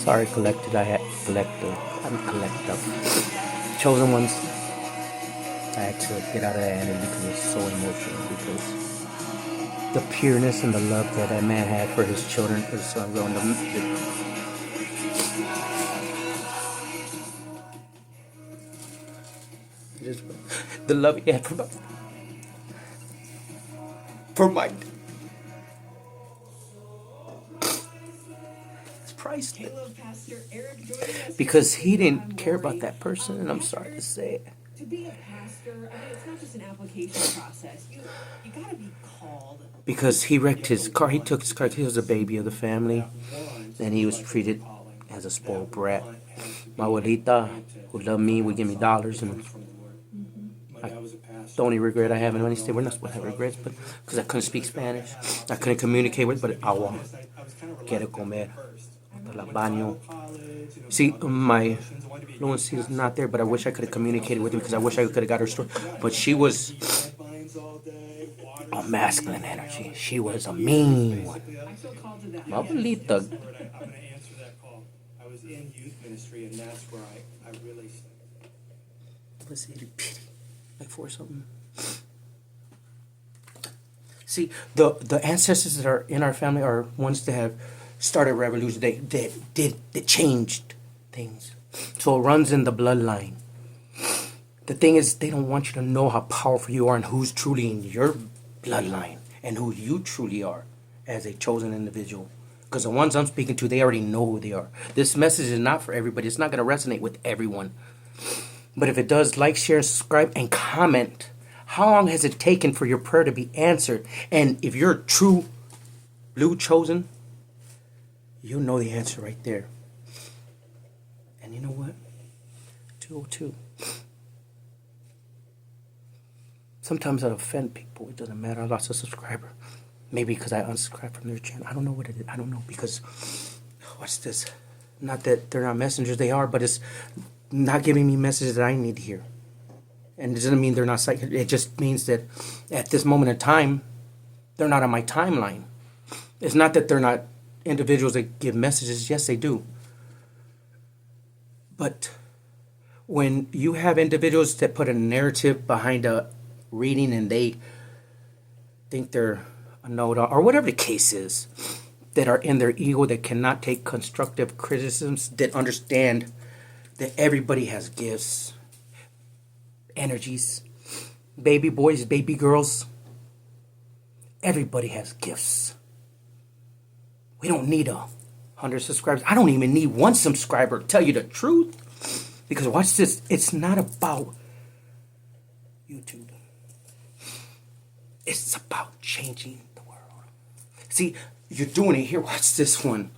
Sorry, collected. I had collective. I'm collective. Chosen ones. I had to get out of that energy because it's so emotional. Because the pureness and the love that that man had for his children is growing. The love he had for my it's priceless. Because he didn't care about that person, and I'm sorry to say it. To be a pastor, I mean, it's not just an application process. You gotta be called. Because he wrecked his car. He took his car. He was the baby of the family, and he was treated as a spoiled brat. My abuelita, who loved me, would give me dollars, and the only regret I have in any state, we're not supposed to have regrets, but because I couldn't speak Spanish, I couldn't communicate with, but agua, quiero comer, la baño. See, my fluency is not there, but I wish I could have communicated with her because I wish I could have got her story. But she was a masculine energy. She was a mean one. My abuelita. I'm going to answer that call. I was in youth ministry, and that's where I really said. Let's see, pity. Like for something. See, the ancestors that are in our family are ones that have started revolutions. They changed things. So it runs in the bloodline. The thing is, they don't want you to know how powerful you are and who's truly in your bloodline and who you truly are as a chosen individual. Because the ones I'm speaking to, they already know who they are. This message is not for everybody. It's not going to resonate with everyone. But if it does, like, share, subscribe, and comment. How long has it taken for your prayer to be answered? And if you're a true blue chosen, you'll know the answer right there. And you know what? 202. Sometimes I offend people. It doesn't matter. I lost a subscriber. Maybe because I unsubscribed from their channel. I don't know what it is. I don't know because, what's this? Not that they're not messengers. They are, but it's not giving me messages that I need to hear. And it doesn't mean they're not psychic. It just means that at this moment in time, they're not on my timeline. It's not that they're not individuals that give messages. Yes, they do. But when you have individuals that put a narrative behind a reading and they think they're a know-it-all, or whatever the case is, that are in their ego, that cannot take constructive criticisms, that understand that everybody has gifts, energies, baby boys, baby girls. Everybody has gifts. We don't need 100 subscribers. I don't even need 1 subscriber, to tell you the truth. Because watch this, it's not about YouTube. It's about changing the world. See, you're doing it here. Watch this one.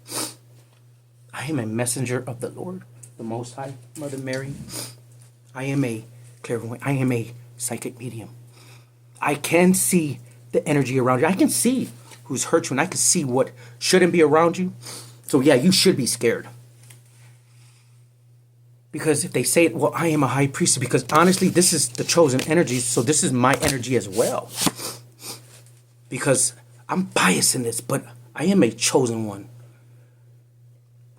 I am a messenger of the Lord, the Most High, Mother Mary. I am a clairvoyant. I am a psychic medium. I can see the energy around you. I can see who's hurt you, and I can see what shouldn't be around you. So yeah, you should be scared. Because if they say it, well, I am a high priest, because honestly, this is the chosen energy, so this is my energy as well. Because I'm biased in this, but I am a chosen one.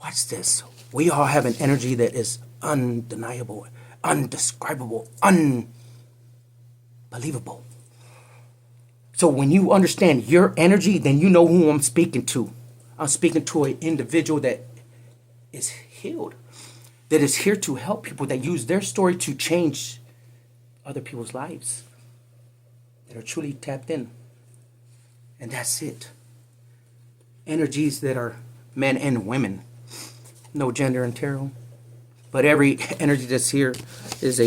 Watch this. We all have an energy that is undeniable, undescribable, unbelievable. So when you understand your energy, then you know who I'm speaking to. I'm speaking to an individual that is healed, that is here to help people, that use their story to change other people's lives, that are truly tapped in. And that's it. Energies that are men and women. No gender in tarot. But every energy that's here is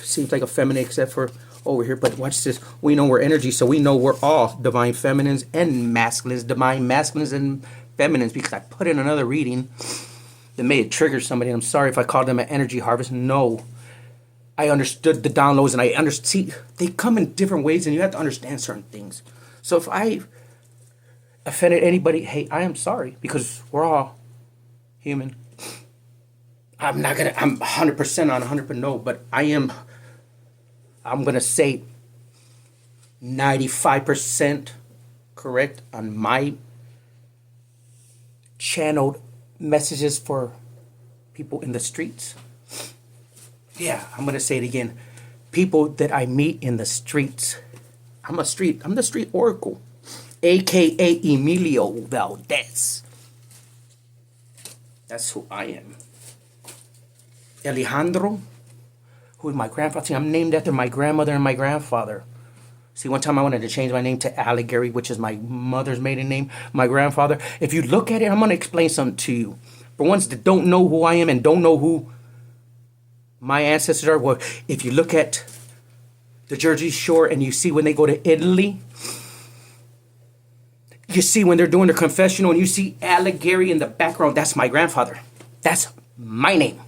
seems like a feminine, except for over here. But watch this. We know we're energy, so we know we're all divine feminines and masculines, divine masculines and feminines, because I put in another reading that may have triggered somebody. I'm sorry if I called them an energy harvest. No. I understood the downloads, and I understand. See, they come in different ways, and you have to understand certain things. So if I offended anybody, hey, I am sorry, because we're all human. I'm 100% on 100%, no, but I'm going to say 95% correct on my channeled messages for People in the streets. Yeah, I'm going to say it again. People that I meet in the streets. I'm the street oracle, aka Emilio Valdez. That's who I am. Alejandro, who is my grandfather. See, I'm named after my grandmother and my grandfather. See, one time I wanted to change my name to Alighieri, which is my mother's maiden name, my grandfather. If you look at it, I'm going to explain something to you. For ones that don't know who I am and don't know who my ancestors are, well, if you look at the Jersey Shore and you see when they go to Italy, you see when they're doing their confessional and you see Alighieri in the background, that's my grandfather. That's my name.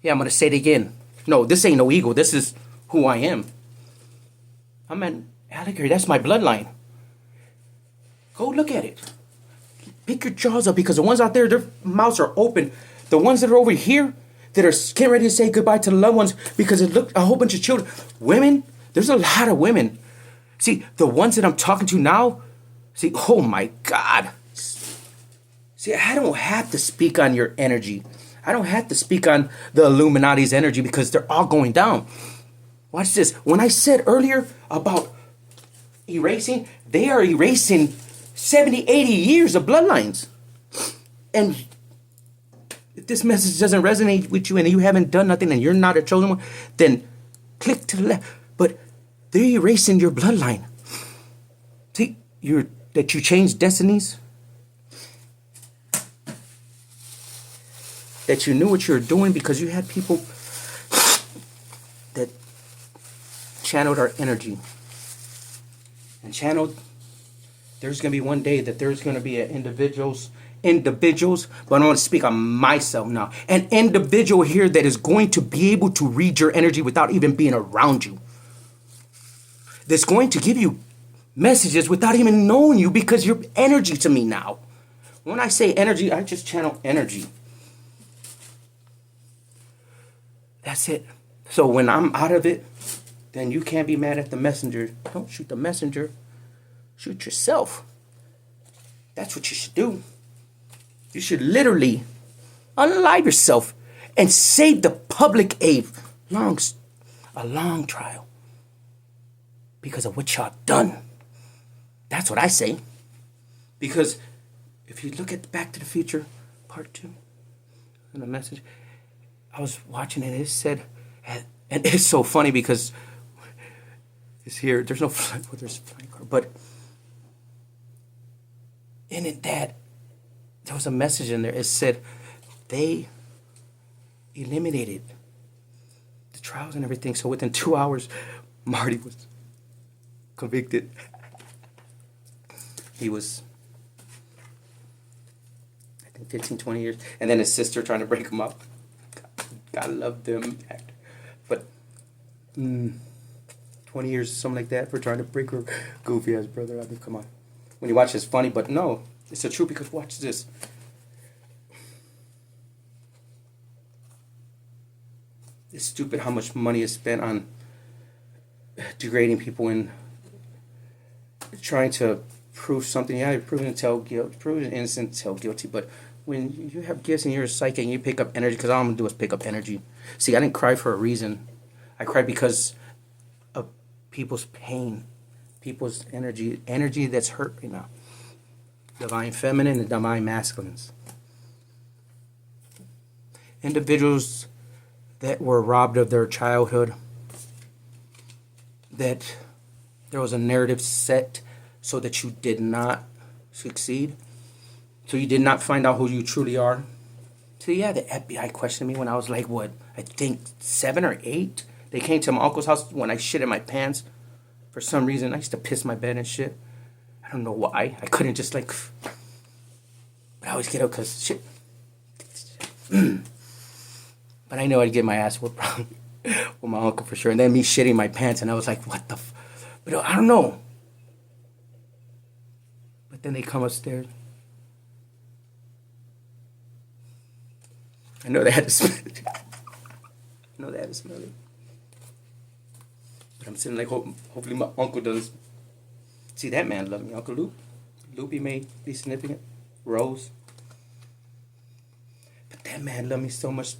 Yeah, I'm going to say it again. No, this ain't no ego. This is who I am. I'm an Alighieri. That's my bloodline. Go look at it. Pick your jaws up because the ones out there, their mouths are open. The ones that are over here that are getting ready to say goodbye to the loved ones because it looked a whole bunch of children. Women, there's a lot of women. See, the ones that I'm talking to now, see, oh my God. See, I don't have to speak on your energy. I don't have to speak on the Illuminati's energy because they're all going down. Watch this. When I said earlier about erasing, they are erasing 70, 80 years of bloodlines. And if this message doesn't resonate with you and you haven't done nothing and you're not a chosen one, then click to the left. But they're erasing your bloodline. See, that you changed destinies. That you knew what you were doing because you had people that channeled our energy. And channeled, there's going to be one day that there's going to be individuals, but I want to speak on myself now. An individual here that is going to be able to read your energy without even being around you. That's going to give you messages without even knowing you because you're energy to me now. When I say energy, I just channel energy. That's it. So when I'm out of it, then you can't be mad at the messenger. Don't shoot the messenger. Shoot yourself. That's what you should do. You should literally unalive yourself and save the public a long trial because of what y'all done. That's what I say. Because if you look at Back to the Future, Part 2, and the message, I was watching it, it said, and it's so funny because it's here, there's no flying car, but in it, there was a message in there. It said they eliminated the trials and everything. So within 2 hours, Marty was convicted. He was, I think, 15, 20 years. And then his sister trying to break him up. God love them. But 20 years, something like that, for trying to break her goofy ass brother. I mean, come on. When you watch it, it's funny, but no, it's the truth because watch this. It's stupid how much money is spent on degrading people and trying to prove something. Yeah, you're proven innocent until guilty, but when you have gifts and you're a psychic and you pick up energy, because all I'm going to do is pick up energy. See, I didn't cry for a reason. I cried because of people's pain, people's energy that's hurt right now. Divine feminine and divine masculines. Individuals that were robbed of their childhood, that there was a narrative set so that you did not succeed, so you did not find out who you truly are. So yeah, the FBI questioned me when I was like, what, I think 7 or 8. They came to my uncle's house when I shit in my pants. For some reason, I used to piss my bed and shit. I don't know why. I couldn't just like... But I always get up because shit. But I know I'd get my ass whooped with my uncle for sure. And then me shitting my pants and I was like, what the But I don't know. But then they come upstairs. I know they had to smell it. But I'm sitting like, hopefully my uncle does. See, that man loved me. Uncle Luke. Loopy may be significant. Rose. But that man loved me so much.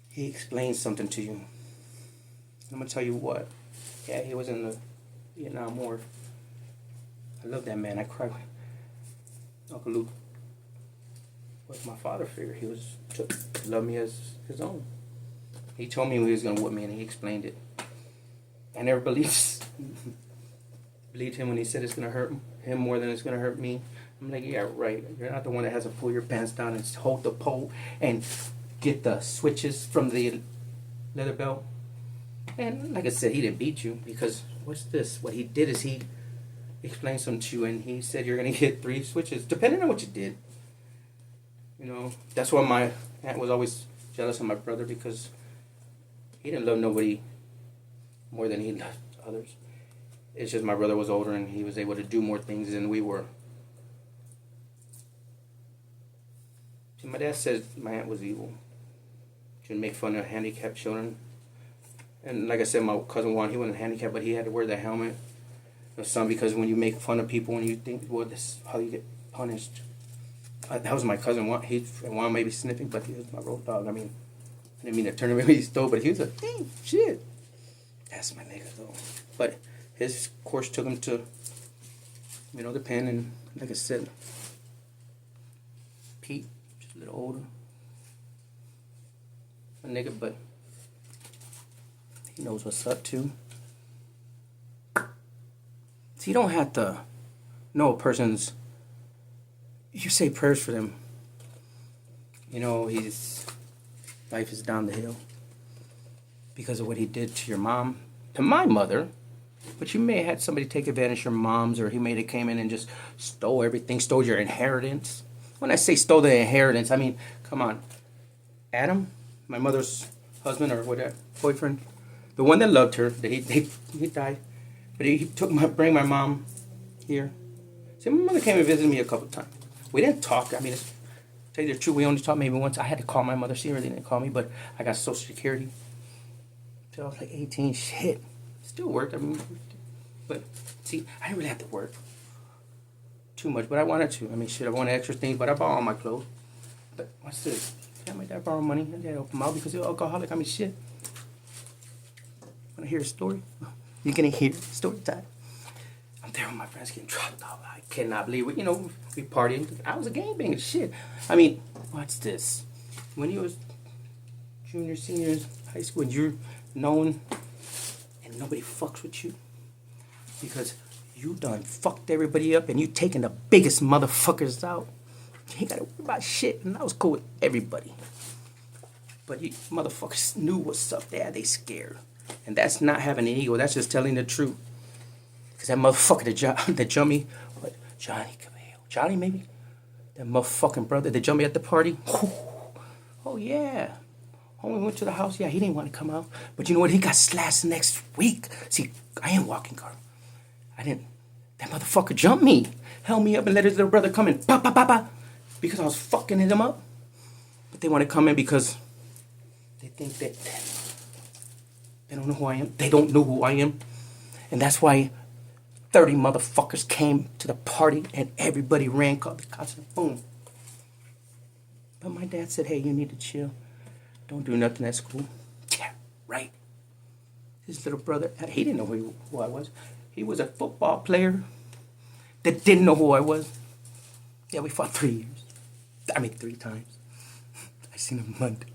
He explained something to you. I'm gonna tell you what. Yeah, he was in the Vietnam War. I love that man. I cried. Uncle Luke was my father figure. He loved me as his own. He told me he was gonna whip me, and he explained it. I never believed him when he said it's gonna hurt him more than it's gonna hurt me. I'm like, yeah, right. You're not the one that has to pull your pants down and hold the pole and get the switches from the leather belt. And like I said, he didn't beat you because what's this? What he did is he explained something to you, and he said you're gonna get 3 switches, depending on what you did. You know, that's why my aunt was always jealous of my brother, because he didn't love nobody more than he loved others. It's just my brother was older and he was able to do more things than we were. See, my dad said my aunt was evil. She would make fun of handicapped children. And like I said, my cousin Juan, he wasn't handicapped, but he had to wear the helmet or something, because when you make fun of people and you think, well, this is how you get punished. That was my cousin Juan. Juan may be sniffing, but he was my road dog. I mean, I didn't mean to turn him away, he stole, but he was like, dang, shit. That's my nigga, though. But his course took him to, the pen, and like I said, Pete, just a little older. A nigga, but he knows what's up, too. So you don't have to know a person's, you say prayers for them. His life is down the hill because of what he did to your mom, to my mother. But you may have had somebody take advantage of your mom's, or he may have came in and just stole everything, stole your inheritance. When I say stole the inheritance, I mean, come on. Adam, my mother's husband or whatever, boyfriend, the one that loved her, that he died. But he bring my mom here. See, my mother came and visited me a couple times. We didn't talk. I mean, to tell you the truth, we only talked maybe once. I had to call my mother. She really didn't call me, but I got Social Security. So I was like 18. Shit. Still worked. I mean, but see, I didn't really have to work too much, but I wanted to. I mean, shit, I wanted extra things, but I bought all my clothes. But what's this? Yeah, my dad borrowed money. I had to help him out because he was an alcoholic. I mean, shit. Want to hear a story? You're going to hear story time. I'm there with my friends getting dropped off. I cannot believe it. We partying. I was a gangbanger. Shit. I mean, what's this? When you was junior, senior, high school, and you're known and nobody fucks with you because you done fucked everybody up and you taking the biggest motherfuckers out. You ain't got to worry about shit. And I was cool with everybody. But you motherfuckers knew what's up there. They scared. And that's not having an ego. That's just telling the truth. Because that motherfucker that jumped me, what? Johnny Cabello. Johnny, maybe? That motherfucking brother that jumped me at the party. Oh, yeah. When we went to the house, yeah, he didn't want to come out. But you know what? He got slashed next week. See, I ain't walking car. That motherfucker jumped me. Held me up and let his little brother come in. Pop, pop, pop, pop. Because I was fucking him up. But they want to come in because they think that they don't know who I am. They don't know who I am. And that's why 30 motherfuckers came to the party and everybody ran, called the cops, and boom. But my dad said, hey, you need to chill. Don't do nothing at school. Yeah, right. His little brother, he didn't know who I was. He was a football player that didn't know who I was. Yeah, we fought 3 years. 3 times. I seen him Monday.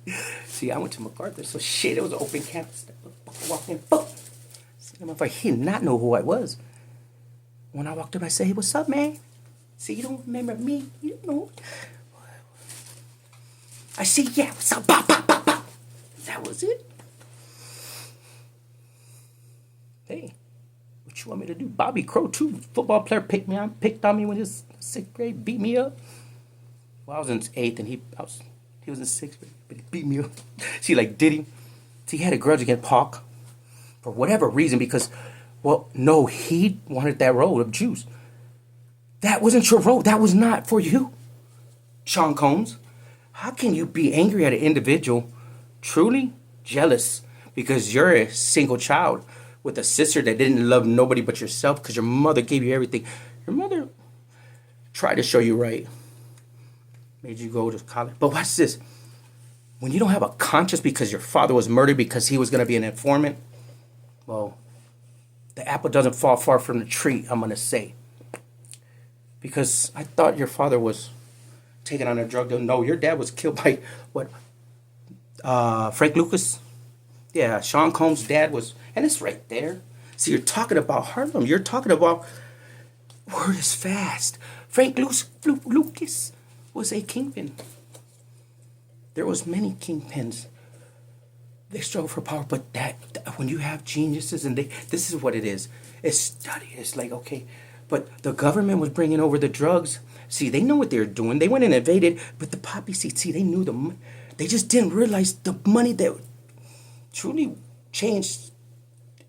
See, I went to MacArthur, so shit, it was an open campus. I walked in, boom. Seen him, he did not know who I was. When I walked up, I said, hey, what's up, man? See, you don't remember me. You don't know. I said, yeah, what's up? Bop, bop, bop, bop. That was it. Hey, what you want me to do? Bobby Crow, too. Football player picked on me when he was 6th grade, beat me up. Well, I was in 8th, and he was in 6th grade, but he beat me up. See, like, did he? See, he had a grudge against Park for whatever reason, because, well, no, he wanted that road of juice. That wasn't your road. That was not for you, Sean Combs. How can you be angry at an individual, truly jealous, because you're a single child with a sister that didn't love nobody but yourself because your mother gave you everything? Your mother tried to show you right. made you go to college. But watch this. When you don't have a conscience because your father was murdered because he was going to be an informant, well, the apple doesn't fall far from the tree, I'm going to say. Because I thought your father was taken on a drug deal. No, your dad was killed by, what, Frank Lucas? Yeah, Sean Combs' dad was, and it's right there. See, you're talking about Harlem. You're talking about, word is fast. Frank Lucas was a kingpin. There was many kingpins. They struggle for power, but that when you have geniuses and this is what it is. It's study. It's like, okay, but the government was bringing over the drugs. See, they know what they're doing. They went and invaded, but the poppy seeds, see, they knew they just didn't realize the money that truly changed.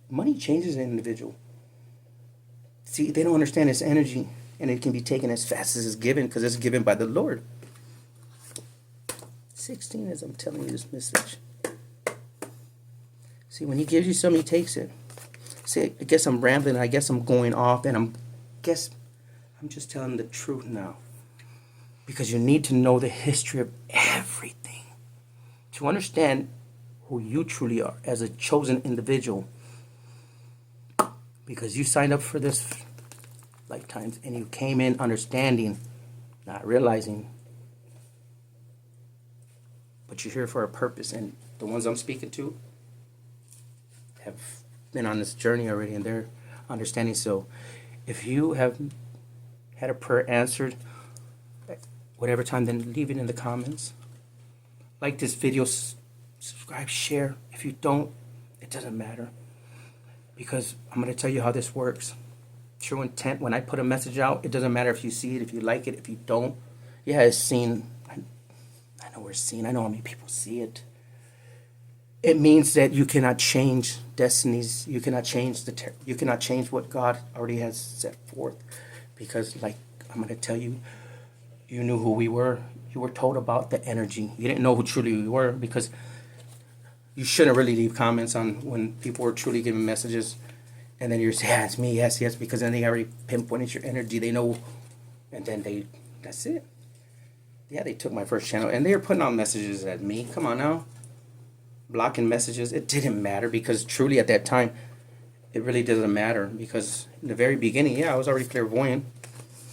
Money changes an individual. See, they don't understand its energy, and it can be taken as fast as it's given because it's given by the Lord. 16 as I'm telling you this message. See, when he gives you something, he takes it. See, I guess I'm rambling. I guess I'm going off, and I'm just telling the truth now. Because you need to know the history of everything to understand who you truly are as a chosen individual. Because you signed up for this lifetimes, and you came in understanding, not realizing. But you're here for a purpose, and the ones I'm speaking to have been on this journey already, and they're understanding. So if you have had a prayer answered at whatever time, then leave it in the comments. Like this video, subscribe, share. If you don't, it doesn't matter. Because I'm going to tell you how this works. True intent, when I put a message out, it doesn't matter if you see it, if you like it, if you don't. Yeah, it's seen. I know we're seen. I know how many people see it. It means that you cannot change destinies. You cannot change you cannot change what God already has set forth. Because, like I'm going to tell you, you knew who we were. You were told about the energy. You didn't know who truly we were because you shouldn't really leave comments on when people were truly giving messages. And then you're saying, yeah, it's me, yes, yes, because then they already pinpointed your energy. They know. And then that's it. Yeah, they took my first channel. And they were putting out messages at me. Come on now. Blocking messages. It didn't matter because truly at that time, it really doesn't matter. Because in the very beginning, yeah, I was already clairvoyant.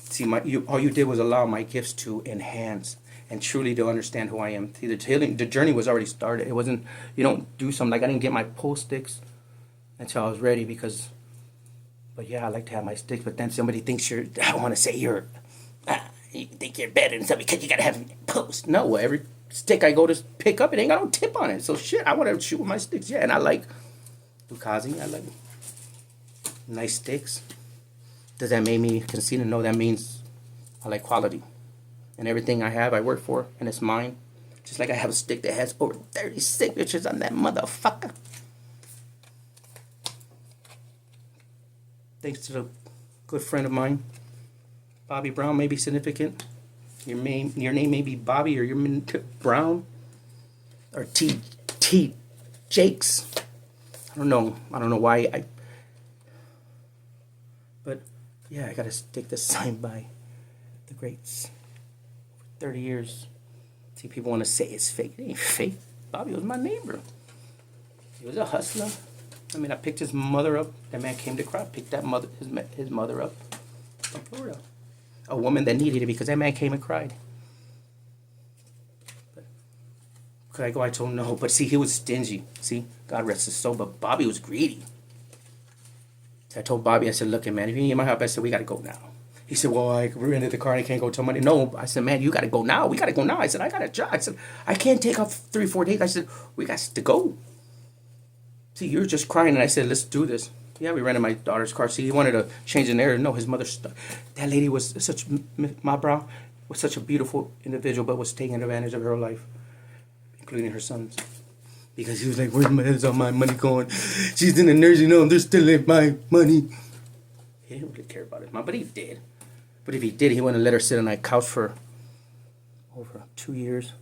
See, all you did was allow my gifts to enhance and truly to understand who I am. See, the journey was already started. It wasn't, you don't do something like I didn't get my pull sticks until I was ready because, but yeah, I like to have my sticks, but then somebody thinks I want to say you think you're better than something because you got to have post. No, every stick I go to pick up, it ain't got no tip on it. So shit, I want to shoot with my sticks. Yeah, and I like Dukazi. I like nice sticks. Does that make me conceited? No, that means I like quality. And everything I have, I work for, and it's mine. Just like I have a stick that has over 30 signatures on that motherfucker. Thanks to the good friend of mine, Bobby Brown, may be significant. Your name may be Bobby or your Brown or T Jakes. I don't know why but yeah, I got a stick that's signed by the greats. 30 years. See, people want to say it's fake. It ain't fake. Bobby was my neighbor. He was a hustler. I mean, I picked his mother up. That man came to cry. Picked his mother up from Florida. A woman that needed it because that man came and cried. But could I go? I told him no. But see, he was stingy. See, God rest his soul. But Bobby was greedy. So I told Bobby, I said, look, man, if you need my help, I said, we got to go now. He said, well, I rented the car and I can't go till Monday. No, I said, man, you got to go now. We got to go now. I said, I got a job. I said, I can't take off 3-4 days. I said, we got to go. See, you're just crying. And I said, let's do this. Yeah, we rented my daughter's car. See, he wanted to change the narrative. No, his mother, that lady was such, my bro, was such a beautiful individual, but was taking advantage of her life, including her sons. Because he was like, where's all my money going? She's in the nursing home. They're stealing my money. He didn't really care about his mom, but he did. But if he did, he wouldn't let her sit on that couch for over 2 years.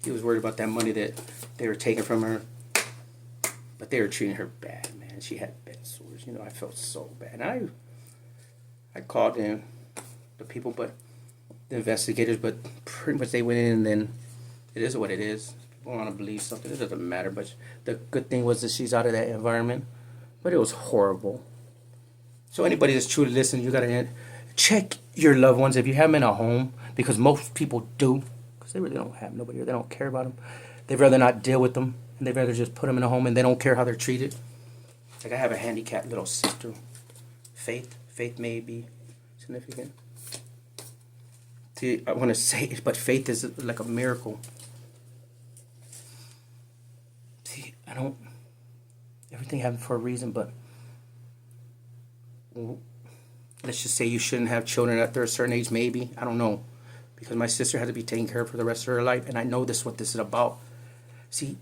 He was worried about that money that they were taking from her. But they were treating her bad, man. She had bed sores. I felt so bad. And I called in the people, but the investigators, but pretty much they went in and then it is what it is. People want to believe something, it doesn't matter. But the good thing was that she's out of that environment, but it was horrible. So anybody that's truly listening, you gotta check your loved ones if you have them in a home, because most people do, because they really don't have nobody, or they don't care about them. They'd rather not deal with them, and they'd rather just put them in a home, and they don't care how they're treated. Like I have a handicapped little sister, Faith. Faith may be significant. See, I want to say it, but faith is like a miracle. See, I don't. Everything happens for a reason, but let's just say you shouldn't have children after a certain age, maybe. I don't know. Because my sister had to be taken care of for the rest of her life, and I know this is what this is about. See,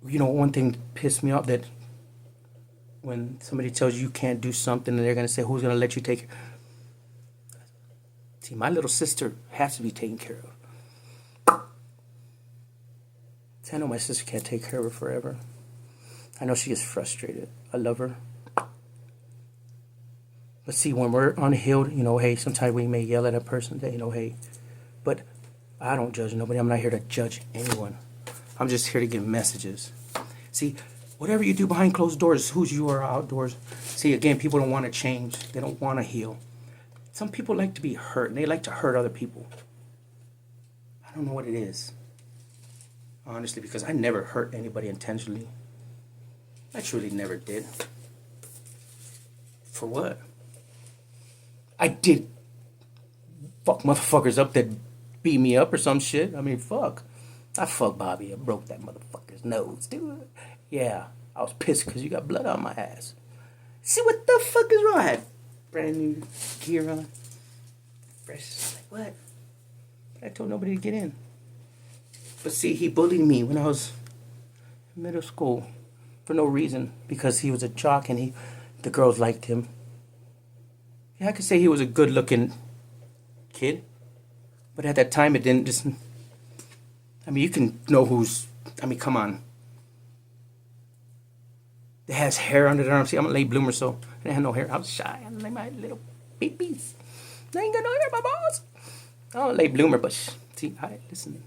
one thing pissed me off, that when somebody tells you you can't do something, and they're going to say, who's going to let you take it? See, my little sister has to be taken care of. See, I know my sister can't take care of her forever. I know she gets frustrated. I love her. But see, when we're unhealed, hey, sometimes we may yell at a person, hey. But I don't judge nobody. I'm not here to judge anyone. I'm just here to give messages. See, whatever you do behind closed doors, who's you are outdoors. See, again, people don't want to change. They don't want to heal. Some people like to be hurt, and they like to hurt other people. I don't know what it is. Honestly, because I never hurt anybody intentionally. I truly never did. For what? I did fuck motherfuckers up that beat me up or some shit. I mean, fuck. I fucked Bobby. I broke that motherfucker's nose, dude. Yeah, I was pissed because you got blood on my ass. See, what the fuck is wrong? I had brand new gear on. Fresh. Like, what? I told nobody to get in. But see, he bullied me when I was in middle school for no reason, because he was a jock and the girls liked him. Yeah, I could say he was a good-looking kid, but at that time it didn't just. I mean, you can know who's. I mean, come on. It has hair under their arms. See, I'm a late bloomer, so I didn't have no hair. I was shy. I like my little babies. I ain't got no hair, my balls. I'm a late bloomer, but see, listen.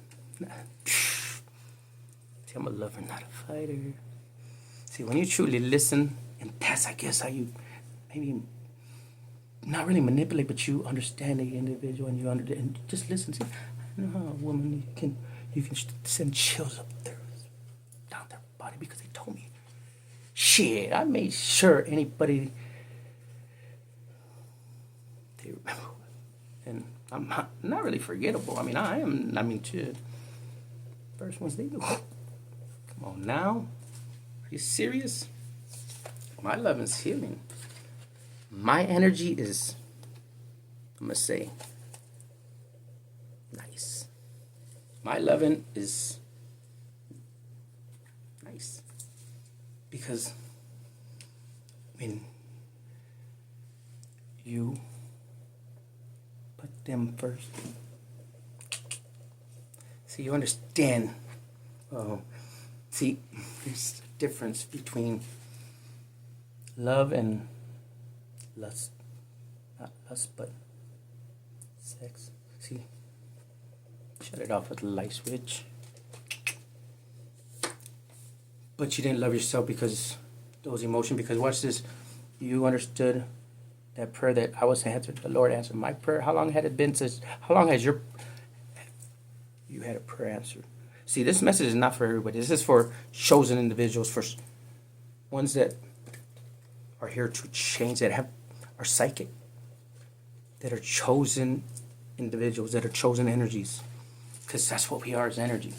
See, I'm a lover, not a fighter. See, when you truly listen, and that's, I guess, how you maybe not really manipulate, but you understand the individual, and just listen. See, I know how a woman you can send chills up down their body, because they told me. Shit, I made sure anybody they remember, and I'm not really forgettable. I mean, I am. I mean, shit. First ones they do. Come on now, are you serious? My love is healing. My energy is, I'm gonna say, nice. My loving is nice. Because, I mean, you put them first. See, you understand. See, there's a difference between love and lust. Not lust, but sex. See, shut it off with the light switch. But you didn't love yourself because those emotions. Because watch this, you understood that prayer that I was answered. The Lord answered my prayer. How long had it been since? How long has you had a prayer answered? See, this message is not for everybody. This is for chosen individuals, for ones that are here to change, that are psychic, that are chosen individuals, that are chosen energies. Because that's what we are, as energy.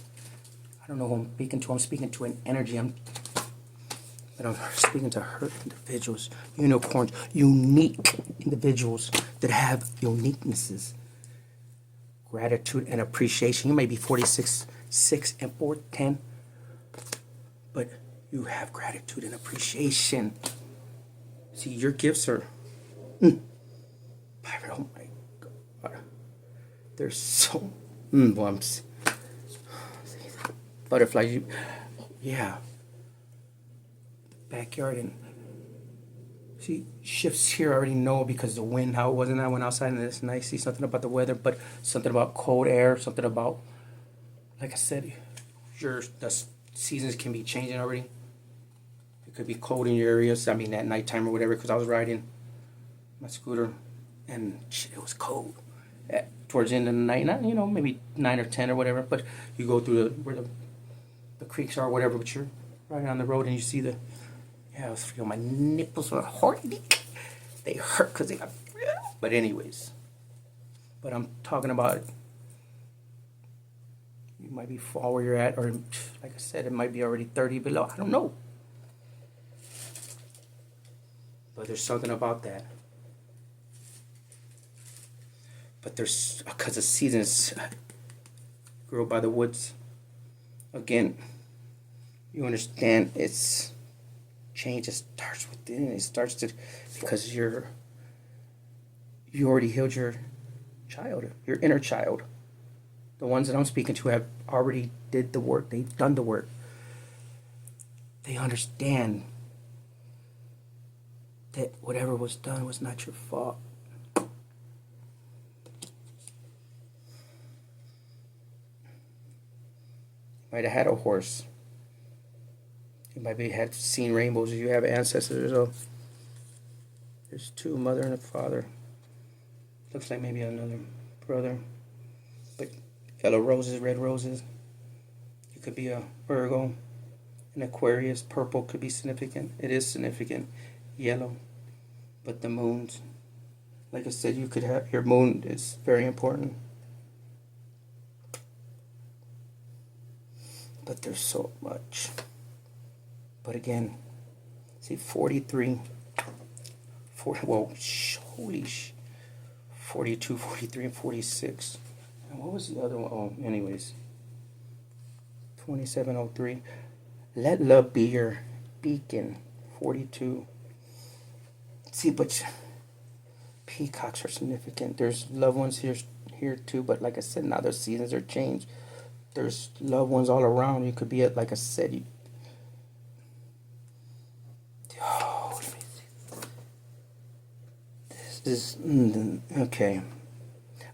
I don't know who I'm speaking to. I'm speaking to an energy. But I'm speaking to hurt individuals, unicorns, unique individuals that have uniquenesses, gratitude and appreciation. You may be 46, 6, and 4, 10, but you have gratitude and appreciation. See, your gifts are, oh my God, they're so, butterflies, yeah. Backyard, and See, shifts here I already know because the wind, how it was, and I went outside and it's nice. See something about the weather, but something about cold air, something about, like I said, the seasons can be changing already. It could be cold in your areas. I mean, at nighttime or whatever, because I was riding my scooter and shit, it was cold. Towards the end of the night, not, maybe 9 or 10 or whatever, but you go through where the creeks are or whatever, but you're riding on the road and you see I was feeling my nipples were hurting. They hurt because they got, but anyways. But I'm talking about, you might be fall where you're at, or like I said, it might be already 30 below. I don't know. But there's something about that. But there's, because the seasons grow by the woods. Again, you understand it's change. It starts within. It starts to, because you already healed your child, your inner child. The ones that I'm speaking to have already did the work. They've done the work. They understand that whatever was done was not your fault. Might have had a horse. You might have seen rainbows. You have ancestors. There's two, mother and a father. Looks like maybe another brother. But yellow roses, red roses. You could be a Virgo, an Aquarius. Purple could be significant. It is significant. Yellow. But the moons, like I said, you could have, your moon is very important. But there's so much. But again, see 43, 40, well, holy 42, 43, and 46. And what was the other one? Oh, anyways. 2703. Let love be your beacon. 42. See, but peacocks are significant. There's loved ones here too, but like I said, now their seasons are changed. There's loved ones all around. You could be at, like I said, let me see. This is okay.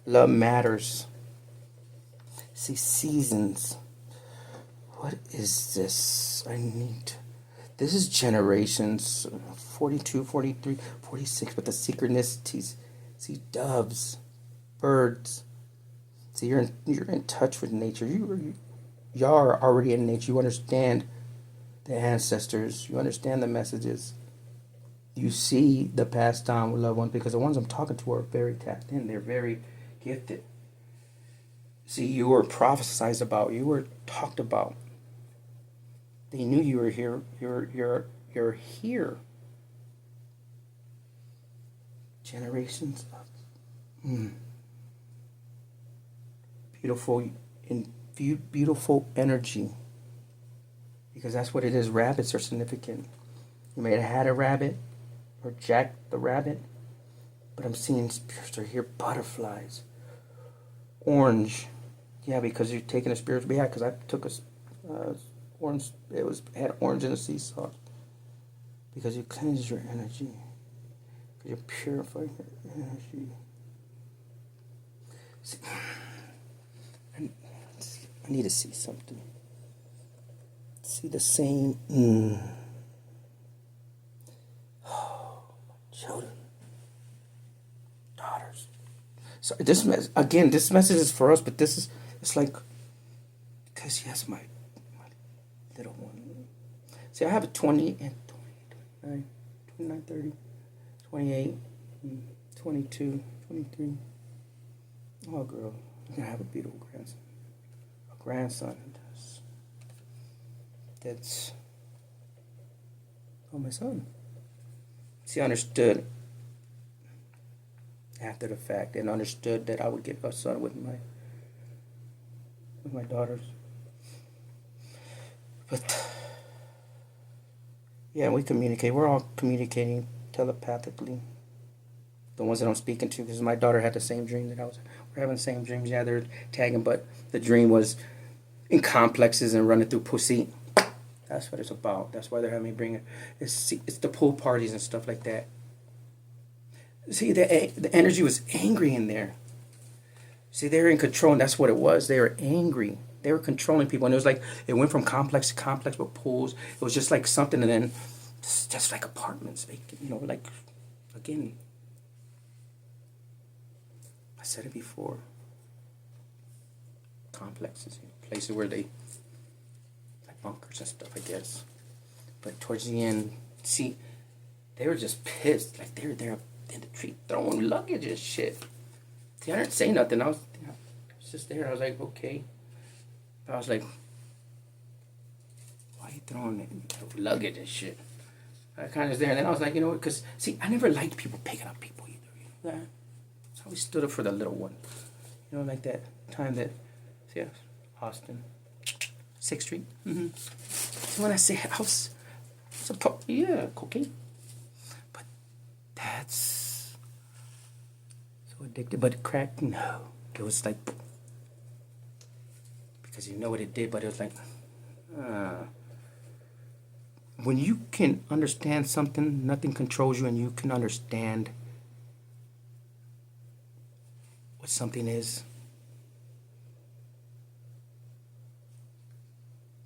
Love matters. See, seasons. What is this? This is generations. 42, 43, 46. But the synchronicities. See, doves, birds. See, you're in touch with nature. You are already in nature. You understand the ancestors. You understand the messages. You see the passed down with loved ones, because the ones I'm talking to are very tapped in. They're very gifted. See, you were prophesied about. You were talked about. They knew you were here. You're here. Generations of beautiful energy, because that's what it is. Rabbits are significant. You may have had a rabbit or Jack the rabbit, but I'm seeing spirits are here. Butterflies, orange, yeah, because you're taking a spiritual. Yeah, because I took a orange. Had orange in the sea salt, because you cleanse your energy, because you're purifying your energy. See, I need to see something. See the same. Children, daughters. So this message is for us, but it's like, because yes, my little one. See, I have a 20 and 20, 29, 30, 28, 22, 23. Oh, girl, I'm gonna have a beautiful grandson. That's my son. See, I understood after the fact, and understood that I would get a son with my daughters. But yeah, we communicate. We're all communicating telepathically. The ones that I'm speaking to, because my daughter had the same dream that we're having the same dreams. Yeah, they're tagging, but the dream was in complexes and running through pussy. That's what it's about. That's why they're having me bring it. It's the pool parties and stuff like that. See, the energy was angry in there. See, they were in control, and that's what it was. They were angry. They were controlling people, and it was like it went from complex to complex with pools. It was just like something, and then just like apartments, like again. I said it before. Complexes, places where they like bunkers and stuff, I guess. But towards the end, see, they were just pissed, like they were there in the tree throwing luggage and shit. See, I didn't say nothing. I was just there. I was like, okay. But I was like, why are you throwing luggage and shit? I kind of was there, and then I was like, you know what? Because, see, I never liked people picking up people either. You know that? So I always stood up for the little one. You know, like that time that, see, Austin, 6th Street. Mm-hmm. So when I say house, yeah, cocaine. But that's so addictive. But crack, no. It was like, because you know what it did, but it was like, when you can understand something, nothing controls you, and you can understand what something is,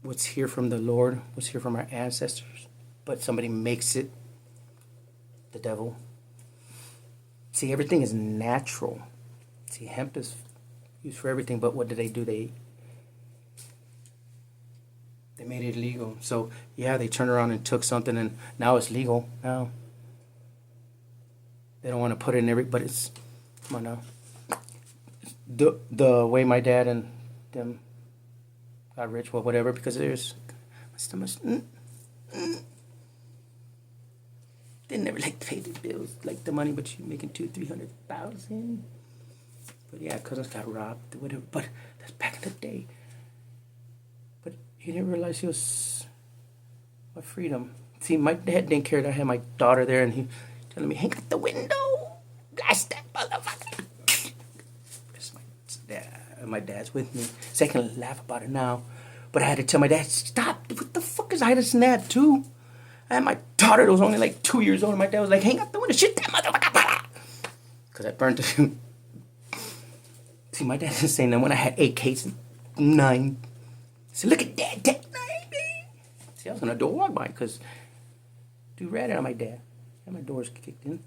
what's here from the Lord, what's here from our ancestors, but somebody makes it the devil. See, everything is natural. See, hemp is used for everything, but what do? They made it illegal. So, yeah, they turned around and took something, and now it's legal. Now, they don't want to put it in but it's, come on now. The way my dad and them got rich, well, whatever, because there's, my stomach, they never, like, pay the bills, like, the money, but you making $200,000-300,000. But, yeah, cousins got robbed, whatever, but that's back in the day. But he didn't realize he was my freedom. See, my dad didn't care that I had my daughter there, and he telling me, hang out the window, blast that motherfucker. My dad's with me, so I can laugh about it now. But I had to tell my dad, stop, what the fuck is I had to snap too? I had my daughter that was only like 2 years old, and my dad was like, hang out the window, shit that motherfucker. Because I burned it. See, my dad didn't say that when I had 8 cases, 9. So look at dad, 9, baby. See, I was gonna do a walk by because dude ratted on my dad. And my doors kicked in.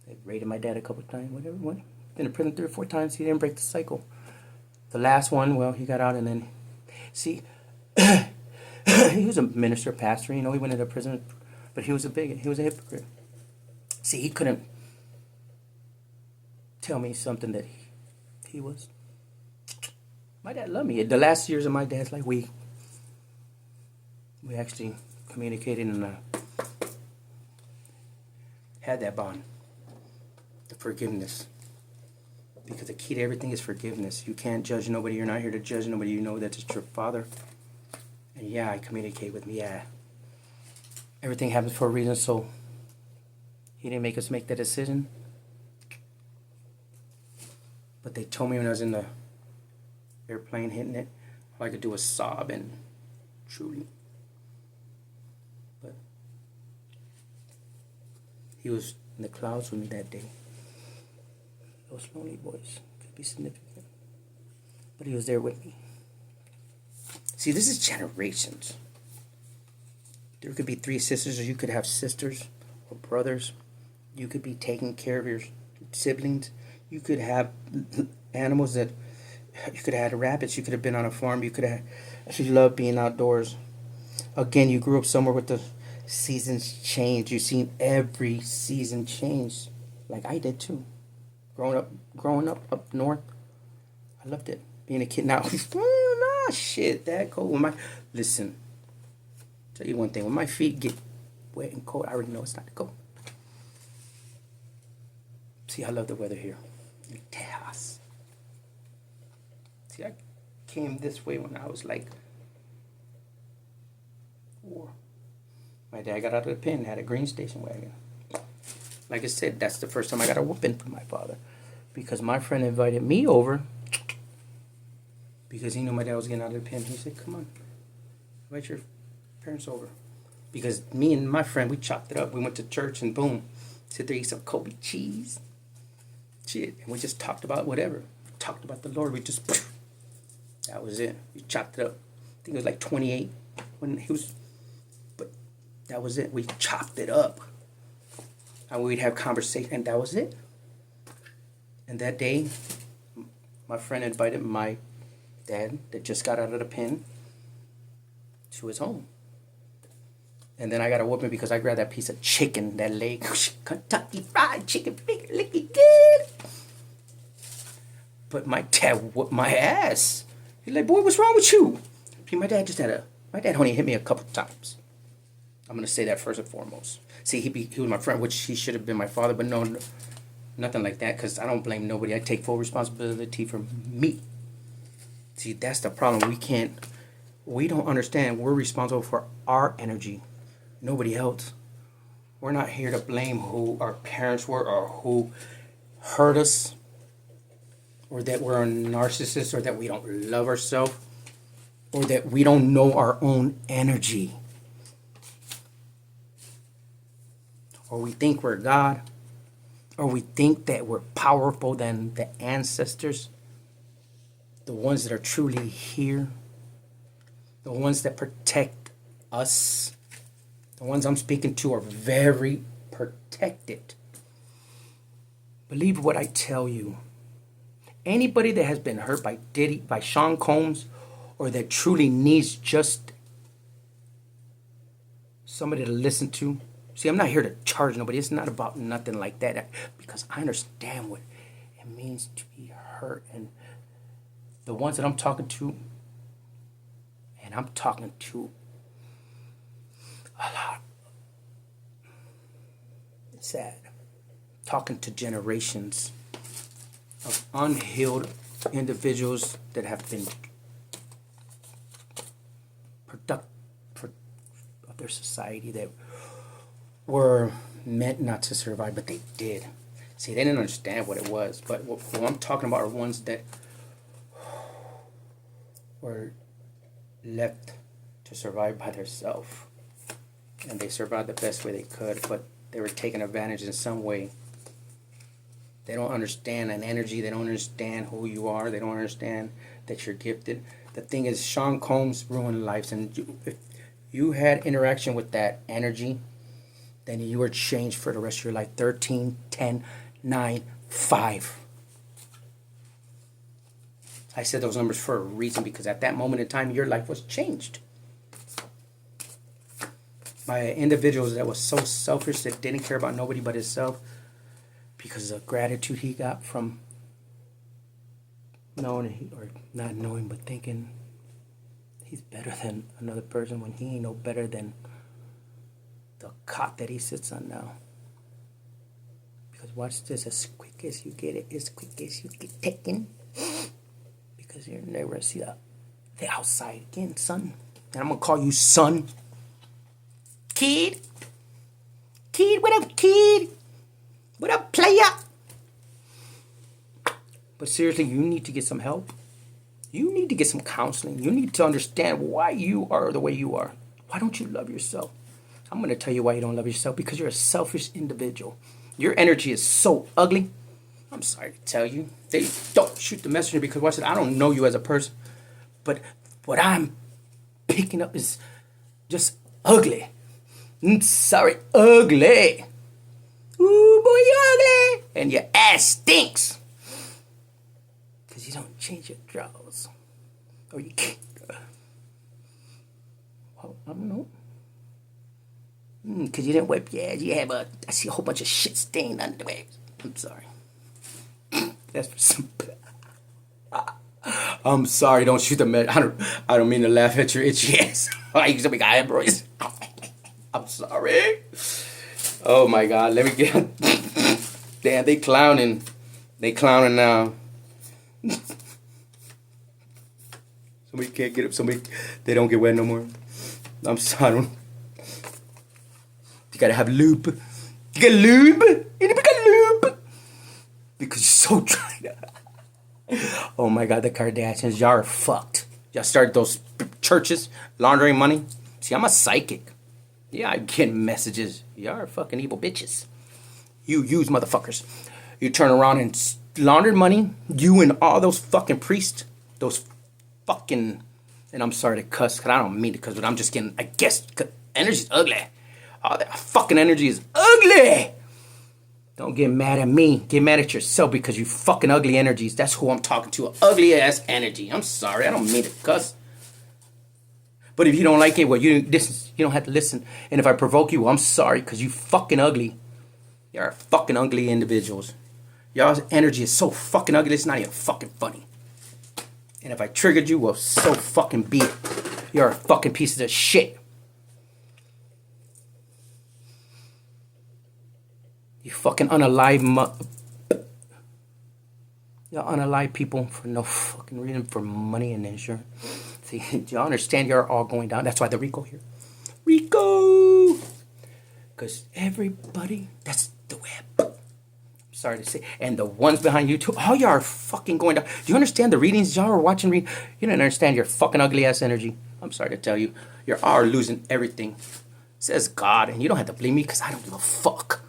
They raided my dad a couple times, whatever. Been in prison 3 or 4 times. He didn't break the cycle. The last one, well, he got out, and then, see, he was a minister, pastor. You know, he went into prison, but he was a bigot. He was a hypocrite. See, he couldn't tell me something that he was. My dad loved me. The last years of my dad's life, we actually communicated and had that bond, the forgiveness. Because the key to everything is forgiveness. You can't judge nobody. You're not here to judge nobody. You know that it's your father. And yeah, I communicate with me. Yeah. Everything happens for a reason, so he didn't make us make that decision. But they told me when I was in the airplane hitting it, all I could do was sob and truly. But he was in the clouds with me that day. Those lonely boys could be significant. But he was there with me. See, this is generations. There could be 3 sisters, or you could have sisters or brothers. You could be taking care of your siblings. You could have animals that, you could have had rabbits. You could have been on a farm. You could have, you love being outdoors. Again, you grew up somewhere with the seasons change. You've seen every season change. Like I did too. Growing up north, I loved it. Being a kid now, shit, that cold. Listen, tell you one thing. When my feet get wet and cold, I already know it's not to go. See, I love the weather here in Tejas. See, I came this way when I was like 4. My dad got out of the pen, had a green station wagon. Like I said, that's the first time I got a whooping from my father. Because my friend invited me over. Because he knew my dad was getting out of the pen. He said, come on, invite your parents over. Because me and my friend, we chopped it up. We went to church and boom. Sit there, eat some Kobe cheese. Shit. And we just talked about whatever. Talked about the Lord. We just, that was it. We chopped it up. I think it was like 28 when he was, but that was it. We chopped it up. And we'd have conversation, and that was it. And that day, my friend invited my dad that just got out of the pen to his home. And then I got a whooping because I grabbed that piece of chicken, that leg, Kentucky Fried Chicken, finger licking good. But my dad whooped my ass. He's like, boy, what's wrong with you? See, my dad only hit me a couple times. I'm going to say that first and foremost. See, he was my friend, which he should have been my father, but no, nothing like that, because I don't blame nobody. I take full responsibility for me. See, that's the problem. We don't understand. We're responsible for our energy, nobody else. We're not here to blame who our parents were or who hurt us, or that we're a narcissist, or that we don't love ourselves, or that we don't know our own energy, or we think we're God, or we think that we're powerful than the ancestors, the ones that are truly here, the ones that protect us. The ones I'm speaking to are very protected. Believe what I tell you. Anybody that has been hurt by by Sean Combs, or that truly needs just somebody to listen to. See, I'm not here to charge nobody. It's not about nothing like that. Because I understand what it means to be hurt. And the ones that I'm talking to, and I'm talking to a lot. It's sad. Talking to generations of unhealed individuals that have been productive of their society, that were meant not to survive, but they did. See, they didn't understand what it was. But what I'm talking about are ones that were left to survive by themselves. And they survived the best way they could, but they were taken advantage in some way. They don't understand an energy. They don't understand who you are. They don't understand that you're gifted. The thing is, Sean Combs ruined lives. And if you had interaction with that energy, then you were changed for the rest of your life. 13, 10, 9, 5. I said those numbers for a reason, because at that moment in time, your life was changed by individuals that was so selfish, that didn't care about nobody but himself, because of the gratitude he got from knowing, or not knowing, but thinking he's better than another person, when he ain't no better than the cot that he sits on now. Because watch this, as quick as you get it, as quick as you get taken, because you're never gonna see the outside again, son. And I'm gonna call you son. Kid, what up, kid? What up, player? But seriously, you need to get some help. You need to get some counseling. You need to understand why you are the way you are. Why don't you love yourself? I'm going to tell you why you don't love yourself. Because you're a selfish individual. Your energy is so ugly. I'm sorry to tell you. They don't shoot the messenger, because watch it, I don't know you as a person. But what I'm picking up is just ugly. Sorry, ugly. Ooh, boy, you ugly. And your ass stinks. Because you don't change your drawers. Or you can't. Well, I don't know. Because you didn't wipe your ass. You have I see a whole bunch of shit stained underwear. I'm sorry. That's for some. I'm sorry, don't shoot the med. I don't mean to laugh at your itchy ass. I used to make eyebrows. I'm sorry. Oh my God, let me get. Damn, they clowning. They clowning now. Somebody can't get up. Somebody, they don't get wet no more. I'm sorry. You gotta have lube. You got lube? You got lube? Because you're so dry. Oh my God, the Kardashians, y'all are fucked. Y'all started those churches laundering money. See, I'm a psychic. Yeah, I get messages. Y'all are fucking evil bitches. You use motherfuckers. You turn around and laundered money. You and all those fucking priests. Those fucking... And I'm sorry to cuss, because I don't mean to cuss, but I'm just getting... I guess energy's ugly. All that fucking energy is ugly. Don't get mad at me. Get mad at yourself because you fucking ugly energies. That's who I'm talking to. An ugly ass energy. I'm sorry. I don't mean to cuss. But if you don't like it, well, you don't have to listen. And if I provoke you, well, I'm sorry because you fucking ugly. You're fucking ugly individuals. Y'all's energy is so fucking ugly, it's not even fucking funny. And if I triggered you, well, so fucking be it. You're a fucking piece of shit. You fucking unalive y'all unalive people for no fucking reason, for money and insurance. See, do y'all understand you're all going down? That's why the Rico here. Rico! Because everybody, that's the web. Sorry to say. And the ones behind you too, all y'all are fucking going down. Do you understand the readings y'all are watching? You don't understand your fucking ugly ass energy. I'm sorry to tell you. You're all losing everything. Says God, and you don't have to believe me because I don't give a fuck.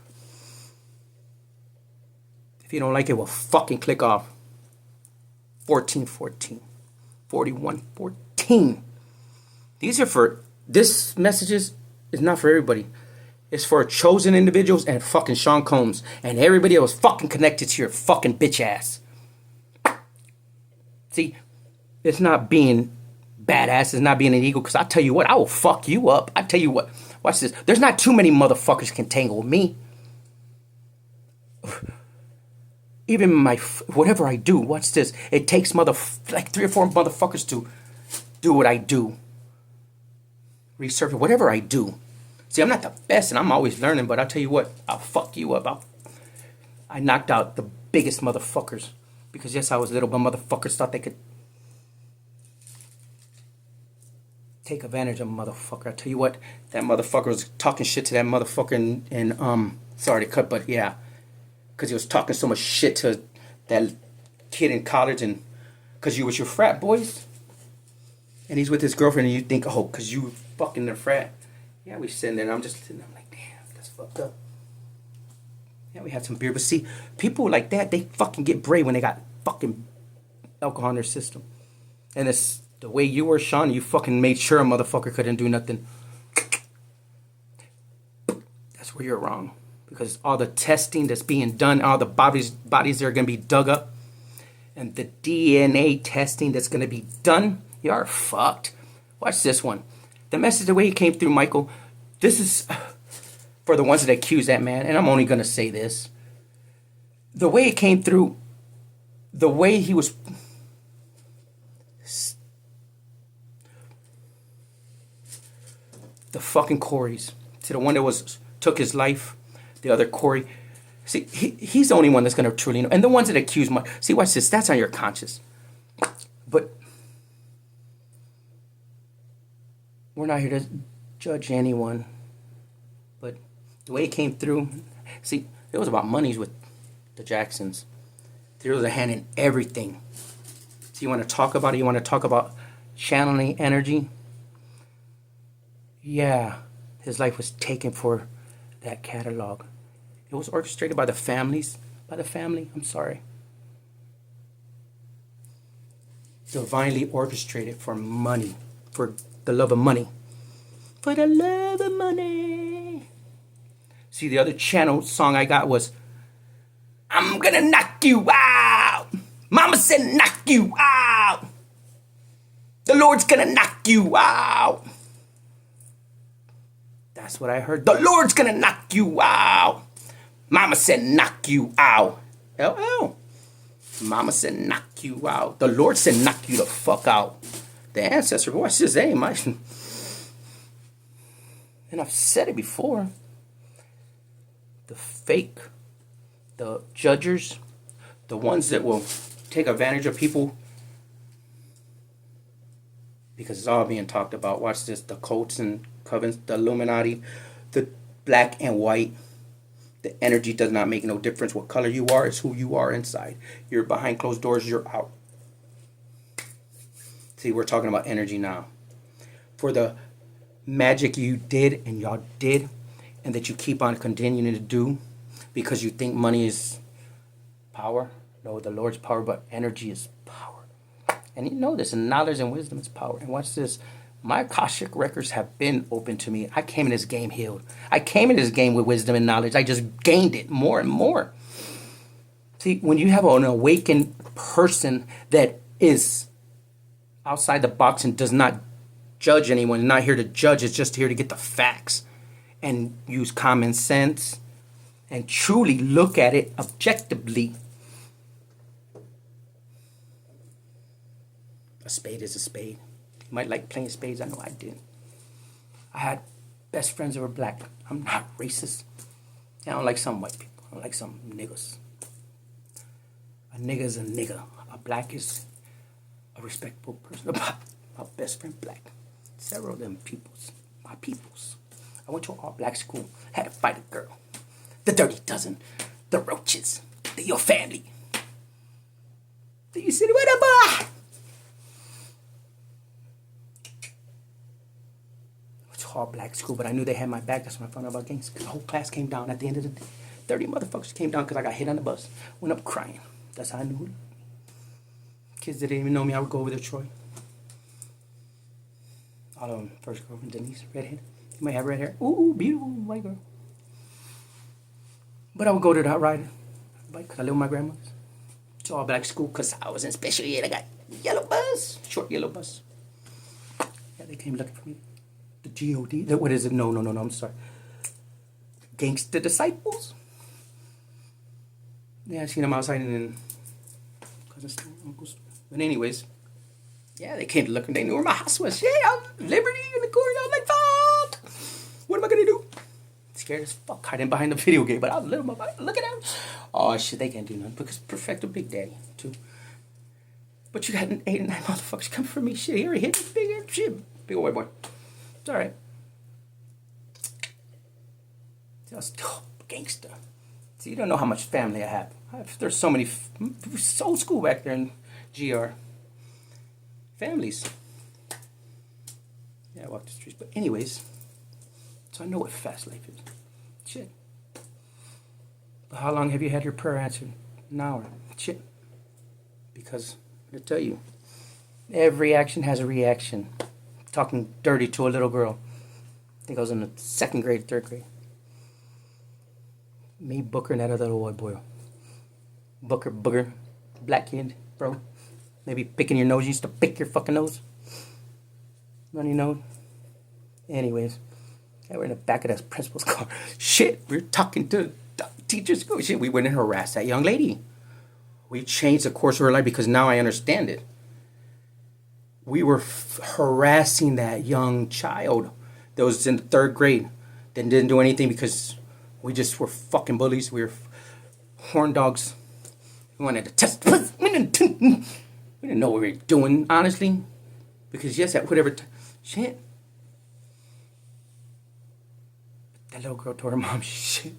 If you don't like it, well, fucking click off. 1414. 4114. These are for, this messages is not for everybody. It's for chosen individuals and fucking Sean Combs and everybody else fucking connected to your fucking bitch ass. See, it's not being badass, it's not being an ego, because I tell you what, I will fuck you up. I tell you what, watch this. There's not too many motherfuckers can tangle with me. Even my, whatever I do, watch this. It takes like 3 or 4 motherfuckers to do what I do. Research, whatever I do. See, I'm not the best and I'm always learning, but I'll tell you what, I'll fuck you up. I knocked out the biggest motherfuckers. Because yes, I was little, but motherfuckers thought they could take advantage of a motherfucker. I tell you what, that motherfucker was talking shit to that motherfucker and sorry to cut, but yeah. Because he was talking so much shit to that kid in college, and because you was your frat boys. And he's with his girlfriend and you think, oh, because you fucking the frat. Yeah, we sitting there and I'm just sitting there, I'm like, damn, that's fucked up. Yeah, we had some beer. But see, people like that, they fucking get brave when they got fucking alcohol in their system. And it's the way you were, Sean, you fucking made sure a motherfucker couldn't do nothing. That's where you're wrong. Because all the testing that's being done, all the bodies that are going to be dug up, and the DNA testing that's going to be done, you are fucked. Watch this one. The message, the way it came through, Michael, this is for the ones that accuse that man, and I'm only going to say this. The way it came through, the way he was... The fucking Corys. To the one that took his life, the other Corey. See, he's the only one that's going to truly know. And the ones that accuse... See, watch this. That's on your conscience. But... we're not here to judge anyone, but the way it came through, see, it was about monies with the Jacksons. There was a hand in everything. So you want to talk about it? You want to talk about channeling energy? Yeah, his life was taken for that catalog. It was orchestrated by the families. By the family, I'm sorry. Divinely orchestrated for money. For the love of money. For the love of money. See, the other channel song I got was, I'm gonna knock you out. Mama said knock you out. The Lord's gonna knock you out. That's what I heard. The Lord's gonna knock you out. Mama said knock you out. LL. Mama said knock you out. The Lord said knock you the fuck out. The ancestor, what's his name? And I've said it before. The fake, the judgers, the ones that will take advantage of people, because it's all being talked about. Watch this, the cults and covens, the Illuminati, the black and white. The energy does not make no difference. What color you are is who you are inside. You're behind closed doors, you're out. See, we're talking about energy now. For the magic you did and y'all did, and that you keep on continuing to do, because you think money is power. No, the Lord's power, but energy is power. And you know this, and knowledge and wisdom is power. And watch this. My Akashic records have been open to me. I came in this game healed. I came in this game with wisdom and knowledge. I just gained it more and more. See, when you have an awakened person that is outside the box and does not judge anyone, not here to judge, is just here to get the facts and use common sense and truly look at it objectively. A spade is a spade. You might like playing spades. I know I did. I had best friends that were black. I'm not racist. I don't like some white people. I don't like some niggas. A nigga is a nigga. A black is a respectable person. My best friend black. Several of them peoples. My peoples. I went to an all-black school. Had to fight a girl. The Dirty Dozen. The Roaches. Your family. You said, what up, all black school, but I knew they had my back. That's when I found out about gangs. The whole class came down at the end of the day. 30 motherfuckers came down because I got hit on the bus. Went up crying. That's how I knew it. Kids that didn't even know me, I would go over to Troy. All of them. First girlfriend, Denise, redhead. You might have red hair. Ooh, beautiful white girl. But I would go to that ride bike because I live with my grandmother's. It's all black school because I was in special ed. I got yellow bus, short yellow bus. Yeah, they came looking for me. The G.O.D. What is it? No, I'm sorry. Gangster Disciples. Yeah, I seen them outside and then cousins, uncles. But anyways, yeah, they came to look and they knew where my house was. Yeah, I was Liberty in the corner. I was like, fuck. What am I gonna do? Scared as fuck. Hiding behind the video game, but I was little. Look at them. Oh shit, they can't do nothing because Perfecto Big Daddy too. But you got 8 and 9 motherfuckers coming for me. Shit, here he hit big shit. Big old white boy. It's alright. Just gangster. See, you don't know how much family I have. There's so many. Old school back there in GR. Families. Yeah, I walk the streets. But anyways, so I know what fast life is. Shit. But how long have you had your prayer answered? An hour. Shit. Because, I'm going to tell you, every action has a reaction. Talking dirty to a little girl. I think I was in the 2nd grade, 3rd grade. Me, Booker, and that other little white boy. Booger, black kid, bro. Maybe picking your nose. You used to pick your fucking nose. Runny nose. Anyways, yeah, we're in the back of that principal's car. Shit, we're talking to the teacher's school. Shit, we went and harassed that young lady. We changed the course of her life because now I understand it. We were harassing that young child that was in the 3rd grade. Then didn't do anything because we just were fucking bullies. We were horn dogs. We wanted to test. We didn't know what we were doing, honestly. Because yes, at whatever time. Shit. That little girl told her mom, shit.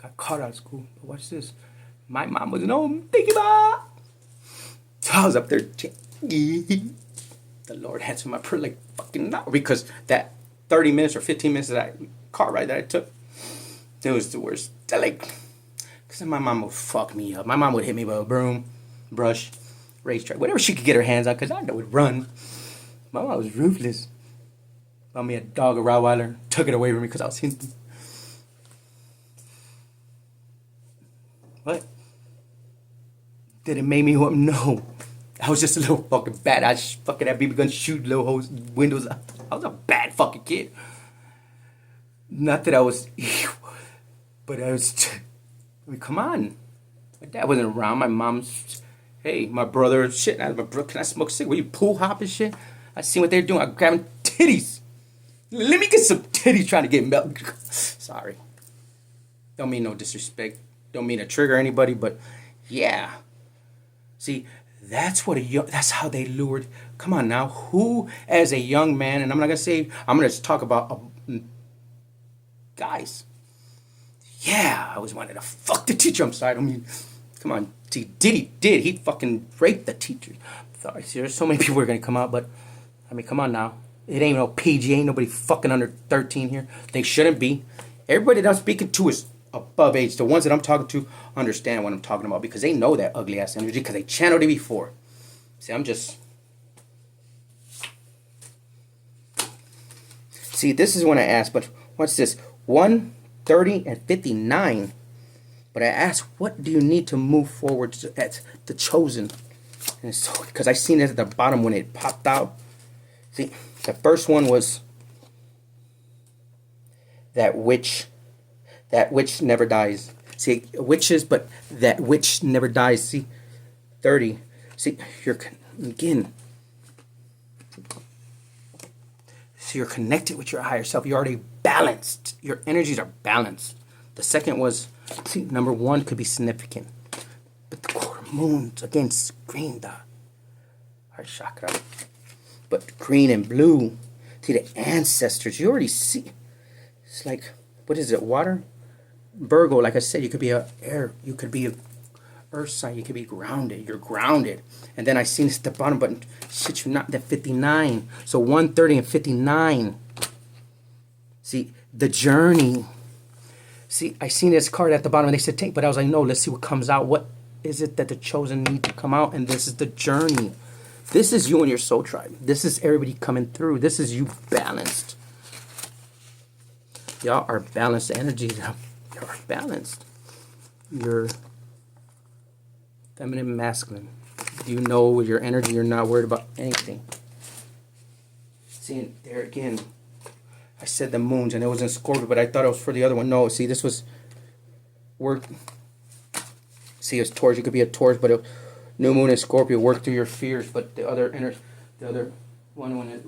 Got caught out of school. But watch this. My mom wasn't home. Think about. So I was up there. The Lord answered my prayer like fucking no. Because that 30 minutes or 15 minutes of that car ride that I took, it was the worst. Because my mom would fuck me up. My mom would hit me with a broom, brush, racetrack, whatever she could get her hands on, because I would run. My mom was ruthless. Bought me a dog, a Rottweiler, took it away from me because I was hinting. What? Did it make me who? No. I was just a little fucking bad. I fucking had BB guns shoot little holes, windows out. I was a bad fucking kid. Not that I was evil, but I was. I mean, come on. My dad wasn't around. My mom's. Hey, my brother. Shit. My brother. Can I smoke cigarette? Were you pool hopping shit? I seen what they're doing. I grabbing titties. Let me get some titties trying to get milk. Sorry. Don't mean no disrespect. Don't mean to trigger anybody, but yeah. See, that's how they lured. Come on now. Who, as a young man, and I'm not going to say, I'm going to talk about guys. Yeah, I always wanted to fuck the teacher. I'm sorry. I mean, come on. See, he did. He fucking raped the teacher. Sorry. See, there's so many people who are going to come out, but, I mean, come on now. It ain't no PG. Ain't nobody fucking under 13 here. They shouldn't be. Everybody that I'm speaking to is above age, the ones that I'm talking to understand what I'm talking about because they know that ugly ass energy because they channeled it before. See, I'm just... See, this is when I asked, but what's this? 130 and 59. But I asked, what do you need to move forward at the chosen? And so, because I seen it at the bottom when it popped out. See, the first one was that which never dies. See, witches, but that which never dies. See, 30. See, you're again. So you're connected with your higher self. You're already balanced. Your energies are balanced. The second was, see, number 1 could be significant. But the quarter moons, again, green, the heart chakra. But green and blue, see, the ancestors, you already see. It's like, what is it, water? Virgo, like I said, you could be a air, you could be a earth sign, you could be grounded. You're grounded. And then I seen this at the bottom, but shit, you're not, that 59. So 130 and 59. See, the journey. See, I seen this card at the bottom and they said take, but I was like, no, let's see what comes out. What is it that the chosen need to come out? And this is the journey. This is you and your soul tribe. This is everybody coming through. This is you balanced. Y'all are balanced energies. Y'all are balanced. You're feminine, masculine. You know with your energy, you're not worried about anything. See, there again, I said the moons, and it was in Scorpio, but I thought it was for the other one. No, see, this was work. See, it's Taurus. You could be a Taurus, but new moon in Scorpio, work through your fears. But the other one when it,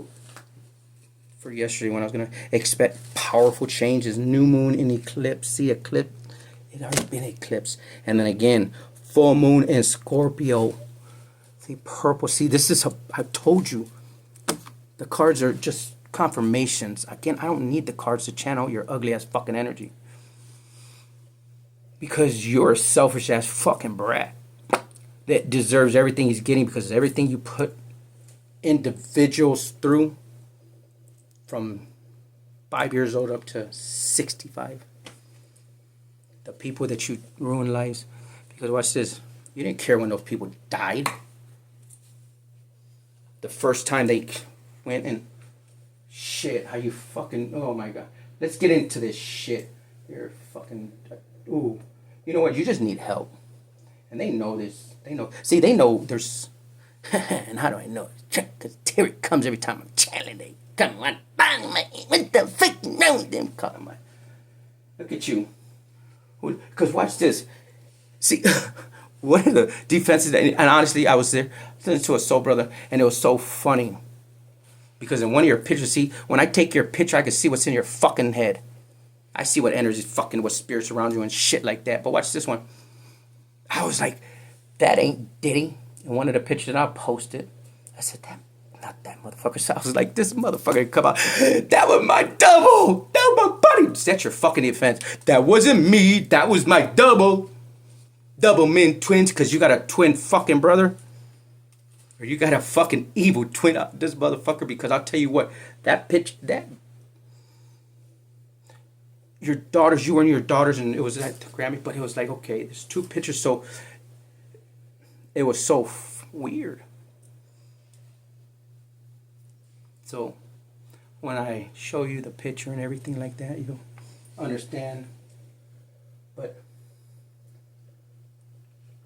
for yesterday, when I was gonna expect powerful changes, new moon in eclipse. See, eclipse. It already been eclipse, and then again, full moon in Scorpio. See, purple. See, this is I told you. The cards are just confirmations. Again, I don't need the cards to channel your ugly ass fucking energy. Because you're a selfish ass fucking brat that deserves everything he's getting because everything you put individuals through from 5 years old up to 65. The people that you ruin lives. Because watch this. You didn't care when those people died. The first time they went and shit, how you fucking, oh my god. Let's get into this shit. You're fucking, ooh. You know what? You just need help. And they know this. They know. See, they know there's, and how do I know? Because here it comes every time I'm channeling. They come on, bang, man. What the fuck? No, them calling my. Look at you. Because watch this. See, one of the defenses, and honestly, I was there listening to a soul brother, and it was so funny. Because in one of your pictures, see, when I take your picture, I can see what's in your fucking head. I see what energy fucking, what spirits around you and shit like that. But watch this one. I was like, that ain't Diddy. In one of the pictures that I posted, I said, that, not that motherfucker. So I was like, this motherfucker come out. That was my double. That was my buddy. That's your fucking defense. That wasn't me. That was my double. Double men twins, because you got a twin fucking brother. Or you got a fucking evil twin out this motherfucker, because I'll tell you what, that pitch, that, your daughters, you and your daughters, and it was at the Grammy, but it was like, okay, there's two pictures, so it was so weird. So when I show you the picture and everything like that, you'll understand. But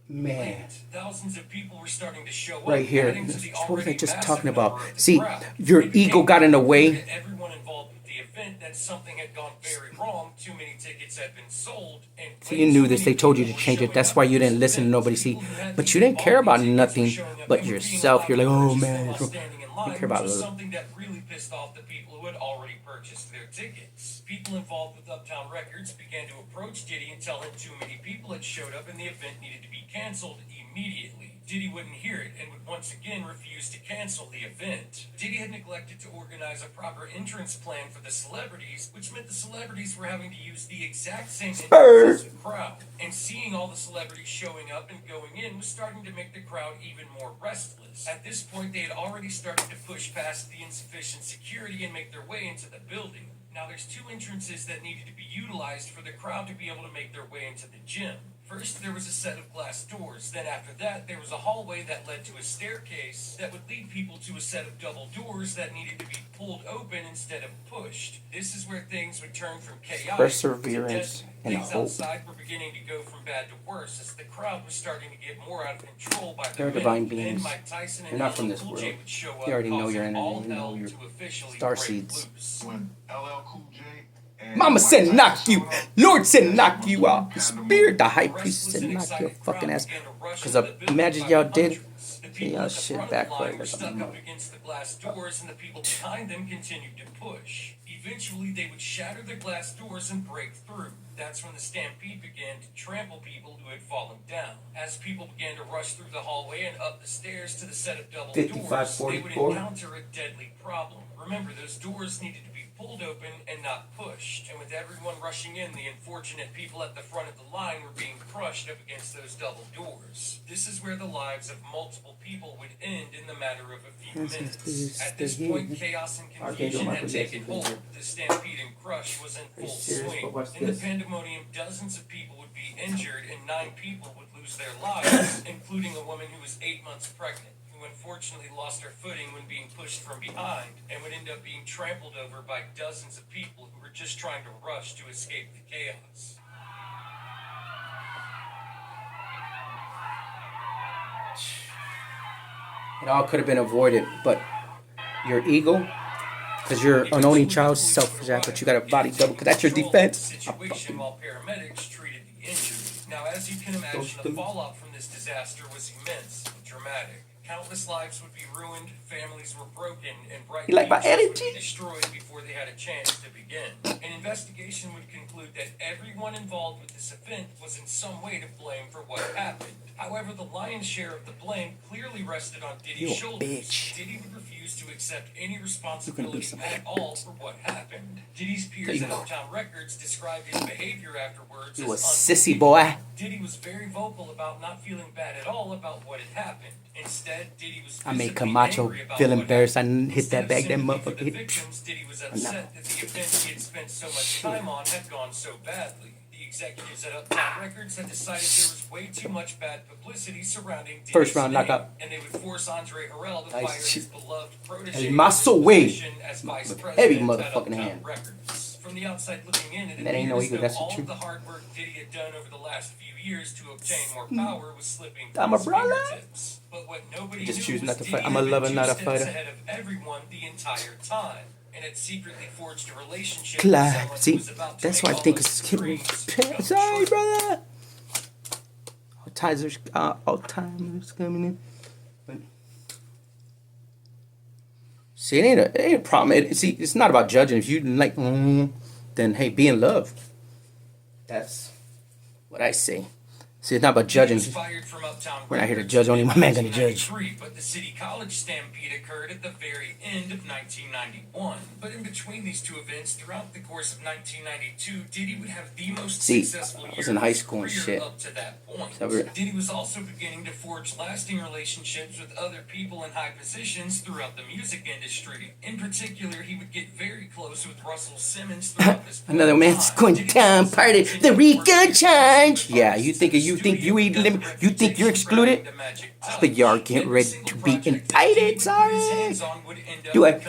man, thousands of people were starting to show up right here, adding to the what was I already just massive talking about? number of the See, crowd. your It became ego got in the way. clear to everyone involved with the event that something had gone very wrong. Too many tickets had been sold, and See, you knew this. They told you to change it. That's why you didn't listen to nobody. See, but you didn't care about nothing but yourself. You're like, oh man, you care about something that really pissed off the people who had already purchased their tickets. People involved with Uptown Records began to approach Diddy and tell him too many people had showed up and the event needed to be canceled immediately. Diddy wouldn't hear it and would once again refuse to cancel the event. Diddy had neglected to organize a proper entrance plan for the celebrities, which meant the celebrities were having to use the exact same entrance as the crowd. And seeing all the celebrities showing up and going in was starting to make the crowd even more restless. At this point, they had already started to push past the insufficient security and make their way into the building. Now there's two entrances that needed to be utilized for the crowd to be able to make their way into the gym. First, there was a set of glass doors. Then after that, there was a hallway that led to a staircase that would lead people to a set of double doors that needed to be pulled open instead of pushed. This is where things would turn from chaotic Perseverance to deadly. and Things hope. outside were beginning to go from bad to worse as the crowd was starting to get more out of control by the They're minute. divine Then beings. Mike Tyson and They're not from LL this Cool world. J would show up, You already know your causing enemy. all You know hell your to officially star break seeds. loose. When LL Cool J and Mama Mike said Tyson knock you. showed up, Lord said that's knock when you the out. The kind of spirit, the high The priest restless said and knock your excited fucking crowd ass. began to rush Because into the building imagine by y'all the did. hundreds. The Yeah, people y'all at the shit front of the backwards line were like a stuck mother. up against the glass doors, and the people behind them continued to push. Eventually, they would shatter the glass doors and break through. That's when the stampede began to trample people who had fallen down. As people began to rush through the hallway and up the stairs to the set of double doors, they would 55-44. encounter a deadly problem. Remember, those doors needed to be pulled open and not pushed. And with everyone rushing in, the unfortunate people at the front of the line were being crushed up against those double doors. This is where the lives of multiple people would end in the matter of a few minutes. At this point, chaos and confusion had taken hold. The stampede and crush was in full swing. In the pandemonium, dozens of people would be injured and 9 people would lose their lives, including a woman who was 8 months pregnant, who unfortunately lost her footing when being pushed from behind and would end up being trampled over by dozens of people who were just trying to rush to escape the chaos. It all could have been avoided, but your ego, because you're an only child, selfish act, but you got a body double, because that's your defense. Situation while paramedics treated the injured. Now, as you can imagine, the fallout from this disaster was immense and dramatic. Countless lives would be ruined, families were broken, and bright You like my futures would energy? be destroyed before they had a chance to begin. An investigation would conclude that everyone involved with this event was in some way to blame for what happened. However, the lion's share of the blame clearly rested on Diddy's You a shoulders. bitch. Diddy would refuse to accept any be responsibility some at all for what happened. Diddy's peers you at go. Uptown Records described his behavior afterwards You a as sissy unbelievable. boy. Diddy was very vocal about not feeling bad at all about what had happened. Instead, Diddy was I made visibly Camacho angry about feel what embarrassed. I happened. didn't hit that Instead of back. That sympathy for motherfucker the hit. victims, Diddy was upset that the event he had spent so much time on had gone so badly. The executives at Uptown Records had decided there was way too much bad publicity surrounding Diddy's First round name, knockout. and they would force Andre Harrell to Nice fire his shit. beloved protege El Maso Way. position as vice With president heavy at motherfucking Uptown hand. Records. From the outside looking in, it That ain't no appeared as ego, though that's the all of truth. the hard work Diddy had done over the last few years to obtain more power was slipping through I'm a his brother. fingertips. But what nobody Just knew choose was not to Diddy fight. I'm a had been lover, 2 not a steps fighter. ahead of everyone the entire time, and had secretly forged a relationship Clap. with someone See, who was about to that's make why I all think of it's his getting. dreams come Sorry, true. brother. All timers coming in. But see, it ain't a problem. See, it's not about judging. If you like, then hey, be in love. That's what I say. See, it's not about judging. He was fired from Uptown We're not here to Records judge. Only in my man gonna judge. 1993, But the City College stampede occurred at the very end of 1991. But in between these two events, throughout the course of 1992, Diddy would have the most See, successful I year was in of high his school and career shit. up to that point. So we're- Diddy was also beginning to forge lasting relationships with other people in high positions throughout the music industry. In particular, he would get very close with Russell Simmons throughout this Another point in man's time. going Diddy down also party. continued The to work Rican with change. Yeah, artists you think in the you studio you think you're excluded? But y'all get ready to be indicted. Sorry. Do I?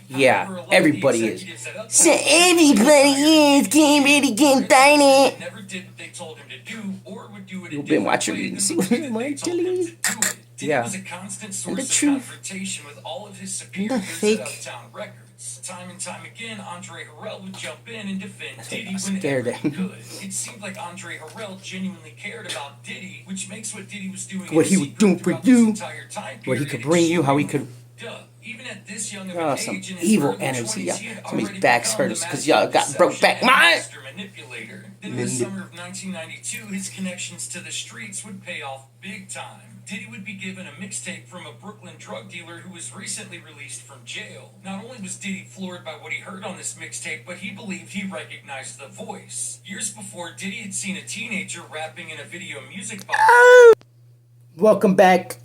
Yeah, everybody is. So everybody is getting ready to get indicted. Never did what they told him to do, or would do it You've a been different watching way me. than See the what way I'm that they told telling him you? to do it. Diddy Yeah. was a constant And the source of truth. confrontation with all of his The superiors fake. at Uptown Records. Time and time again, Andre Harrell would jump in and defend Diddy I'm whenever scared. he could. It seemed like Andre Harrell genuinely cared about Diddy, which makes what Diddy was doing What in he was secret doing for throughout this you, entire time what he period could bring you, how he extremely could. duh. Even at this young of Oh, an some age in his evil early energy. 20s, Yeah. he had Somebody's already backs become hurt the us because master y'all of got broke back deception and mine. master manipulator. Then in the summer of 1992, his connections to the streets would pay off big time. Diddy would be given a mixtape from a Brooklyn drug dealer who was recently released from jail. Not only was Diddy floored by what he heard on this mixtape, but he believed he recognized the voice. Years before, Diddy had seen a teenager rapping in a video music box. Welcome back.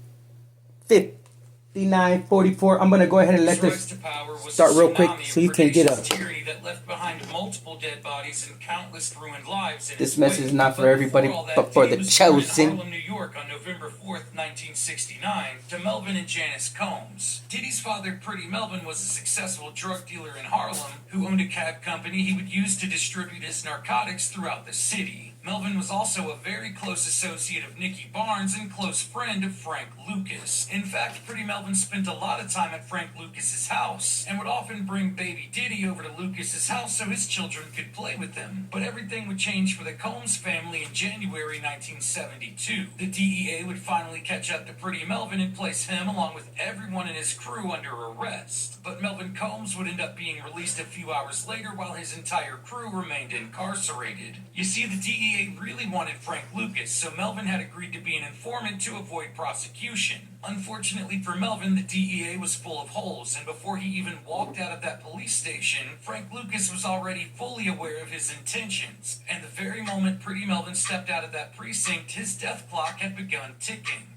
D944. I'm gonna go ahead and let His rise this to power was start a real quick tsunami so of you can get pernicious a. tyranny that left behind multiple dead bodies and countless ruined lives in This its message wake. is not for But everybody, before all that, but for Diddy the was born in chosen. Harlem, New York on November 4th, 1969, to Melvin and Janice Combs. Diddy's father, Pretty Melvin, was a successful drug dealer in Harlem who owned a cab company he would use to distribute his narcotics throughout the city. Melvin was also a very close associate of Nicky Barnes and close friend of Frank Lucas. In fact, Pretty Melvin spent a lot of time at Frank Lucas's house and would often bring baby Diddy over to Lucas's house so his children could play with him. But everything would change for the Combs family in January 1972. The DEA would finally catch up to Pretty Melvin and place him along with everyone in his crew under arrest. But Melvin Combs would end up being released a few hours later while his entire crew remained incarcerated. You see, the DEA really wanted Frank Lucas, so Melvin had agreed to be an informant to avoid prosecution. Unfortunately for Melvin, the DEA was full of holes, and before he even walked out of that police station, Frank Lucas was already fully aware of his intentions. And the very moment Pretty Melvin stepped out of that precinct, his death clock had begun ticking.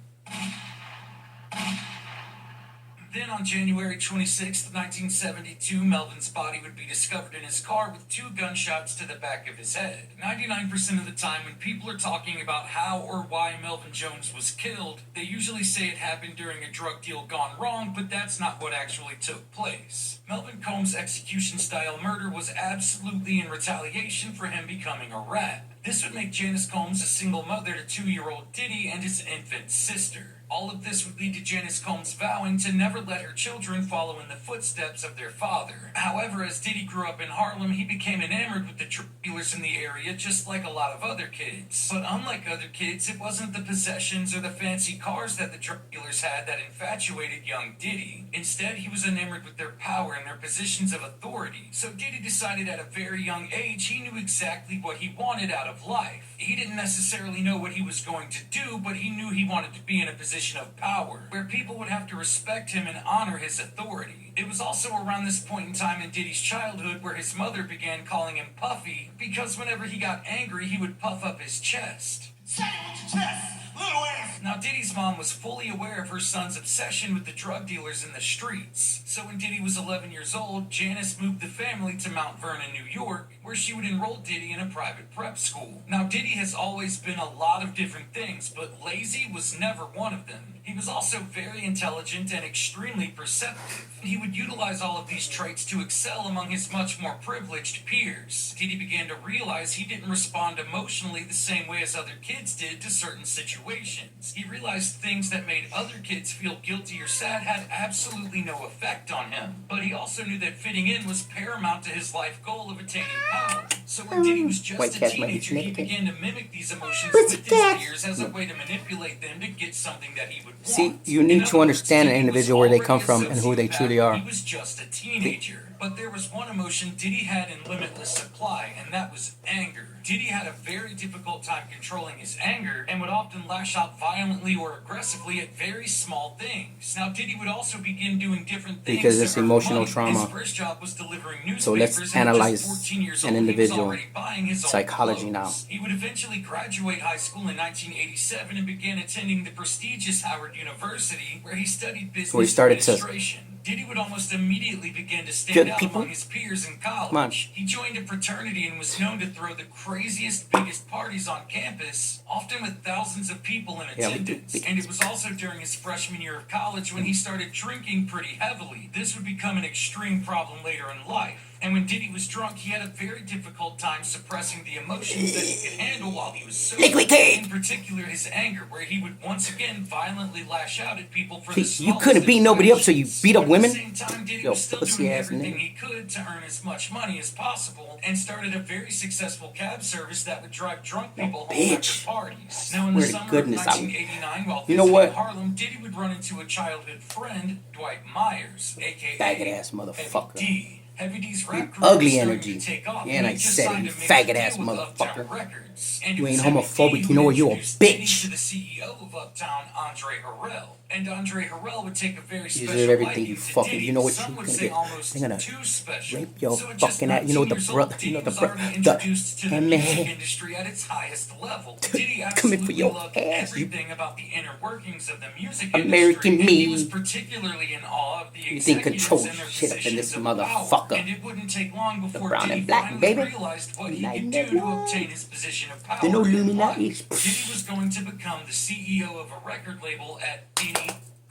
Then on January 26, 1972, Melvin's body would be discovered in his car with 2 gunshots to the back of his head. 99% of the time when people are talking about how or why Melvin Jones was killed, they usually say it happened during a drug deal gone wrong, but that's not what actually took place. Melvin Combs' execution-style murder was absolutely in retaliation for him becoming a rat. This would make Janice Combs a single mother to 2-year-old Diddy and his infant sister. All of this would lead to Janice Combs vowing to never let her children follow in the footsteps of their father. However, as Diddy grew up in Harlem, he became enamored with the drug dealers in the area just like a lot of other kids. But unlike other kids, it wasn't the possessions or the fancy cars that the drug dealers had that infatuated young Diddy. Instead, he was enamored with their power and their positions of authority. So Diddy decided at a very young age he knew exactly what he wanted out of life. He didn't necessarily know what he was going to do, but he knew he wanted to be in a position of power, where people would have to respect him and honor his authority. It was also around this point in time in Diddy's childhood where his mother began calling him Puffy, because whenever he got angry, he would puff up his chest. Say it with your chest, little ass. Now, Diddy's mom was fully aware of her son's obsession with the drug dealers in the streets. So when Diddy was 11 years old, Janice moved the family to Mount Vernon, New York, where she would enroll Diddy in a private prep school. Now, Diddy has always been a lot of different things, but lazy was never one of them. He was also very intelligent and extremely perceptive. He would utilize all of these traits to excel among his much more privileged peers. Diddy began to realize he didn't respond emotionally the same way as other kids did to certain situations. He realized things that made other kids feel guilty or sad had absolutely no effect on him. But he also knew that fitting in was paramount to his life goal of attaining power. So when Diddy was just White a cat might be teenager, he sniffing. began to mimic these emotions What's with his that? peers as a way to manipulate them to get something that he would want. See, you In need other to understand words, an Diddy was individual where they already come a from and who they sociopath truly when are. He was just a teenager. But there was one emotion Diddy had in limitless supply, and that was anger. Diddy had a very difficult time controlling his anger and would often lash out violently or aggressively at very small things. Now, Diddy would also begin doing different things Because to it's earn emotional money. trauma. His first job was delivering newspapers. So let's and at analyze just 14 years an old, he was individual already buying his own psychology clothes. now. He would eventually graduate high school in 1987 and began attending the prestigious Howard University, where he studied business Where he started to administration. Diddy would almost immediately begin to stand Good out people. among his peers in college. Come on. He joined a fraternity and was known to throw the craziest, biggest parties on campus, often with thousands of people in Yeah, we do. attendance. And it was also during his freshman year of college when he started drinking pretty heavily. This would become an extreme problem later in life. And when Diddy was drunk, he had a very difficult time suppressing the emotions that he could handle while he was sober. Liquid King! In particular, his anger, where he would once again violently lash out at people for See, the you couldn't smallest beat nobody up, so you infractions. beat up But women? At the same time, Diddy Yo, was still pussy doing ass everything nigga. he could to earn as much money as possible, and started a very successful cab service that would drive drunk people home bitch. after parties. Now, in the Swear to summer goodness, of I- 1989, while You know visiting what? Harlem, Diddy would run into a childhood friend, Dwight Myers, aka Faggot ass motherfucker. Heavy D. Heavy D's rap You career ugly was starting energy. to take off, Yeah, and I he just said it, signed you a major faggot deal ass with Uptown motherfucker. Records. Records. And You it ain't was homophobic, MTV you know who what, you a introduced Diddy bitch. to the CEO of Uptown, Andre Harrell. And Andre Harrell would take a very You special deserve everything, liking you to fucking. Diddy. You know what Some you would gonna say get? almost They're gonna too special. rape your So at just fucking ass. You know 19 the years brother. old, You know Diddy the was brother. already The introduced to the and music man industry at its highest level. Diddy coming for absolutely your loved ass. You everything about the inner workings of the music American industry, and he was me. particularly in awe of the You think control executives and their shit up in this positions of power. motherfucker. And it wouldn't take long The before brown Diddy and black, finally baby. realized what he Lighten could that do to up. obtain his position of power The no in Illuminati. life. Diddy was going to become the CEO of a record label at any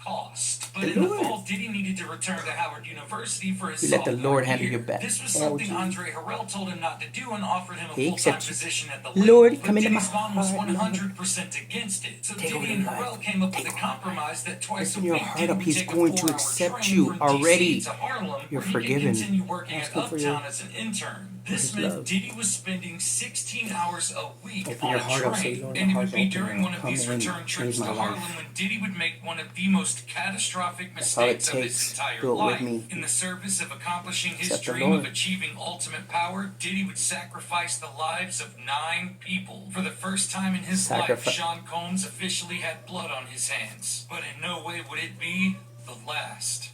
cost. But The in the Lord. fall, Diddy needed to return to Howard University for his You let the sophomore Lord handle year. your back. This was LG. something Andre Harrell told him not to do and offered him a He full-time accepts you. position at the Lord, label. come But into my Diddy's mom was heart, 100% against it. So Take Diddy over and your life. Harrell came up with Take a over. compromise that twice a Open your week heart Diddy up. would He's take a going to 4-hour accept train you from already. DC to Harlem, You're where he forgiven. could continue working Ask at him for your- Uptown as an intern. his This meant love. Diddy was spending 16 hours a week Open on your a heart up so train, you know and your it would heart's be open during and one of come these in and return change trips my to life. Harlem when Diddy would make one of the most catastrophic That's all it mistakes of his takes. entire Do it with life. me. In the service of accomplishing his Accept the dream of Lord. achieving ultimate power, Diddy would sacrifice the lives of 9 people. For the first time in his life, Sacrifice. Sean Combs officially had blood on his hands. But in no way would it be the last.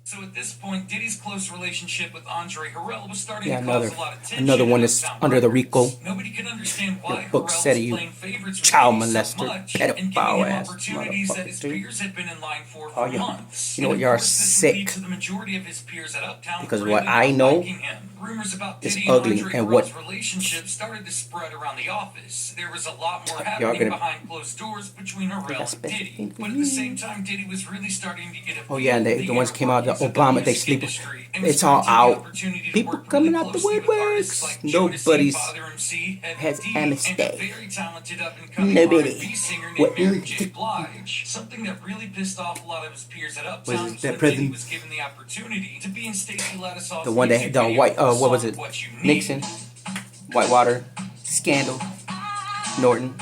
So at this point, Diddy's close relationship with Andre Harrell was starting Yeah, to cause a lot of tension. another one in that's Uptown under the Records. RICO. Nobody could understand why Your book Harrell said was you playing favorites with child Diddy so molester, much and giving pedophile him ass opportunities that his motherfucker, dude. peers had been in line for Oh, yeah. months. You know what, And you of are course, this would lead sick. to the majority of his peers at Uptown Because really what I know liking him. Rumors about is Diddy ugly, and Andre and what- Harrell's relationship started to spread around the office. There was a lot more Y'all happening gonna- behind closed doors between Harrell got and special Diddy. thing for But at the you. same time, Diddy was really starting to get a Oh yeah, and feel the for ones came out, the inner workings of Obama, they music sleep. industry, and was It's all starting to take the out. opportunity to People work coming really out the closely with artists woodworks. like Jodeci, Nobody's Brother&C, Heavy has D, amnesty. and a very talented up-and-coming Nobody. R&B singer named What Mary you J. think- Blige. Something that really pissed off a lot of his peers at Was Uptown it was that when Diddy president? was given the opportunity to be in Stacey Lattisawe's The one that music the video white for the what was song it? What You Need. Nixon, Whitewater, Scandal, Norton.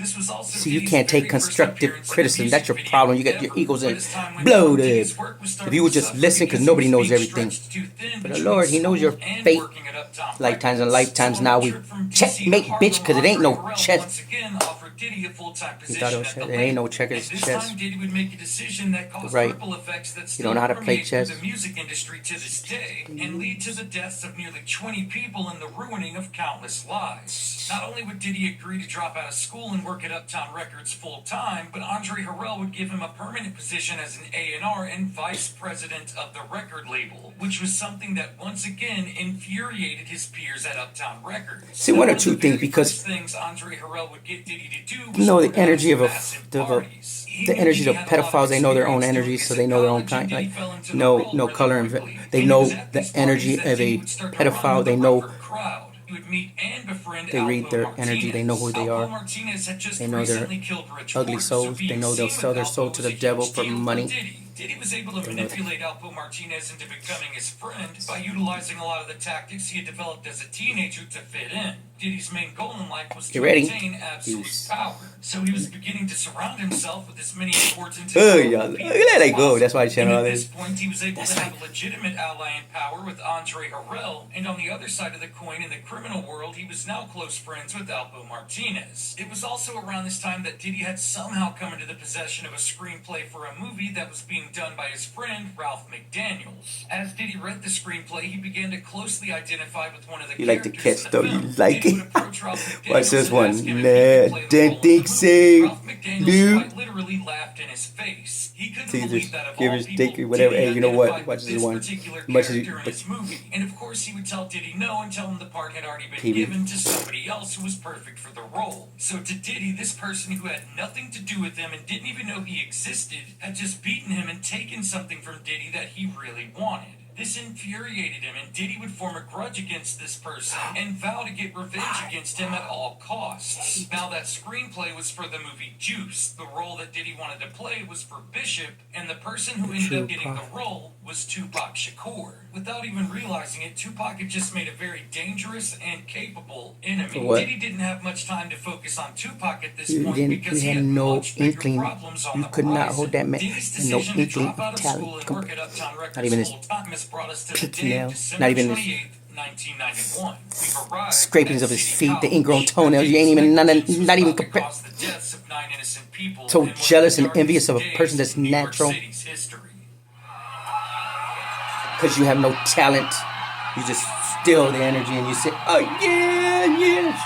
This was also See, you Diddy's can't take very first constructive appearance in a criticism. music That's your video problem. You got ever. your egos in But as time went bloated. on, Diddy's work was If starting you would to just suffer listen, because because nobody he was knows being everything. stretched too thin But the between Lord, He knows your school and fate. working at Uptown Lifetimes and Records. lifetimes So on now a we trip from DC checkmate, to bitch, Harlem, because it ain't no Andre Harrell chess. once again offered Diddy a full-time He position thought it was at the chess. It ain't no label. checkers, And this chess. time Diddy would make a decision that caused Right. ripple effects that You still don't know how to play permeate through chess. the music industry to this day and lead to the deaths of nearly 20 people and the ruining of countless lives. Not only would Diddy agree to drop out of school and work at Uptown Records full-time, but Andre Harrell would give him a permanent position as an A&R and vice president of the record label, which was something that once again infuriated his peers at Uptown Records. See, one Now, or two of the things, very because first things Andre Harrell would get Diddy to do was you know the organize energy of massive parties. He the knew energy Diddy of had a lot of pedophiles. They know their own experience energy, doing so this they at know their own college, and kind. Diddy Like fell into the no role really color and quickly. they And it know was at the these energy parties that of Diddy a would start to run pedophile. with They a know. rougher crowd. He would meet and befriend They read Alpo their Martinez. energy. They know who they Alpo are. Martinez had just They know their recently killed Rich ugly Ford, souls. so They being know they'll seen sell with their soul Alpo to was the a devil huge for deal money. Diddy. Diddy was able to They know that. manipulate Alpo Martinez into becoming his friend by utilizing a lot of the tactics he had developed as a teenager to fit in. Diddy's main goal in life was to You ready? obtain absolute Yes. power, so he was beginning to surround himself with as many important Oh, and yeah. powerful Look people at that as they go. That's why I possible. channel all And at this. this point, he was able That's to right. have a legitimate ally in power with Andre Harrell, and on the other side of the coin, in the criminal world, he was now close friends with Alpo Martinez. It was also around this time that Diddy had somehow come into the possession of a screenplay for a movie that was being done by his friend Ralph McDaniels. As Diddy read the screenplay, he began to closely identify with one of the You like the characters catch, in the though. You film. like Diddy would it. approach Ralph McDaniels Watch this and one. ask him if he could Nah, play the role didn't in think the so. movie. Ralph McDaniels Dude. quite literally laughed in his face. He couldn't See, believe just that of give all his people, dick or whatever. Diddy Hey, you know what? identified Watch with this this one. particular Much as character you, in but his movie. And of course, he would tell Diddy no and tell him the part had already been TV. given to somebody else who was perfect for the role. So to Diddy, this person who had nothing to do with him and didn't even know he existed had just beaten him and taken something from Diddy that he really wanted. This infuriated him, and Diddy would form a grudge against this person and vow to get revenge against him at all costs. Now, that screenplay was for the movie Juice. The role that Diddy wanted to play was for Bishop, and the person who ended up getting the role was Tupac Shakur. Without even realizing it, Tupac had just made a very dangerous and capable enemy. What? Diddy didn't have much time to focus on Tupac at this You point didn't. because You he had had no much bigger inkling. problems on You the could not horizon. hold that man. Diddy's And no decision to inkling drop of out of talent. school and work at Uptown Not even Records his full time as brought us to the Pinky day nail. of December Not even 28th, 1991. We've arrived scrapings at of his City feet, the College. ingrown toenails. You ain't even not even compared. Caused the deaths of 9 innocent people So in one of jealous the and envious of a darkest person days that's in New York natural. City's history. Because you have no talent. You just steal the energy and you say, oh yeah.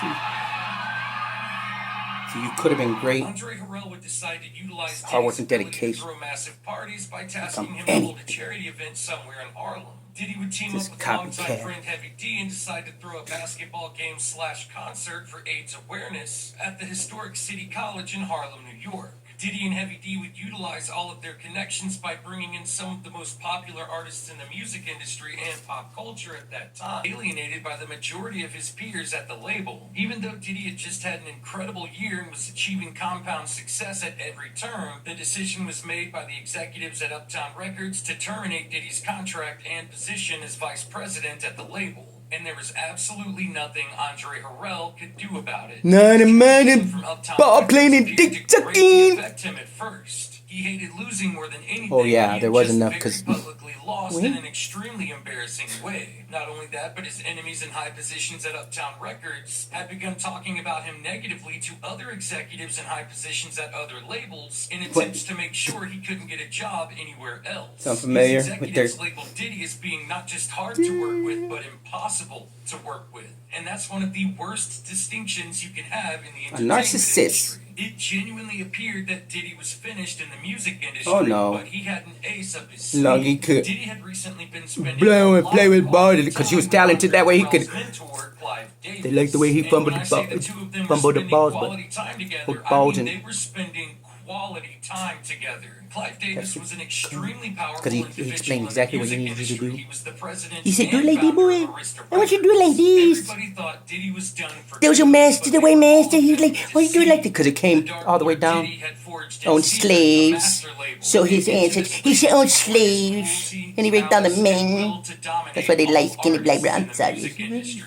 So you could have been great. Andre Harrell would decide to utilize Hard work Diddy's and ability to dedication. throw massive parties by tasking Become him to hold a anything. charity event somewhere in Harlem. Diddy would team This up with longtime copycat. friend Heavy D and decide to throw a basketball game / concert for AIDS awareness at the historic City College in Harlem, New York. Diddy and Heavy D would utilize all of their connections by bringing in some of the most popular artists in the music industry and pop culture at that time, alienated by the majority of his peers at the label. Even though Diddy had just had an incredible year and was achieving compound success at every turn, the decision was made by the executives at Uptown Records to terminate Diddy's contract and position as vice president at the label. And there was absolutely nothing Andre Harrell could do about it. Not a man in From Uptown ball Records playing and appeared dick to greatly sucking. affect him at first. He hated losing more than anything. Oh, yeah, He there had was just enough, very 'cause- publicly lost Wait. in an extremely embarrassing way. Not only that, but his enemies in high positions at Uptown Records had begun talking about him negatively to other executives in high positions at other labels in attempts to make sure he couldn't get a job anywhere else. Sound familiar These with their- executives labeled Diddy as being not just hard to work with, but impossible to work with. And that's one of the worst distinctions you can have in the entertainment narcissist. industry. It genuinely appeared that Diddy was finished in the music industry, Oh, no. but he had an ace up his sleeve. No, he could Diddy had recently been spending blow a and lot play of with quality ball because he was time talented. with That way he Andre could. Harrell's mentor, Clive Davis. They like the way he And fumbled when the I ball, say the two of them were fumbled the spending balls, quality time together, with I balls mean and- they were spending quality time together. Clive Davis was an extremely powerful Because he individual explained in the exactly what you music needed you to do. industry. He was the president He said, do and like this, founder boy. of Arista I want you to do it like Records. this. Everybody thought Diddy was done for There was your good, master, but the they way were all master. He was like, deceived. why you do it like that? Because it came The Dark all the way Lord down Diddy had forged on and sealed slaves. the master label. So his Into the ancestors, he slaves said on were his slaves. cruelty, And he raped down the malice, and men. will to dominate That's why they all light skinny black artists brown. in the Sorry. music industry.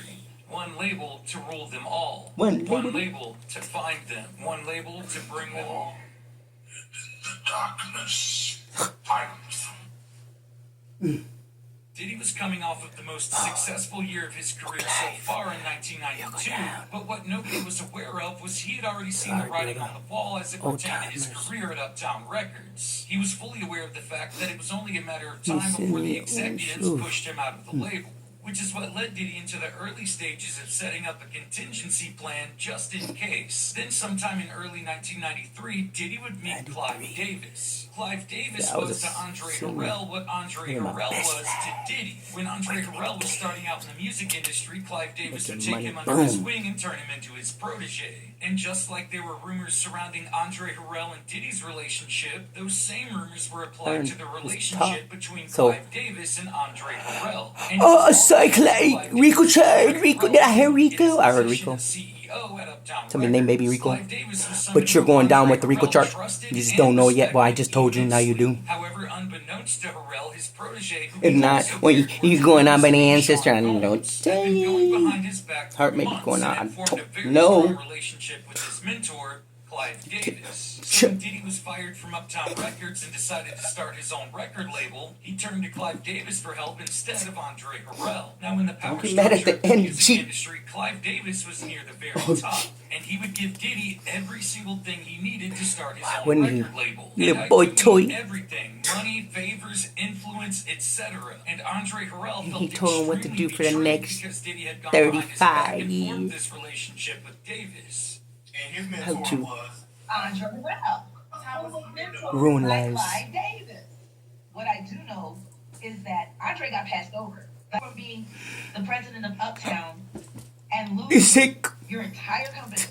One label to rule them all. One label. label to find them. One label to bring them all. The darkness finds them. Diddy was coming off of the most successful year of his career so far in 1992, but what nobody was aware of was he had already seen the writing on the wall as it pertained to his career at Uptown Records. He was fully aware of the fact that it was only a matter of time before the executives pushed him out of the label, which is what led Diddy into the early stages of setting up a contingency plan just in case. Then sometime in early 1993, Diddy would meet Clive Davis. Clive Davis That was was a to Andre similar- Harrell what Andre one of my Harrell best was to Diddy. When Andre Harrell was starting out in the music industry, Clive Davis would Making take money. him under his Boom. wing and turn him into his protege. And just like there were rumors surrounding Andre Harrell and Diddy's relationship, those same rumors were applied to the Earn his relationship top. between So- Clive Davis and Andre Harrell. And Oh, it was cyclade. Clive Rico Davis tried. and Rico. Harrell Did I hear in Rico? his I heard position Rico. as CEO at Uptown Somebody named Baby Records. Rico. Clive Davis was But you're somebody going down who with the Rico Harrell chart. trusted You just and don't know it yet. Well, I respected just told you. Now you do. immensely. However, unbeknownst to Harrell, his protege, who If he not, also when cared for you going on by the Sean ancestor, I don't know. Combs, had been going behind his back for Heart may be months going and on. had formed a very No. strong relationship with his mentor, Clive Davis. So when Diddy was fired from Uptown Records and decided to start his own record label, he turned to Clive Davis for help instead of Andre Harrell. Now, in the power Don't get mad at structure the of the end, music G. industry, Clive Davis was near the very top, and he would give Diddy every single thing he needed to start his own Wouldn't he? record label. Little And I boy do mean toy. everything: money, favors, influence, etc. And Andre Harrell And felt he told him what to extremely do for the betrayed next because Diddy had gone behind his back 35 and formed years. this relationship with Davis. And his How mentor to was Andre Harrell. I was a mentor ruin by lives. Clive Davis. What I do know is that Andre got passed over from being the president of Uptown and He's losing sick. your entire company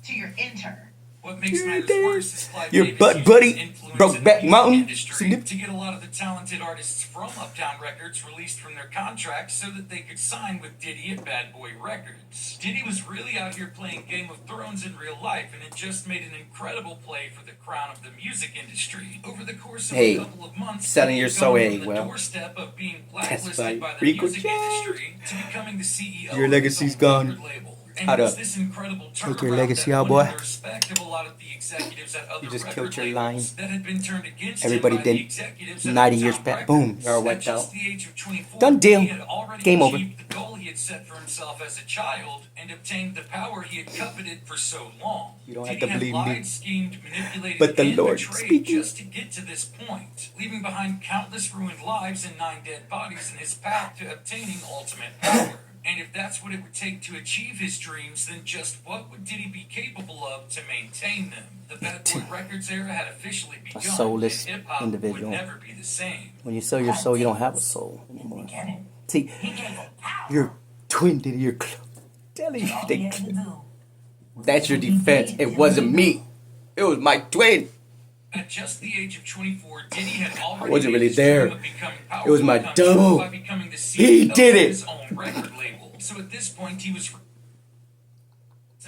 to your intern. What makes You're matters there. worse is Clive Your Davis butt used buddy his influence broke in back the music mountain. industry Snip. to get a lot of the talented artists from Uptown Records released from their contracts so that they could sign with Diddy at Bad Boy Records. Diddy was really out here playing Game of Thrones in real life, and it just made an incredible play for the crown of the music industry. Over the course of Hey, a couple of months, selling Diddy your had soul, gone hey, from the well, doorstep of being that's blacklisted by by the Rico music Jack. industry to becoming the CEO Your of his legacy's own gone. record label. And How it was to this incredible take your turnaround legacy that out, won boy. him the respect of a lot of the executives at other You just record killed your labels line. that had been turned against Everybody him by the did executives at 90 years Uptown back. Boom, Records. you're all At wiped just out. the age of 24, Done deal. he had already Game over. achieved the goal he had set for himself as a child and obtained the power he had coveted for so long. You don't have Diddy to had believe lied, me. schemed, manipulated, But the and Lord betrayed speaking. just to get to this point, leaving behind countless ruined lives and 9 dead bodies in his path to obtaining ultimate power. And if that's what it would take to achieve his dreams, then just what would Diddy be capable of to maintain them? The Bad Boy Records era had officially begun, soulless and hip-hop individual. would never be the same. When you sell your soul, you don't have a soul anymore. See, your twin Diddy, your telling you that's your defense. It wasn't me. It was my twin. At just the age of 24, Diddy had already I wasn't made really his there. dream of becoming It was my powerful come true double. by becoming the He CEO did of it. his own record label. So at this point, he was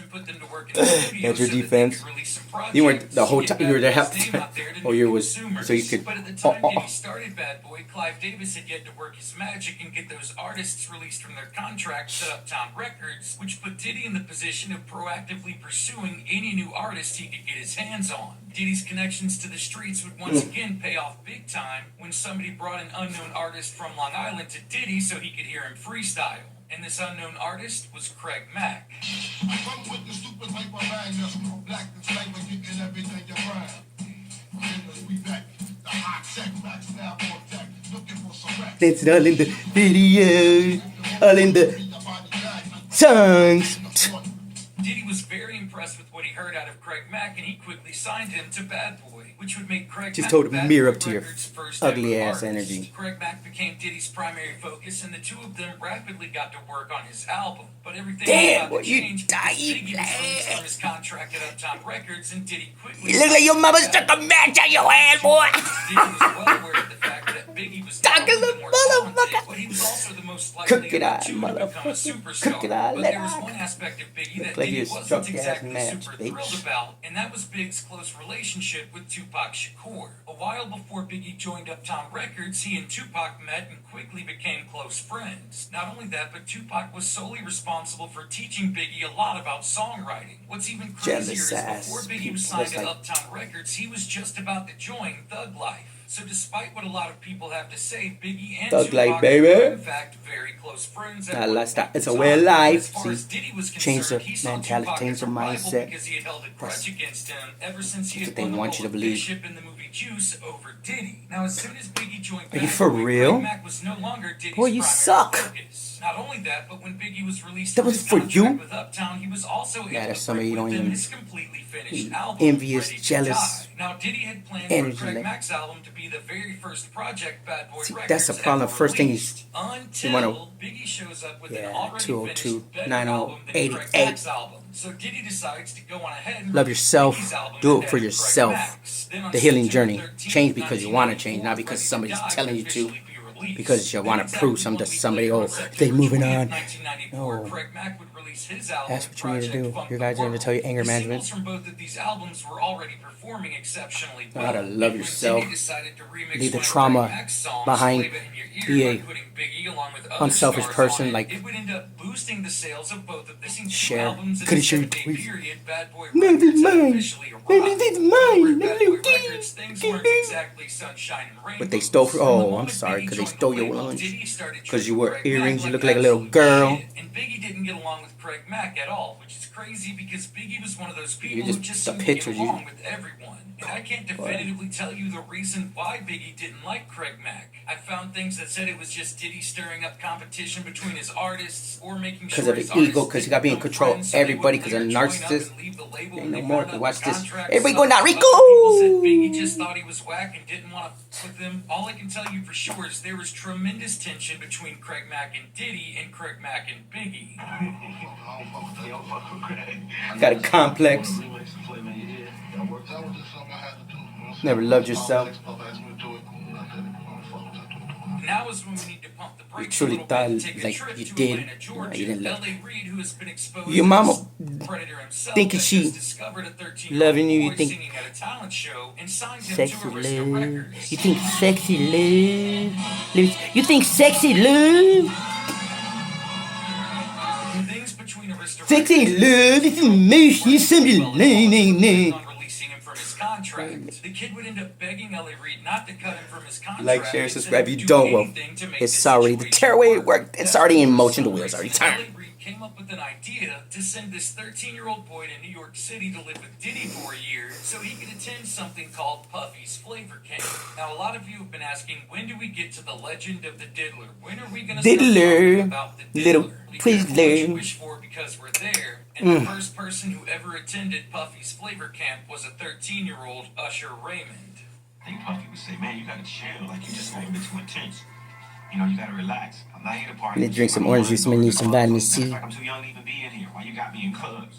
and put them to work in the studio That's your so that they defense. could release some projects, You weren't the whole get time. You were there Bad half Boy's the name time. out there to Oh, new you was consumers. so you could. But at the time Diddy started Bad Boy, Clive Davis had yet to work his magic and get those artists released from their contracts at Uptown Records, which put Diddy in the position of proactively pursuing any new artist he could get his hands on. Diddy's connections to the streets would once again pay off big time when somebody brought an unknown artist from Long Island to Diddy so he could hear him freestyle. And this unknown artist was Craig Mack. Come with the super type of rhyme that's black and flavor, getting everything you rhyme. We back, the hot check backs now on deck, looking for some racks. It's all in the video, all in the songs. Diddy was very impressed with what he heard out of Craig Mack, and he quickly signed him to Bad Boy, which would make Craig Just Mack told him, Bad mirror Boy up to your Records' first ugly ever ass artist. energy. Craig Mack became Diddy's primary focus, and the two of them rapidly got to work on his album. But everything Damn, was boy, about to you change dying, because Biggie was lad. released from his contract at Uptown Records, and Diddy quickly. You look like your mama stuck a match on your hand, boy. Diddy was well aware of the fact that Biggie was not Talking only the more motherfucker. talented, but he was also the most likely of Crooked the eye, two to become a motherfucker. superstar. Crooked eye, But there was left one aspect of Biggie Look that like Diddy you wasn't struck ass exactly match, super bitch. thrilled about, and that was Big's close relationship with Tupac Shakur. A while before Biggie joined Uptown Records, he and Tupac met and quickly became close friends. Not only that, but Tupac was solely responsible for teaching Biggie a lot about songwriting. What's even crazier Jealous is ass before Biggie people. was signed That's to like- Uptown Records, he was just about to join Thug Life. So despite what a lot of people have to say, Biggie and Thug Tupac Life, baby. were in fact very close friends. Nah, at let's one stop. It's a point way of in time. life. As far as See? Diddy was Change the concerned, he saw mentality, Tupac change as a the rival mindset. because he had held a grudge That's- against him ever since he that's had what they won the want role you to of believe. Bishop in the movie Juice over Diddy. Now, as soon as Biggie joined Are you Bad for Boy, real? Craig Mack was no longer Diddy's Boy, you primary suck. focus. Not only that, but when Biggie was released That from was his for contract you? with Uptown, he was also able that's to somebody bring you don't with him even- his completely finished you album, envious, Ready to jealous Die. Now, Diddy had planned energy, for Craig like- Mack's album to be the very first project Bad Boy See, Records that's the problem. ever First thing released, until wanna- Biggie shows up with Yeah, an already 202, finished better 90, album than Craig 88. Mack's album. So Diddy decides to go on ahead and Love release yourself. Biggie's album Do it ahead for of Craig yourself. Mack's. Then on The healing September journey. 13th, Change because you wanna change, not 1994, because Ready to somebody's Die telling you would to. officially be released. Because you wanna Then prove exactly something to 1 week somebody, later, oh, on they September moving 20th, on. 1994, No. Craig Mack would release his album. That's what you need to Project do. Funk Your the guys are gonna tell you World. anger The management. singles from both of these albums were already performing exceptionally Know well. how to love When yourself. Diddy decided to remix Leave the one of trauma Craig Mack's songs, behind. Flavor in Your Ear, Be by a putting Biggie along with other unselfish stars person, on it, like- it would end up boosting the sales of both of these two Share. albums in Could've a shared 7-day tweets. period. Bad Boy No, this Records had mine. officially No, arrived. this mine. However, No, Bad Boy little Records, things weren't exactly sunshine and rainbows. But they stole from- From the oh, I'm moment sorry, Biggie 'cause they joined stole the your label, lunch. Diddy started 'Cause you treating wear Craig earrings, Mack you look like a little absolute girl. shit. And Biggie didn't get along with Craig Mack at all, which is crazy because Biggie was one of those people just who just the seemed to get pictures you- along with everyone. And I can't definitively tell you the reason why Biggie didn't like Craig Mack. I found things that said it was just Diddy stirring up competition between his artists or making sure Because of his the ego, artists because he didn't got be in become control of friends so they everybody, wouldn't because a later join up narcissist. and leave the label Ain't when no they more. found out Watch the this. contract Everybody sucked. going out, Other Rico! people said Biggie just thought he was whack and didn't want to with him. All I can tell you for sure is there was tremendous tension between Craig Mack and Diddy and Craig Mack and Biggie. Got a complex. Never loved yourself. Now is when we need to pump the brakes truly a little thought bit and take a like trip you to did. Atlanta, No, Georgia. you didn't love- L.A. Reid, who has been exposed Your as mama a predator himself, thinking has she just discovered a 13-year-old loving you, you boy think singing at a talent show and signed him sexy to Arista love. Records. You think sexy love? You think sexy love? Things between Arista Sexy love is emotion, something on releasing him from his contract. The kid would end up begging Ellie Reed not to cut him from his contract. Like, share, and subscribe. to You do don't, well, anything to make it's the already the situation tearaway work. work. It's already in motion. The wheels already Ellie turned. Reed came up with an idea to send this 13-year-old boy to New York City to live with Diddy for a year so he could attend something called Puffy's Flavor Camp. Now, a lot of you have been asking, when do we get to the legend of the diddler? When are we going to start Diddler. talking about the diddler? Little Be please careful what you learn. wish for because we're there. And the first person who ever attended Puffy's Flavor Camp was a 13-year-old Usher Raymond. I think Puffy would say, man, you gotta chill. Like, you just a little bit too intense. You know, you gotta relax. I'm not here to party. Let me drink some orange juice. I'm gonna need some vitamin C. Like, I'm too young to even be in here. Why you got me in clubs?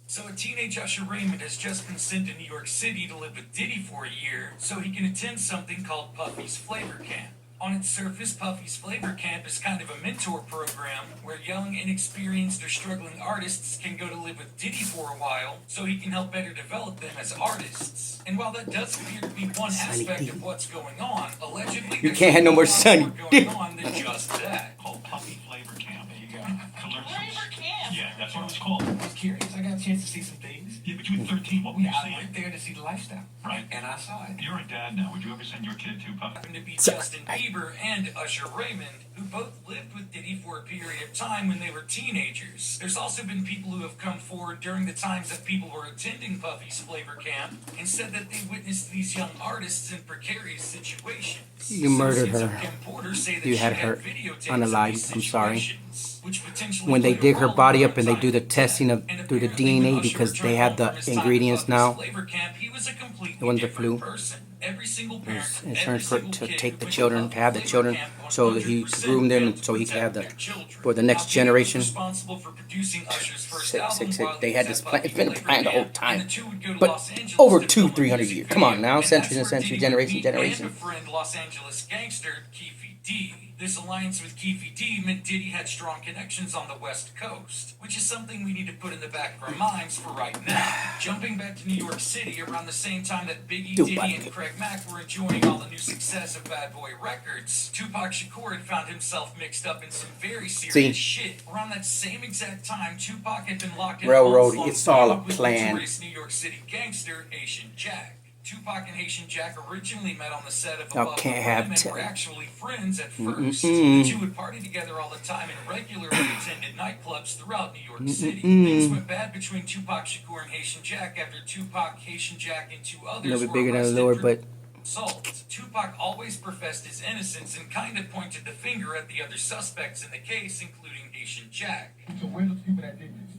So a teenage Usher Raymond has just been sent to New York City to live with Diddy for a year so he can attend something called Puffy's Flavor Camp. On its surface, Puffy's Flavor Camp is kind of a mentor program where young, inexperienced, or struggling artists can go to live with Diddy for a while so he can help better develop them as artists. And while that does appear to be one aspect of what's going on, allegedly You can't have no more Sunny going on than just that. Called Puffy Flavor Camp. There you go. Flavor Camp. Yeah, that's what it was called. I was curious. I got a chance to see some things. Yeah, but you were 13. What were you I saying? went there to see the lifestyle. Right. And I saw it. You're a dad now. Would you ever send your kid to Puffy? Happened to be So- Justin Bieber and Usher Raymond, who both lived with Diddy for a period of time when they were teenagers. There's also been people who have come forward during the times that people were attending Puffy's Flavor Camp and said that they witnessed these young artists in precarious situations. You murdered Associates her. of Kim Porter say that You she had her videotapes unalived. of these I'm sorry. situations, which potentially When they played a dig her role body in up and they do the testing of and through the apparently when DNA Usher because they returned have home the from his time at ingredients Puffy's now. Flavor Camp, he was a completely The one the different flu. person. Every single There's parent, insurance every for single to kid take who the went children, to to have the Flavor children, Camp so that he 100% could groom them, and failed so he to could have protect the their children. for the next Now, Diddy was generation. responsible for producing Usher's first Six, album six, six. while he They had was this at plan. Puffy It's been Flavor planned the whole Camp, time, and the two would go to but Los Angeles over to 200, film a 300 music years. Come on video, now, and centuries that's and where centuries, Diddy would generation, meet generation. and befriend Los Angeles gangster Keefy D. This alliance with Keefy D meant Diddy had strong connections on the West Coast, which is something we need to put in the back of our minds for right now. Jumping back to New York City around the same time that Biggie, Do Diddy, what? and Craig Mack were enjoying all the new success of Bad Boy Records, Tupac Shakur had found himself mixed up in some very serious shit. Around that same exact time, Tupac had been locked in Railroad, months-long it's all a feud with plan. notorious New York City gangster Haitian Jack. Tupac and Haitian Jack originally met on the set of Y'all Above can't the have Rim and ten. were actually friends at first. Mm-mm. The two would party together all the time and regularly attended nightclubs throughout New York City. Things went bad between Tupac Shakur and Haitian Jack after Tupac, Haitian Jack, and two others No bit were bigger than the arrested Lord, for but assault. Tupac always professed his innocence and kind of pointed the finger at the other suspects in the case, including Haitian Jack. So where's those people that did this?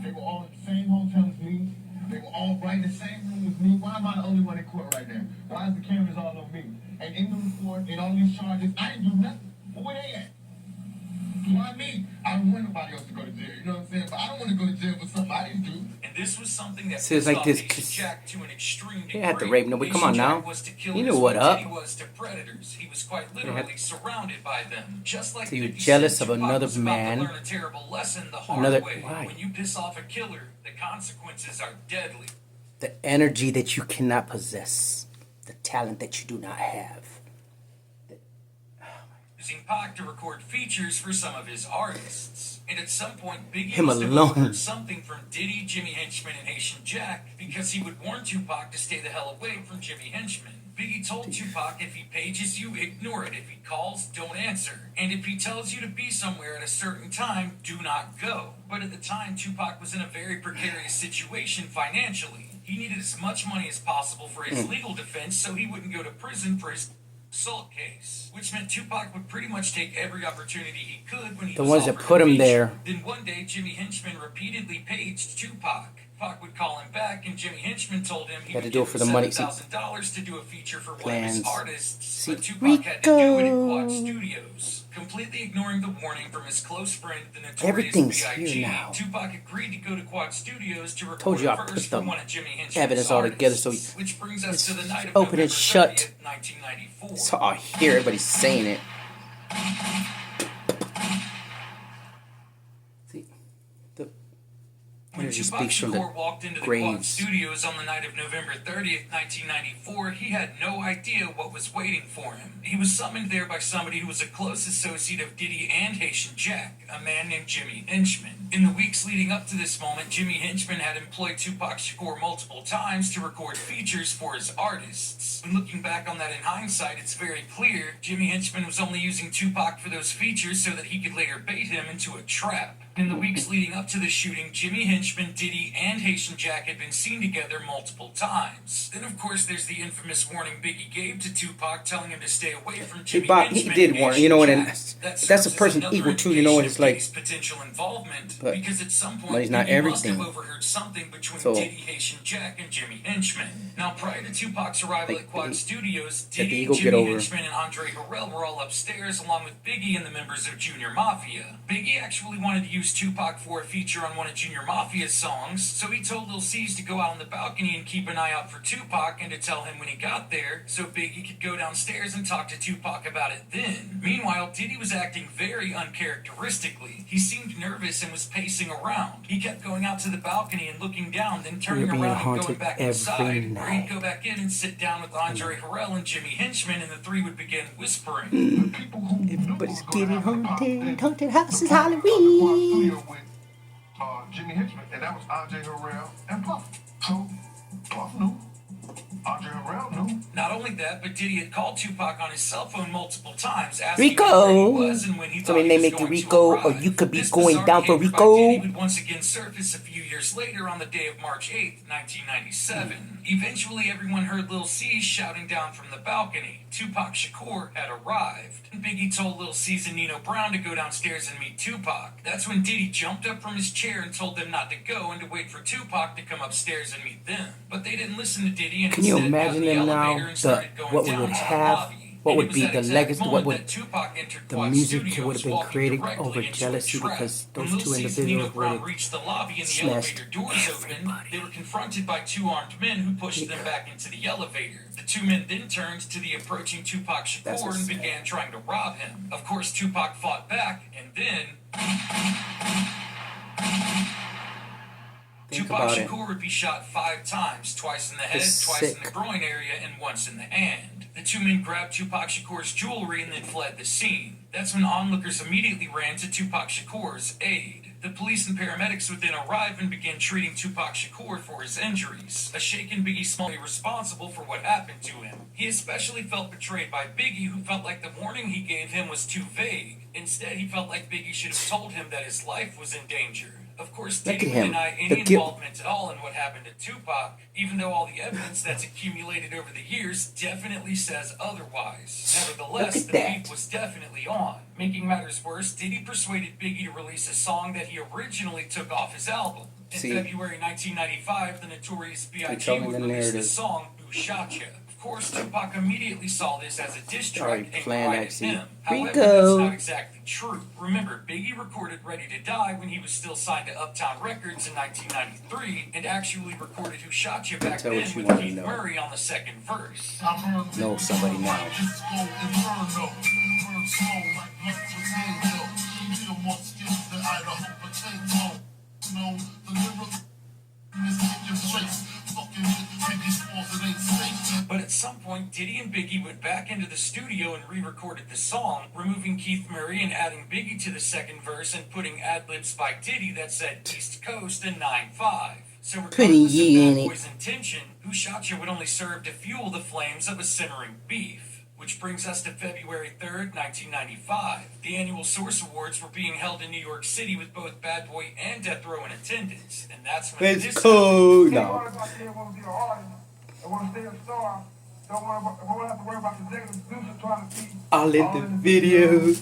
They were all in the same hotel as me. They were all right in the same room as me. Why am I the only one in court right now? Why is the cameras all on me? And in the report, in all these charges, I didn't do nothing. Well, where they at? Why me? I don't want nobody else to go to jail. You know what I'm saying? But I don't want to go to jail for something I didn't do. And this was something that So it's pissed like off this- Haitian Jack to an extreme degree. They had to rape nobody. Come Haitian on now. Jack was to kill You his know what what up. Diddy was to predators. He was quite literally surrounded by them. Just like So you're 50 jealous Cent, of Tupac another was about to man. learn a terrible lesson the hard Another- way. why? When you piss off a killer, the consequences are deadly. the energy that you cannot possess, the talent that you do not have. Using Pac to record features for some of his artists. And at some point, Biggie Him must have alone. overheard something from Diddy, Jimmy Henchman, and Haitian Jack because he would warn Tupac to stay the hell away from Jimmy Henchman. Biggie told Tupac if he pages you, ignore it. If he calls, don't answer. And if he tells you to be somewhere at a certain time, do not go. But at the time, Tupac was in a very precarious situation financially. He needed as much money as possible for his legal defense so he wouldn't go to prison for his assault case, which meant Tupac would pretty much take every opportunity he could when he The was ones that offered put a him feature. there. Then one day, Jimmy Henchman repeatedly paged Tupac. Pac would call him back, and Jimmy Henchman told him he Had to would do it give for him the money. $7,000 to do a feature for one of Plans. his artists, See, but Tupac had to do it at Quad Rico. Studios. Completely ignoring the warning from his close friend, the notorious Everything's B.I.G., here now. Tupac agreed to go to Quad Studios to record Told you a I put verse the from one of Jimmy Henchman's evidence all together so artists, which brings us to the night of open and November shut. 30th, 1994. So I hear everybody saying it. See, When energy Tupac speaks from the Shakur walked into the Quad graves. Studios on the night of November 30th, 1994, he had no idea what was waiting for him. He was summoned there by somebody who was a close associate of Diddy and Haitian Jack, a man named Jimmy Henchman. In the weeks leading up to this moment, Jimmy Henchman had employed Tupac Shakur multiple times to record features for his artists. When looking back on that in hindsight, it's very clear Jimmy Henchman was only using Tupac for those features so that he could later bait him into a trap. In the weeks leading up to the shooting, Jimmy Henchman, Diddy, and Haitian Jack had been seen together multiple times. Then, of course, there's the infamous warning Biggie gave to Tupac, telling him to stay away from Jimmy He Henchman. did and warn, Haitian you know, and Jack. That that's a serves as person another equal to, you know, indication it's of like, Diddy's potential involvement, but- because at some point but he's not Biggie must everything. have overheard something between So- Diddy, Haitian Jack, and Jimmy Henchman. Now, prior to Tupac's arrival Like, at Quad the- Studios, the Diddy, ego get Jimmy over. Henchman, and Andre Harrell were all upstairs along with Biggie and the members of Junior Mafia. Biggie actually wanted to use Tupac for a feature on one of Junior Mafia's songs, so he told Lil C's to go out on the balcony and keep an eye out for Tupac and to tell him when he got there so Biggie could go downstairs and talk to Tupac about it then. Meanwhile, Diddy was acting very uncharacteristically. He seemed nervous and was pacing around. He kept going out to the balcony and looking down, then turning We're being around and going haunted back every inside, where he'd night. go back in and sit down with Andre Harrell and Jimmy Henchman, and the three would begin whispering. People who Everybody's knew was gonna getting have to pop haunted. in Haunted house the is Quad Halloween. Studio with Jimmy Henchman, and that was Andre Harrell and Puff. So Puff knew. Andre Harrell knew. Not only that, but Diddy had called Tupac on his cell phone multiple times, asking Rico. him where he was and when he So thought they he was make it going Rico, to or arrive. you could be This going bizarre down for behavior by Rico. Diddy would once again surface a few years later on the day of March 8th, 1997. Eventually, everyone heard Lil C shouting down from the balcony. Tupac Shakur had arrived. Biggie told Lil C's and Nino Brown to go downstairs and meet Tupac. That's when Diddy jumped up from his chair and told them not to go and to wait for Tupac to come upstairs and meet them. But they didn't listen to Diddy and Can you instead got imagine in the them now? elevator and started going What we down would to the have, lobby. what And would it was be that the exact legacy, what moment would that Tupac entered the Quad music would Studios, have been walking created directly over into a jealousy trap. because When those Lil two C's and individuals Nino would Brown have reached the lobby and the smashed elevator doors opened, everybody. they were confronted by two armed men who pushed them back into the elevator. The two men then turned to the approaching Tupac That's Shakur what's and sad. began trying to rob him. Of course, Tupac fought back, and then Think Tupac about it. Shakur would be shot 5 times, twice in the head, It's twice in sick. the groin area, and once in the hand. The two men grabbed Tupac Shakur's jewelry and then fled the scene. That's when onlookers immediately ran to Tupac Shakur's aid. The police and paramedics would then arrive and begin treating Tupac Shakur for his injuries. A shaken Biggie Smalls responsible for what happened to him. He especially felt betrayed by Biggie, who felt like the warning he gave him was too vague. Instead, he felt like Biggie should have told him that his life was in danger. Of course, Look Diddy at would him. deny The any guilt. involvement at all in what happened to Tupac, even though all the evidence that's accumulated over the years definitely says otherwise. Nevertheless, Look at the that. beef was definitely on. Making matters worse, Diddy persuaded Biggie to release a song that he originally took off his album. In See? February 1995, the Notorious B.I.G. telling would the release narrative. the song Who Shot Ya. Of course, Tupac immediately saw this as a diss track Already and planned cried at that scene. him. However, Rico. that's not exactly true. Remember, Biggie recorded Ready to Die when he was still signed to Uptown Records in 1993 and actually recorded Who Shot You back Tell then what you with wanna Keith know. Murray on the second verse. Know somebody now. But at some point, Diddy and Biggie went back into the studio and re-recorded the song, removing Keith Murray and adding Biggie to the second verse and putting ad-libs by Diddy that said East Coast and 9-5. So Putting regardless of you in Bad it. Boy's intention, Who Shot You would only serve to fuel the flames of a simmering beef. Which brings us to February 3rd, 1995. The annual Source Awards were being held in New York City with both Bad Boy and Death Row in attendance. And that's when It's this cool. Anybody No. out there want to be an artist and want to stay a star, don't have to worry about the executive producer trying to be All in the video.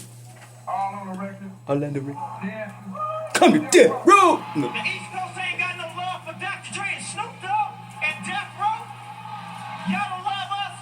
all on the record, All in the video. dancing. Come to death row. No. The East Coast ain't got no love for Dr. Dre and Snoop Dogg and Death Row. Y'all don't love us.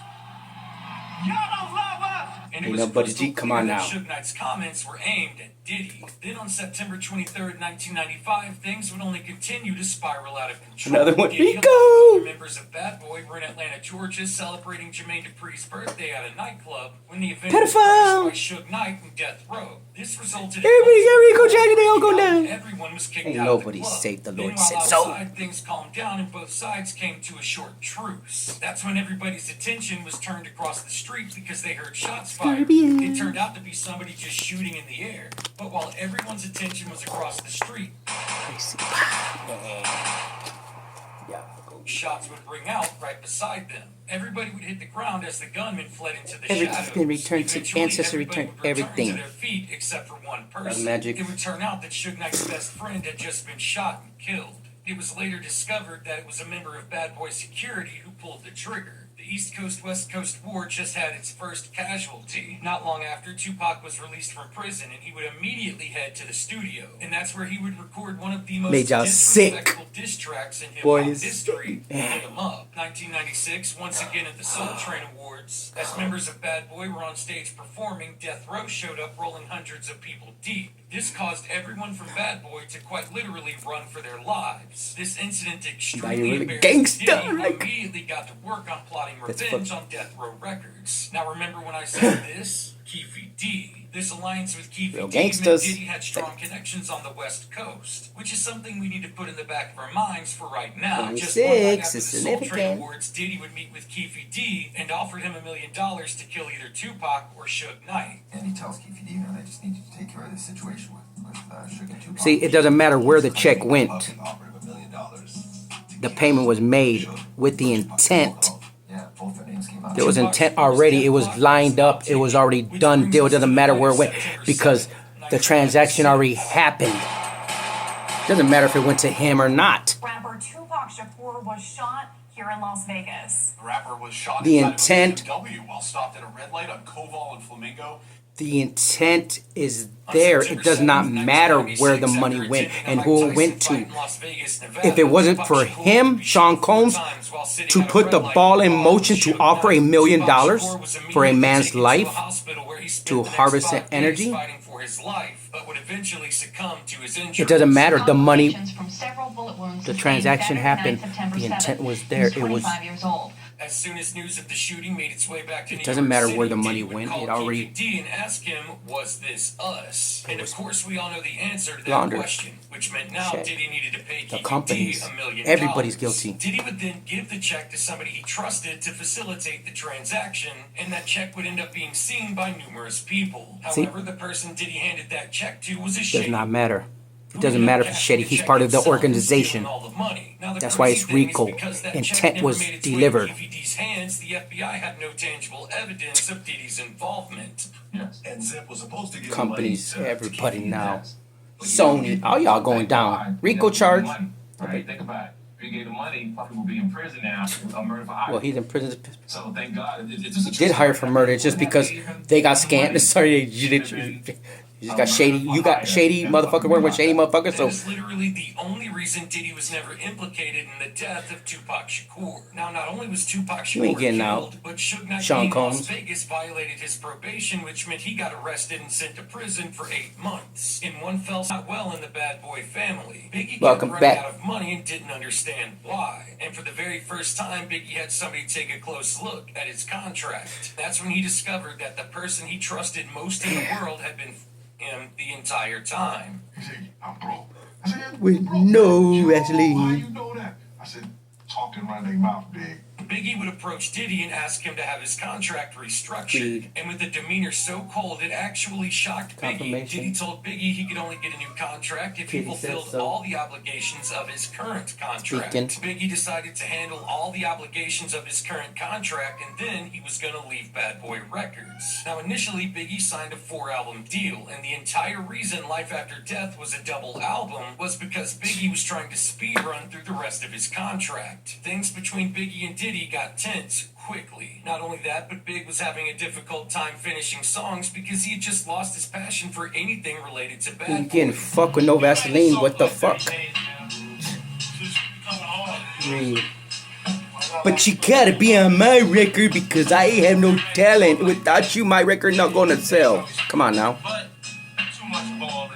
Y'all don't love us. And Ain't it was nobody crystal G, come clear on that now. Suge Knight's comments were aimed at Diddy. Then on September 23rd, 1995, things would only continue to spiral out of control. Another one. Diddy, Rico! along with other members of Bad Boy, were in Atlanta, Georgia, celebrating Jermaine Dupri's birthday at a nightclub when the event was Pedophile! crashed by Suge Knight and Death Row. This resulted Everybody got Rico in Jackson, they all go down. everyone was kicked Ain't out nobody of the club. saved the Then Lord while said so. outside, things calmed down and both sides came to a short truce. That's when everybody's attention was turned across the street because they heard shots fired. Scorpios. It turned out to be somebody just shooting in the air. But while everyone's attention was across the street, Yeah. shots would ring out right beside them. Everybody would hit the ground as the gunman fled into the Everything's shadows. been returned to Eventually, ancestor, everybody returned would return everything. to their feet except for one person. magic. It would turn out that Suge Knight's best friend had just been shot and killed. It was later discovered that it was a member of Bad Boy Security who pulled the trigger. The East Coast-West Coast War just had its first casualty. Not long after, Tupac was released from prison, and he would immediately head to the studio. And that's where he would record one of the most Made y'all sick. disrespectful diss tracks in hip-hop Boys. history, Hit 'Em Up. 1996, once again at the Soul Train Awards, as members of Bad Boy were on stage performing, Death Row showed up rolling hundreds of people deep. This caused everyone from Bad Boy to quite literally run for their lives. This incident Now extremely you're really embarrassed gangsta, Diddy, who like- immediately got to work on plotting That's revenge on Death Row Records. Now remember when I said this? Keefy D. This alliance with Keefy Real D meant gangsters. Diddy had strong connections on the West Coast, which is something we need to put in the back of our minds for right now. Just one night 26 after the is Soul Train significant. Awards, Diddy would meet with Keefy D and offered him $1 million to kill either Tupac or Suge Knight. And he tells Keefy D, I just need you to take care of this situation with Suge and Tupac. See, it doesn't matter where the check went. Offered him $1 million to The kill payment was made Suge. with the intent. Yeah, both their names came out. There was intent already. It was lined up. It was already done deal. It doesn't matter where it went because the transaction already happened. Doesn't matter if it went to him or not. Rapper Tupac Shakur was shot here in Las Vegas. The rapper was shot The inside intent- of a BMW while stopped at a red light on Koval and Flamingo. The intent is there. It does not matter where the money went and who it went to. If it wasn't for him, Sean Combs, to put the ball in motion to offer $1 million for a man's life to harvest the energy, it doesn't matter. The money, the transaction happened. The intent was there. It was. As soon as news of the shooting made its way back to New It doesn't York matter City, where the money Diddy would went, call it already- Keefy D and ask him, was this us? And of course we all know the answer to that Laundered. question, which meant now Check. Diddy needed to pay The Keefy companies. D $1 million. Everybody's guilty. Diddy would then give the check to somebody he trusted to facilitate the transaction, and that check would end up being seen by numerous people. See? However, the person Diddy handed that check to was a Does shady. not matter. It doesn't matter if it's shady. He's part of the organization. That's why it's RICO. Intent was delivered. KVD's hands, the FBI had no tangible evidence of Diddy's involvement. Yes. And Zip was supposed to give Companies, money to everybody Keefy now. Yes. But Sony, all y'all going down. RICO charge. Right, think about it. If you gave the money, fucking will be in prison now. A murder for hire. Well, he's in prison. So thank God. It's just a He did hire for murder. It's just because they got scammed. Sorry, you just got shady. You got shady motherfucker working with shady motherfuckers. That So is literally the only reason Diddy was never implicated in the death of Tupac Shakur. Now, not only was Tupac You ain't Shakur getting killed, out. but Suge Knight Sean in Las Combs. Vegas violated his probation, which meant he got arrested and sent to prison for 8 months. In one fell not well in the Bad Boy family. Biggie Welcome kept running back. out of money and didn't understand why. And for the very first time, Biggie had somebody take a close look at his contract. That's when he discovered that the person he trusted most in the world had been him the entire time. He said, I'm broke. I said, With "You broke? no Why Vaseline. you know that? I said, talking around their mouth, big. Biggie would approach Diddy and ask him to have his contract restructured. Agreed. And with a demeanor so cold, it actually shocked Biggie. Confirmation. Diddy told Biggie he could only get a new contract if he Kitty said fulfilled so. all the obligations of his current contract. Speaking. Biggie decided to handle all the obligations of his current contract, and then he was going to leave Bad Boy Records. Now, initially, Biggie signed a 4-album deal, and the entire reason Life After Death was a double album was because Biggie was trying to speed run through the rest of his contract. Things between Biggie and Diddy got tense quickly. Not only that, but Big was having a difficult time finishing songs because he had just lost his passion for anything related to You Bad Boy. getting fucked with no Vaseline? What the fuck? Read. But you gotta be on my record because I have no talent. Without you, my record not gonna sell. Come on now. But too much ball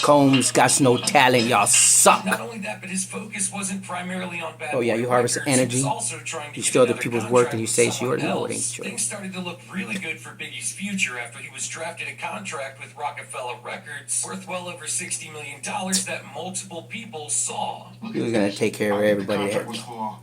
Combs got no talent. Y'all suck. Not only that, but his focus wasn't primarily on Bad Oh yeah, Boy you harvest Records. energy. He was also trying to You get steal other another people's contract work and you with say it's someone yours. No, it else. ain't yours. Things started to look really good for Biggie's future after he was drafted a contract with Rockefeller Records worth well over $60 million that multiple people saw. He was gonna take care of everybody The there. contract was for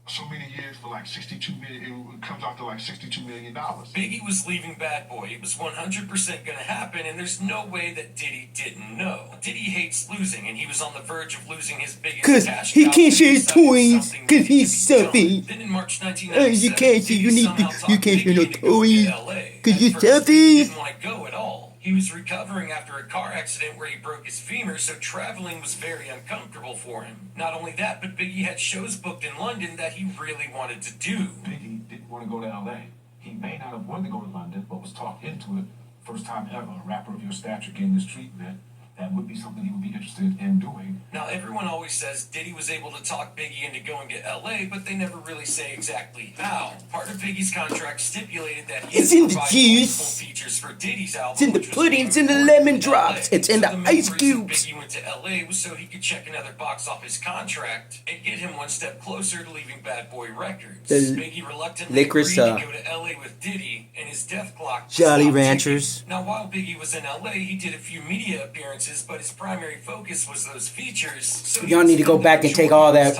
so many years for like 62 million. It comes out to like $62 million. Biggie was leaving Bad Boy. It was 100% going to happen, and there's no way that Diddy didn't know. Diddy hates losing, and he was on the verge of losing his biggest 'Cause cash he cow, can't so share his decided toys, something 'cause needed he's to be done. selfish. Then in March 1997, You can't see. Diddy somehow talked You can't share no Biggie into going to toys, LA. 'cause At you're first, Biggie selfish. didn't want to go at all. He was recovering after a car accident where he broke his femur, so traveling was very uncomfortable for him. Not only that, but Biggie had shows booked in London that he really wanted to do. Biggie didn't want to go to LA. He may not have wanted to go to London, but was talked into it. First time ever a rapper of your stature getting this treatment. That would be something he would be interested in doing. Now, everyone always says Diddy was able to talk Biggie into going to LA, but they never really say exactly how. Part of Biggie's contract stipulated that he It's in would the provide juice. multiple features for Diddy's album. It's in the which was pudding. It's in the recorded lemon in drops. LA. It's in So the main ice reason cubes. Biggie went to LA was so he could check another box off his contract and get him one step closer to leaving Bad Boy Records. The Biggie reluctantly licorice, agreed to go to LA with Diddy, and his death clock Jolly stopped Ranchers. ticking. Now, while Biggie was in LA, he did a few media appearances, but his primary focus was those features. So Y'all need to go back and take all that.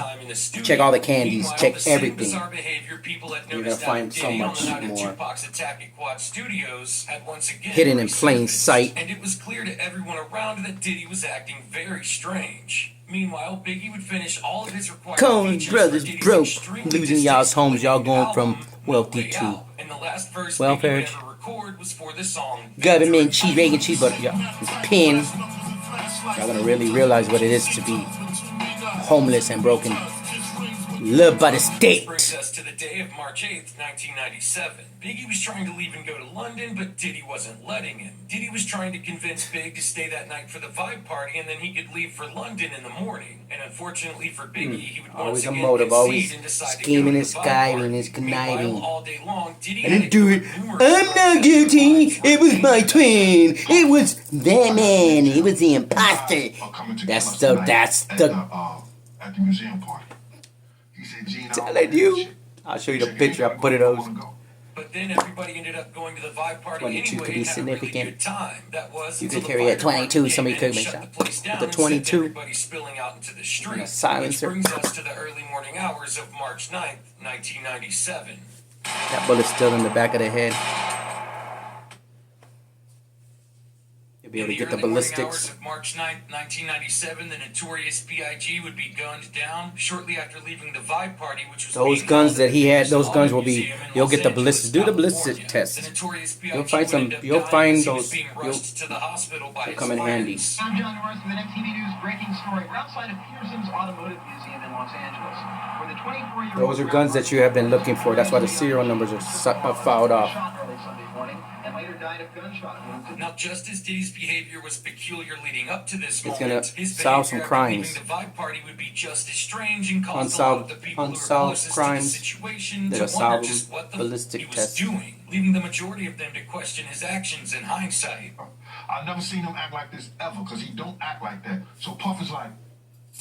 Check all the candies. Meanwhile, Check the same everything. bizarre behavior people had You're noticed gonna out find of so Diddy on much the night of more. Tupac's attack at Quad Studios had once again Hidden in plain resurfaced. sight. And it was clear to everyone around that Diddy was acting very strange. Meanwhile, Biggie would finish all of his required Coen features Brothers for Diddy's broke, extremely losing y'all's homes. Y'all distasteful going from album, wealthy No Way to Out. And the last verse welfare. Biggie would ever record was for the song government cheese, bacon cheese, but yeah, pin. Y'all gonna really realize what it is to be homeless and broken, loved by the state. Brings us to the day of March 8th, 1997. Biggie was trying to leave and go to London, but Diddy wasn't letting him. Diddy was trying to convince Big to stay that night for the vibe party, and then he could leave for London in the morning. And unfortunately for Biggie, he would Always once a again motive, concede always and decide to go scheming to and the vibe skiving party. and conniving. Meanwhile, all day long, Diddy I had didn't do it. numerous I'm not guilty. It was my twin. It was that man. It was the imposter. That's the. At the museum party. He said, Gene, Telling you. I'll show you the picture. I put it over. But then everybody ended up going to the vibe party 22 anyway could be and had a really significant. good time. That was You until could the carry fire at 22, department somebody came in could and make shut shot. the place down With the and sent 22. everybody spilling out into the street. silencer. Which brings us to the early morning hours of March 9th, 1997. That bullet's still in the back of the head. You'll be able to get the In the early morning ballistics. hours of March 9th, 1997, the notorious B.I.G. would be gunned down shortly after leaving the vibe party, which was Those being guns held that at he the had, those Museum guns will be. in You'll Los get the Angeles, ballistics. Do the ballistic California. test. The notorious B.I.G. You'll find would some. end up You'll dying find as he was those. being You'll rushed to the hospital by his come in handy. friends. I'm John Norris with an MTV News breaking story. We're outside of Peterson's Automotive Museum in Los Angeles, where the 24-year-old Those are guns that you have been looking for. That's why the serial numbers are filed off. shot early Sunday morning and later died of gunshot wounds. Now, just as Diddy's behavior was peculiar leading up to this It's moment, gonna his solve some behavior after crimes. leaving the vibe party would be just as strange and cause a lot of the people who were Unsolved closest crimes to the situation that to are wonder solved just what the ballistic he was tests. doing, leaving the majority of them to question his actions in hindsight. I've never seen him act like this ever, because he don't act like that. So Puff is like,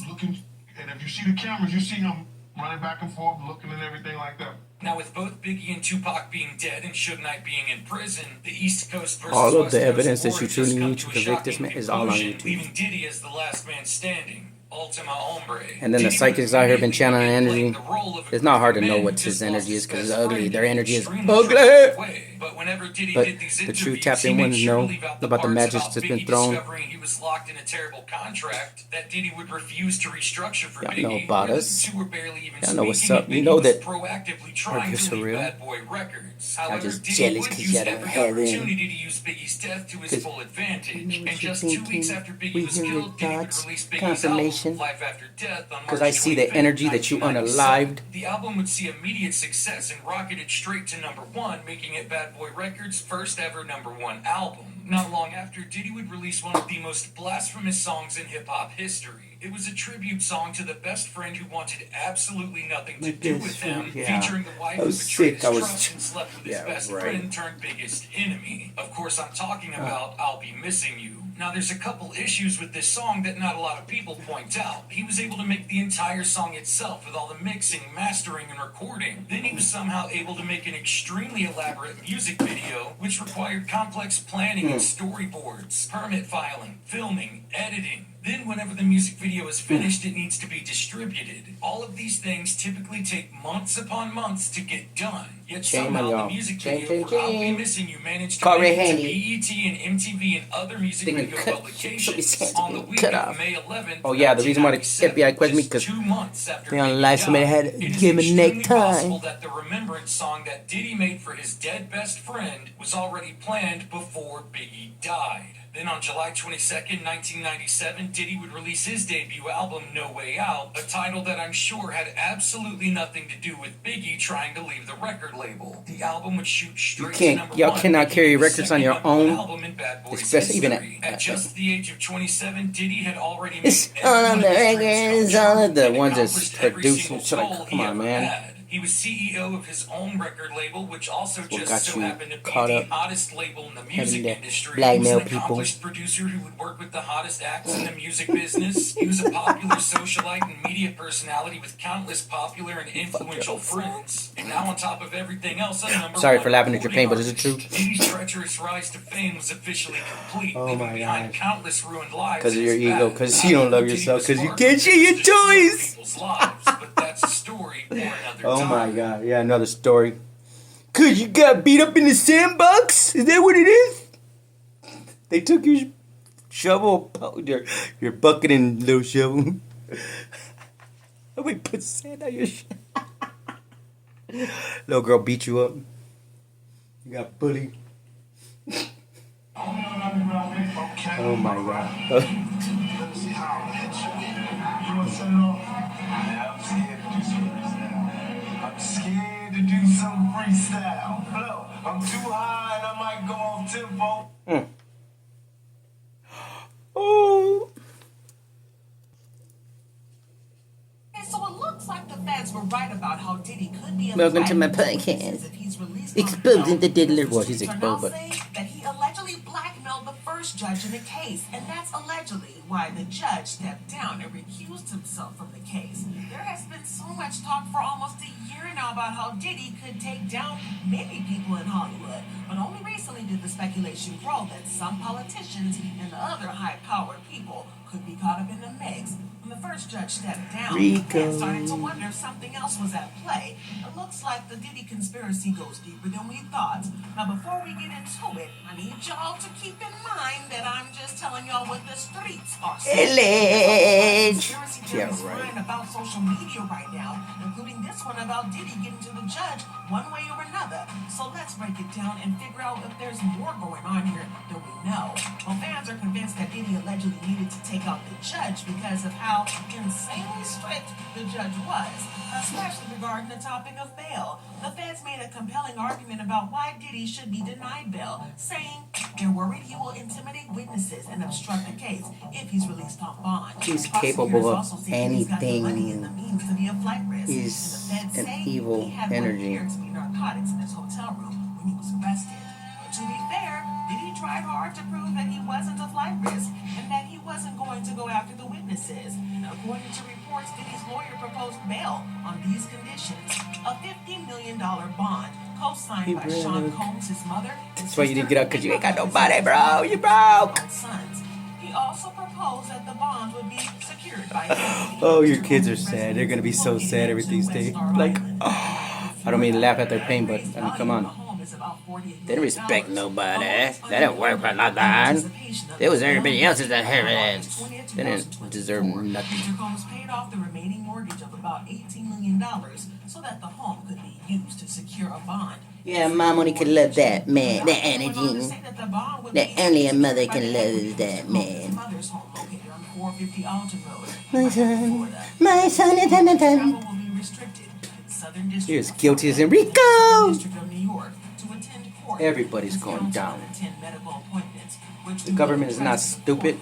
looking, and if you see the cameras, you see him running back and forth, looking and everything like that. Now, with both Biggie and Tupac being dead and Suge Knight being in prison, the East Coast versus All of West the Coast evidence that war you had truly just come need to a convict this shocking man is all on conclusion, YouTube. leaving Diddy as the last man standing. Ultima Hombre. And then the Diddy psychics would out here been channeling immediately energy. play the role of a It's not hard to man know who what just his lost energy is his because it's best ugly. friend Their in an energy is extremely ugly. traumatic way. But whenever Diddy But did these the true interviews, tapped he in made ones sure to know leave out the about the parts magic about that's been Biggie thrown. discovering he was locked in a terrible contract that Diddy would refuse to restructure for Y'all Biggie. know about where us. the two were barely even Y'all know what's speaking, up. and You Biggie know was that proactively trying Marcus to leave surreal. Bad Boy Records. I'm However, just Diddy jealous would 'cause use you don't every have it. opportunity to use Biggie's death to his 'Cause full advantage. I know what And you're just 2 weeks thinking. after Biggie We was hear your killed, Diddy would thoughts. release Biggie's Confirmation. album, Life After Death, on Because March I see the 25th, energy that you 1997. unalived. The album would see immediate success and rocketed straight to #1, making it Bad Boy Records' first ever #1 album. Not long after, Diddy would release one of the most blasphemous songs in hip-hop history. It was a tribute song to the best friend who wanted absolutely nothing to do with him, Yeah. featuring the wife I who was betrayed sick. I his was- trust and slept with his Yeah, best right. friend turned biggest enemy. Of course, I'm talking about I'll Be Missing You. Now, there's a couple issues with this song that not a lot of people point out. He was able to make the entire song itself with all the mixing, mastering, and recording. Then he was somehow able to make an extremely elaborate music video, which required complex planning and storyboards, permit filing, filming, editing. Then, whenever the music video is finished, it needs to be distributed. All of these things typically take months upon months to get done. Yet somehow the music video for I'll Be Missing You managed to make it to BET and MTV and other music video publications on the week of May 11th. Oh yeah, the reason why the FBI questioned me because 2 months after they on live somebody had to give him a neck possible tie. that the remembrance song that Diddy made for his dead best friend was already planned before Biggie died. Then on July 22nd, 1997, Diddy would release his debut album, No Way Out, a title that I'm sure had absolutely nothing to do with Biggie trying to leave the record label. The album would shoot straight to number Y'all one, cannot carry making the records on your second own, album in Bad Boys especially even history. At just the age of 27, Diddy had already made it's all on the records, all of the ones that's accomplished every produced. single So like, goal come he on, ever man. had. He was CEO of his own record label, which also What just got so you happened to be caught the up hottest label in the having music to industry. blackmail He was an people? accomplished producer who would work with the hottest acts in the music business. He was a popular socialite and media personality with countless popular and influential friends. And now on top of everything else, a number Sorry one for laughing at your pain, but is it recording true? artist. Diddy's treacherous rise to fame was officially complete, Oh leaving my behind gosh. countless ruined lives. Because of in your his ego, path. because you don't love Diddy yourself, was because you far can't from share your destroying toys. people's lives, but that's a story for another Oh time. my god, yeah, another story. Cause you got beat up in the sandbox? Is that what it is? They took your shovel, your bucket and little shovel. Nobody put sand on your shit. Little girl beat you up. You got bullied. Oh my god. You want to set it off? Yeah, I'm scared to do some freestyle. Flow. I'm too high and I might go off tempo. Oh. And so it looks like the feds were right about how Diddy could be a Welcome to my threat podcast. if he's released on Exposing bail. the diddler. Well, The he's streets are exposed, now but saying that he allegedly blackmailed the first judge in the case, and that's allegedly why the judge stepped down and recused himself from the case. There has been so much talk for almost a year now about how Diddy could take down many people in Hollywood, but only recently did the speculation grow that some politicians and other high-powered people could be caught up in the mix. When the first judge stepped down, fans started to wonder if something else was at play. It looks like the Diddy conspiracy goes deeper than we thought. Now, before we get into it, I need y'all to keep in mind that I'm just telling y'all what the streets are saying. Conspiracy theories flying about social media right now, including this one about Diddy getting to the judge one way or another. So let's break it down and figure out if there's more going on here than we know. Well, fans are convinced that Diddy allegedly needed to take out the judge because of how insanely strict the judge was, especially regarding the topic of bail. The feds made a compelling argument about why Diddy should be denied bail, saying they're worried he will intimidate witnesses and obstruct the case if he's released on bond. he's Prosecutors capable of also say Diddy's got the money and the anything. means to be a flight risk. He's And the feds an say evil he had energy. what appeared to be narcotics in his hotel room when he was arrested. But to be fair, Diddy tried hard to prove that he wasn't a flight risk and that he wasn't going to go after the witnesses. And according to reports, Diddy's lawyer proposed bail on these conditions: a $50 million bond, co-signed by Sean Combs, his mother. That's why you didn't get out, because you ain't got nobody, bro. You broke. Sons. He also proposed that the bond would be secured by Oh, your kids are sad. They're gonna be so sad every these days. Like, oh, I don't mean to laugh at their pain, but I mean, come on. They didn't respect nobody. They didn't work for nothing. It was everybody else's inheritance. They didn't deserve nothing. Mr. Combs paid off the remaining mortgage of about $18 million so that the home could be used to secure a bond. Yeah, mom only could love that man, that energy. That only a mother can love that man. Mother's home located on 450 Alton Road. My son is in the Travel will be restricted to the Southern District. You're as guilty as Enrico. District of New York to attend court. Everybody's going down. Attend medical appointments, which The government is not stupid,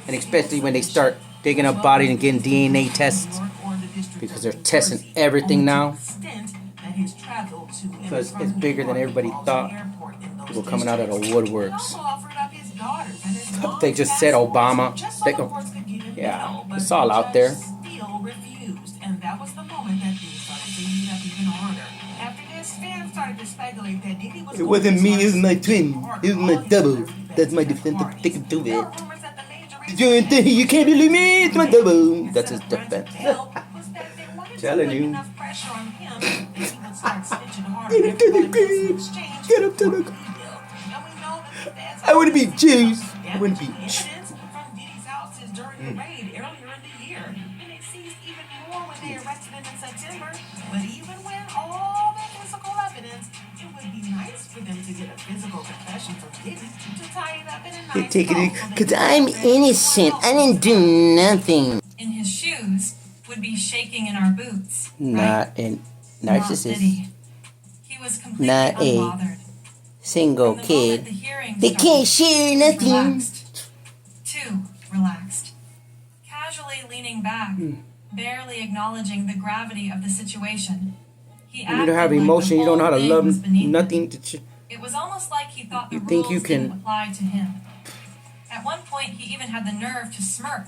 and especially when they start digging up bodies and getting DNA tests, because they're testing everything now. Because it's bigger than everybody thought. People coming out of the woodworks. long They just task said force Obama. just so They the go- courts could get him yeah, bail, but it's all the out judge there. still refused, and that was the moment that things started to heat up even harder. After this, fans started to speculate that Diddy was It wasn't me, it was my twin. hard It was my all his double. celebrity That's my bets defense. parties. Take it to There it. were rumors that the major reason You can't believe me, it's my double. That's his instead of defense. granting bail was that they wanted to Telling put you. enough pressure on him that he would start snitching harder Get than up to the everybody else in grave. exchange Get up to for the a plea deal. And we know that the feds I wouldn't be have Jews. some I wouldn't be. damaging evidence from Diddy's houses during the raid earlier in the year. And they seized even more when they arrested him in September. But even with all that physical evidence, it would be nice for them to get a physical confession from Diddy to tie it up in a nice bow so they Cause can I'm present it innocent. well. I didn't do nothing. In his shoes would be shaking in our boots. Not a Not narcissist. Diddy. He was completely Not a unbothered. single From the moment kid. the hearing They started, can't share he was nothing. relaxed. Too relaxed. Casually leaning back, barely acknowledging the gravity of the situation. He You acted don't have like the emotion. You don't know how to whole thing love was beneath him. nothing. It was almost like he thought the You rules think you didn't can- apply to him. At one point, he even had the nerve to smirk.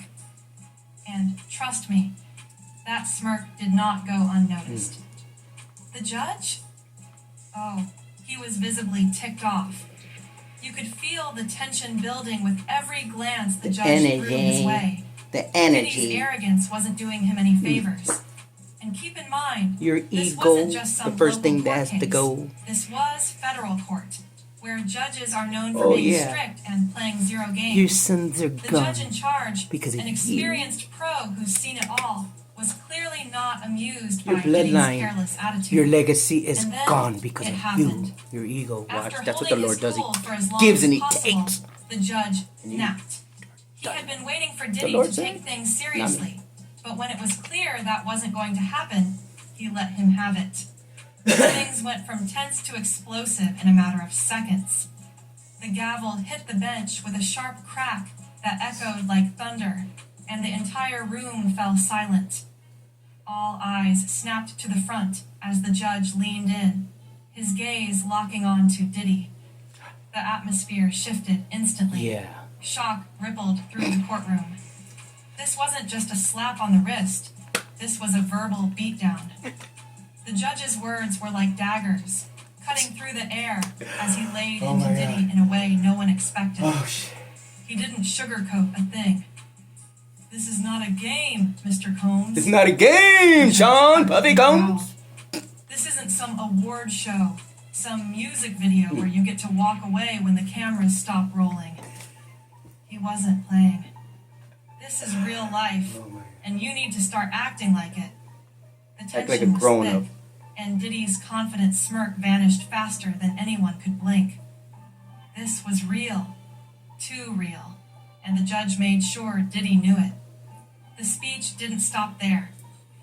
And trust me, that smirk did not go unnoticed. The judge? Oh, he was visibly ticked off. You could feel the tension building with every glance the judge threw his way. The Diddy's energy. arrogance wasn't doing him any favors. And keep in mind, Your this ego. wasn't just some The first local thing court that has to case. go. This was federal court, where judges are known for Oh, being yeah. strict and playing zero games. Your sons are The gone. judge in charge, because of an you. experienced pro who's seen it all, was clearly not amused Your by Diddy's bloodline, careless attitude. your legacy is And then gone because it of happened. you. Your ego. Watch. After That's what the holding Lord his does. He cool for as long gives as and he possible, takes. the judge And you snapped. He had been waiting for Diddy Lord to said, take things seriously, but when it was clear that wasn't going to happen, he let him have it. Things went from tense to explosive in a matter of seconds. The gavel hit the bench with a sharp crack that echoed like thunder, and the entire room fell silent. All eyes snapped to the front as the judge leaned in, his gaze locking on to Diddy. The atmosphere shifted instantly. Yeah. Shock rippled through the courtroom. This wasn't just a slap on the wrist. This was a verbal beatdown. The judge's words were like daggers, cutting through the air as he laid into my Diddy in a way no one expected. Oh shit. He didn't sugarcoat a thing. This is not a game, Mr. Combs. It's not a game, Sean. Puffy Combs. This isn't some award show, some music video where you get to walk away when the cameras stop rolling. He wasn't playing. This is real life, and you need to start acting like it. The Act like a tension was grown-up. thick, and Diddy's confident smirk vanished faster than anyone could blink. This was real, too real, and the judge made sure Diddy knew it. The speech didn't stop there.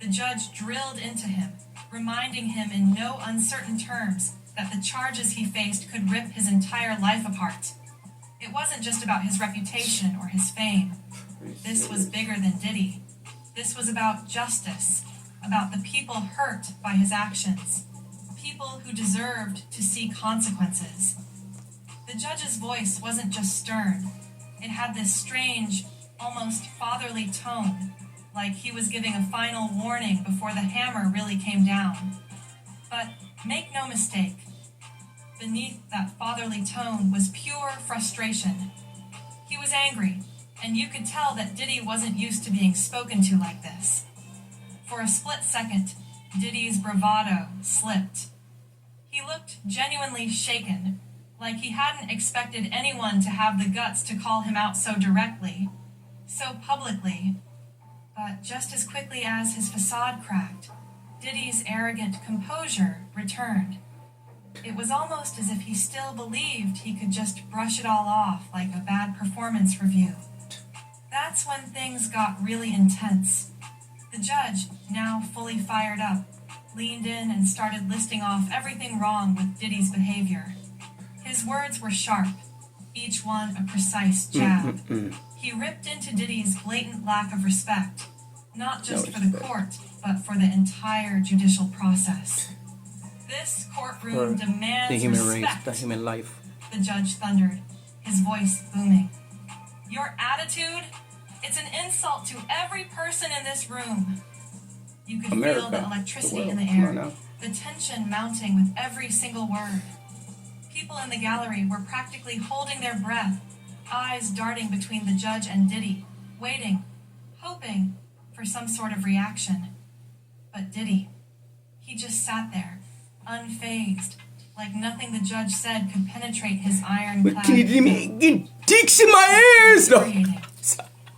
The judge drilled into him, reminding him in no uncertain terms that the charges he faced could rip his entire life apart. It wasn't just about his reputation or his fame. This was bigger than Diddy. This was about justice, about the people hurt by his actions, people who deserved to see consequences. The judge's voice wasn't just stern. It had this strange, almost fatherly tone, like he was giving a final warning before the hammer really came down. But make no mistake, beneath that fatherly tone was pure frustration. He was angry, and you could tell that Diddy wasn't used to being spoken to like this. For a split second, Diddy's bravado slipped. He looked genuinely shaken, like he hadn't expected anyone to have the guts to call him out so directly, so publicly. But just as quickly as his facade cracked, Diddy's arrogant composure returned. It was almost as if he still believed he could just brush it all off like a bad performance review. That's when things got really intense. The judge, now fully fired up, leaned in and started listing off everything wrong with Diddy's behavior. His words were sharp, each one a precise jab. He ripped into Diddy's blatant lack of respect, not just for the court, but for the entire judicial process. This courtroom demands The human respect, race, the human life. the judge thundered, his voice booming. Your attitude, it's an insult to every person in this room. You could America, feel the electricity the in the world. Come on air, now. the tension mounting with every single word. People in the gallery were practically holding their breath, eyes darting between the judge and Diddy, waiting, hoping for some sort of reaction. But Diddy, he just sat there, unfazed, like nothing the judge said could penetrate his ironclad. Get dicks in my ears. No.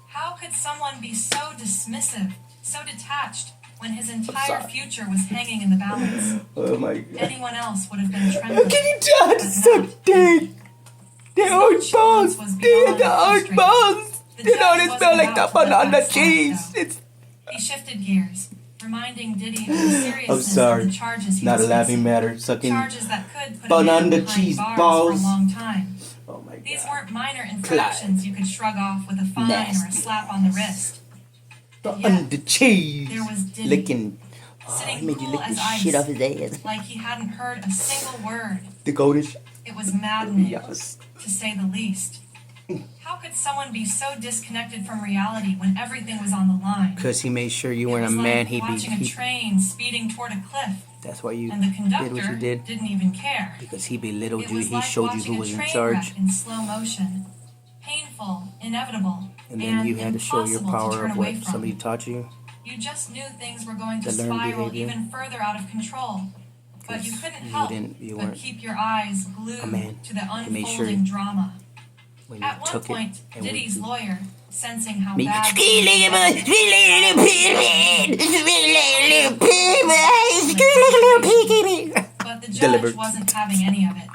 How could someone be so dismissive, so detached, when his entire future was hanging in the balance? Oh my God. Anyone else would have been trembling. Can you just suck dick? The old balls. The old balls. You know, they smell like the banana cheese. He shifted gears, reminding Diddy of the seriousness sorry. of the charges he Not was a laughing facing. matter. Sucking Charges that could put banana a man behind cheese bars balls. for a long time. Oh my God. These weren't minor infractions you could shrug off with a fine or a slap on the wrist. The cheese. There was Diddy, Licking. sitting He made you cool lick as the ice, shit off his ass. like he hadn't heard a single word. The goldish. It was maddening, Yes. to say the least. How could someone be so disconnected from reality when everything was on the line? Because he made sure you It weren't a was man. like watching a train speeding toward a cliff, That's why you and the did what conductor you did. didn't even care. Because he belittled It you. was He like showed you watching who a was in train charge. wreck in slow motion, painful, inevitable, And then you had to show your impossible to power turn of away what from. somebody taught you. You just knew things were going to The learned spiral behavior. even further out of control. But you couldn't help you but weren't keep your eyes a glued man. to the He made unfolding sure drama. when you At one took point, it and Diddy's went lawyer, sensing how Me- bad but the judge Delivered. wasn't having any of it.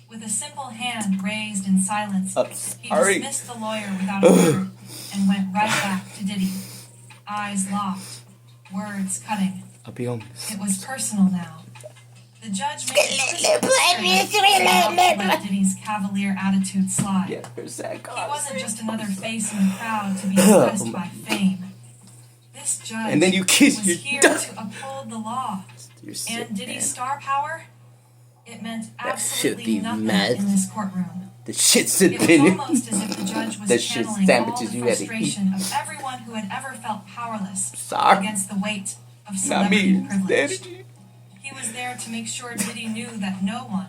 With a simple hand raised in silence, he sorry. dismissed the lawyer without a word and went right back to Diddy, eyes locked, words cutting. I'll be on. It was personal now. The judge made it crystal clear not to let Diddy's cavalier attitude slide. Yeah, there's that He God. wasn't just another face in the crowd to be impressed by fame. This judge And then you kiss was your here duck. to uphold the law. You're sick, And Diddy's man. star power? It meant That should absolutely be nothing mad. in this courtroom. The shit It sipping. was almost as if the judge was The shit channeling all sandwiches the you had to eat. frustration of everyone who had ever felt powerless Sorry. against the weight of Not celebrity me. privilege. Daddy. He was there to make sure Diddy knew that no one,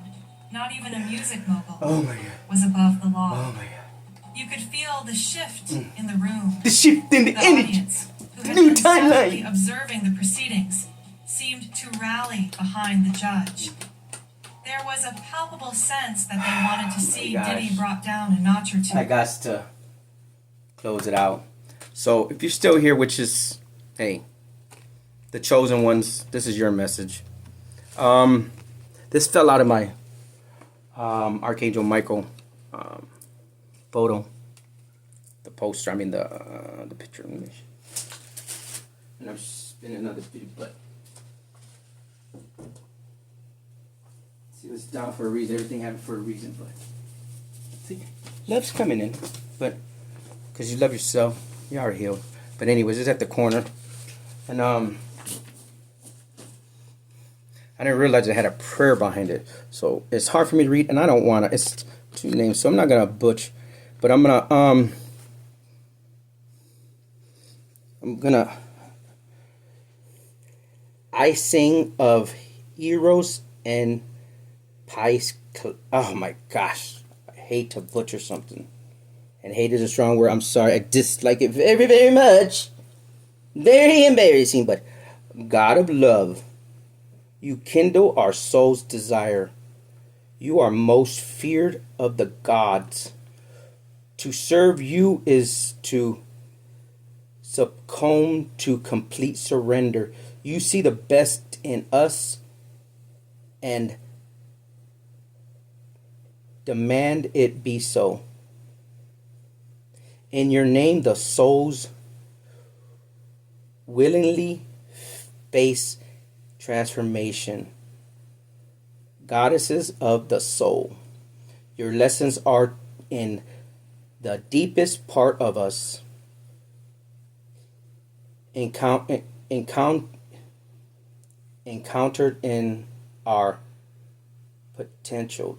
not even a music mogul, Oh my God. was above the law. Oh my God. You could feel the shift in the room. The shift in the energy. audience, who had New been silently timeline. observing the proceedings, seemed to rally behind the judge. There was a palpable sense that they wanted to see gosh. Diddy brought down a notch or two. I got to close it out. So if you're still here, which is, hey, the chosen ones, this is your message. This fell out of my Archangel Michael photo, the poster. I mean the picture. And I'm spinning another video, but see, it was down for a reason. Everything happened for a reason, but see, love's coming in, but because you love yourself, you are healed. But anyways, it's at the corner, and I didn't realize it had a prayer behind it, so it's hard for me to read, and I don't want to. It's two names, so I'm not gonna butch, but I'm gonna I sing of heroes and pies. Oh my gosh, I hate to butcher something, and hate is a strong word. I'm sorry, I dislike it very, very much. Very embarrassing, but God of love, you kindle our soul's desire. You are most feared of the gods. To serve you is to succumb to complete surrender. You see the best in us and demand it be so. In your name, the souls willingly face transformation. Goddesses of the soul, your lessons are in the deepest part of us. Encountered in our potential.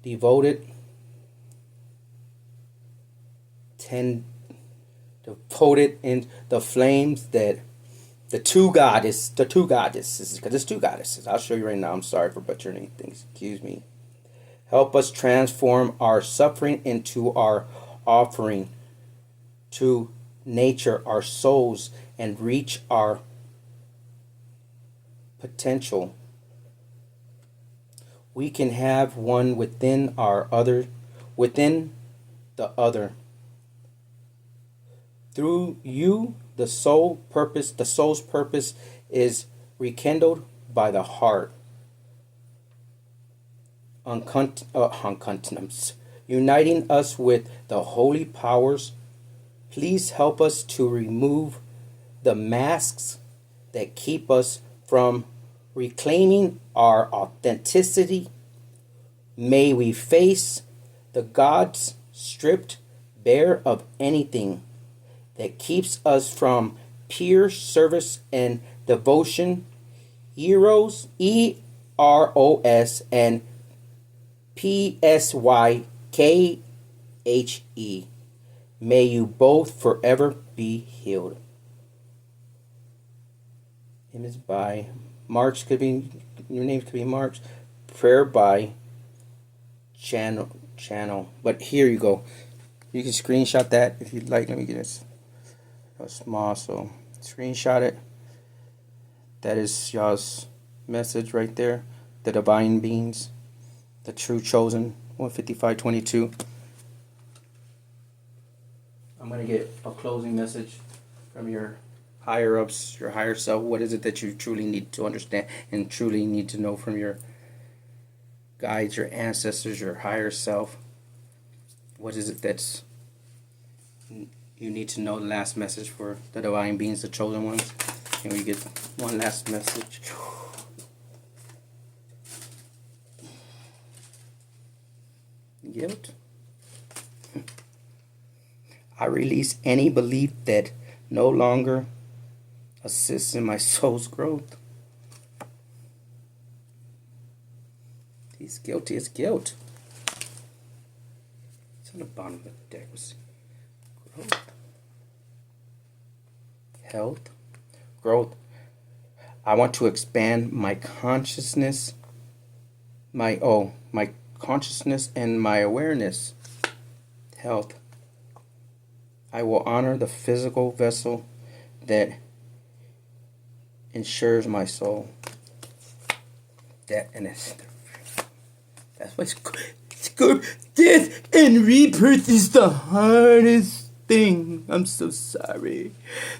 Devoted tend to put it in the flames that the two goddesses, because there's two goddesses. I'll show you right now. I'm sorry for butchering things. Excuse me. Help us transform our suffering into our offering to nature, our souls, and reach our potential. We can have one within our other, within the other. Through you, the soul's purpose is rekindled by the heart. Uncontinence, uniting us with the holy powers. Please help us to remove the masks that keep us from reclaiming our authenticity. May we face the gods stripped bare of anything that keeps us from pure service and devotion. Eros, EROS, and PSYKHE. May you both forever be healed. Image by March, could be your name, could be March. Prayer by channel. But here you go. You can screenshot that if you'd like. Let me get this small, so screenshot it. That is y'all's message right there. The divine beings, the true chosen, 155:22. I'm gonna get a closing message from your higher ups, your higher self. What is it that you truly need to understand and truly need to know from your guides, your ancestors, your higher self? What is it that's you need to know? The last message for the divine beings, the chosen ones. And we get one last message. Guilt. I release any belief that no longer assists in my soul's growth. He's guilty as guilt. It's on the bottom of the deck. Growth. Health. Growth. I want to expand my consciousness. My consciousness and my awareness. Health. I will honor the physical vessel that ensures my soul. That's what's good. Death and rebirth is the hardest thing. I'm so sorry.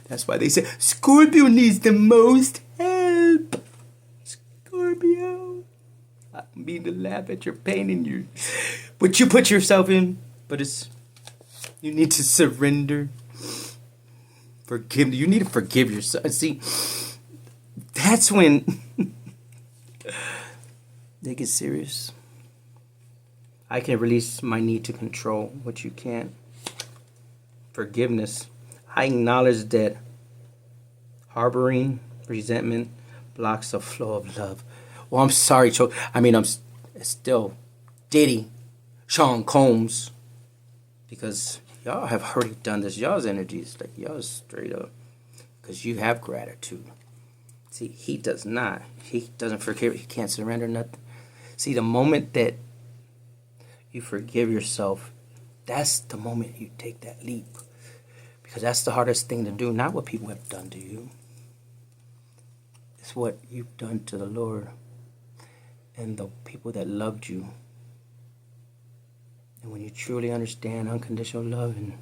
That's why they say Scorpio needs the most help. Scorpio. I don't mean to laugh at your pain and what you put yourself in, but you need to surrender. Forgive. You need to forgive yourself. See, that's when they get serious. I can release my need to control what you can't. Forgiveness. I acknowledge that harboring resentment blocks the flow of love. Well, I'm sorry, I'm still Diddy, Sean Combs, because y'all have already done this. Y'all's energy is like y'all's straight up, because you have gratitude. See, he does not. He doesn't forgive. He can't surrender nothing. See, the moment that you forgive yourself, that's the moment you take that leap. Because that's the hardest thing to do. Not what people have done to you. It's what you've done to the Lord and the people that loved you. And when you truly understand unconditional love, and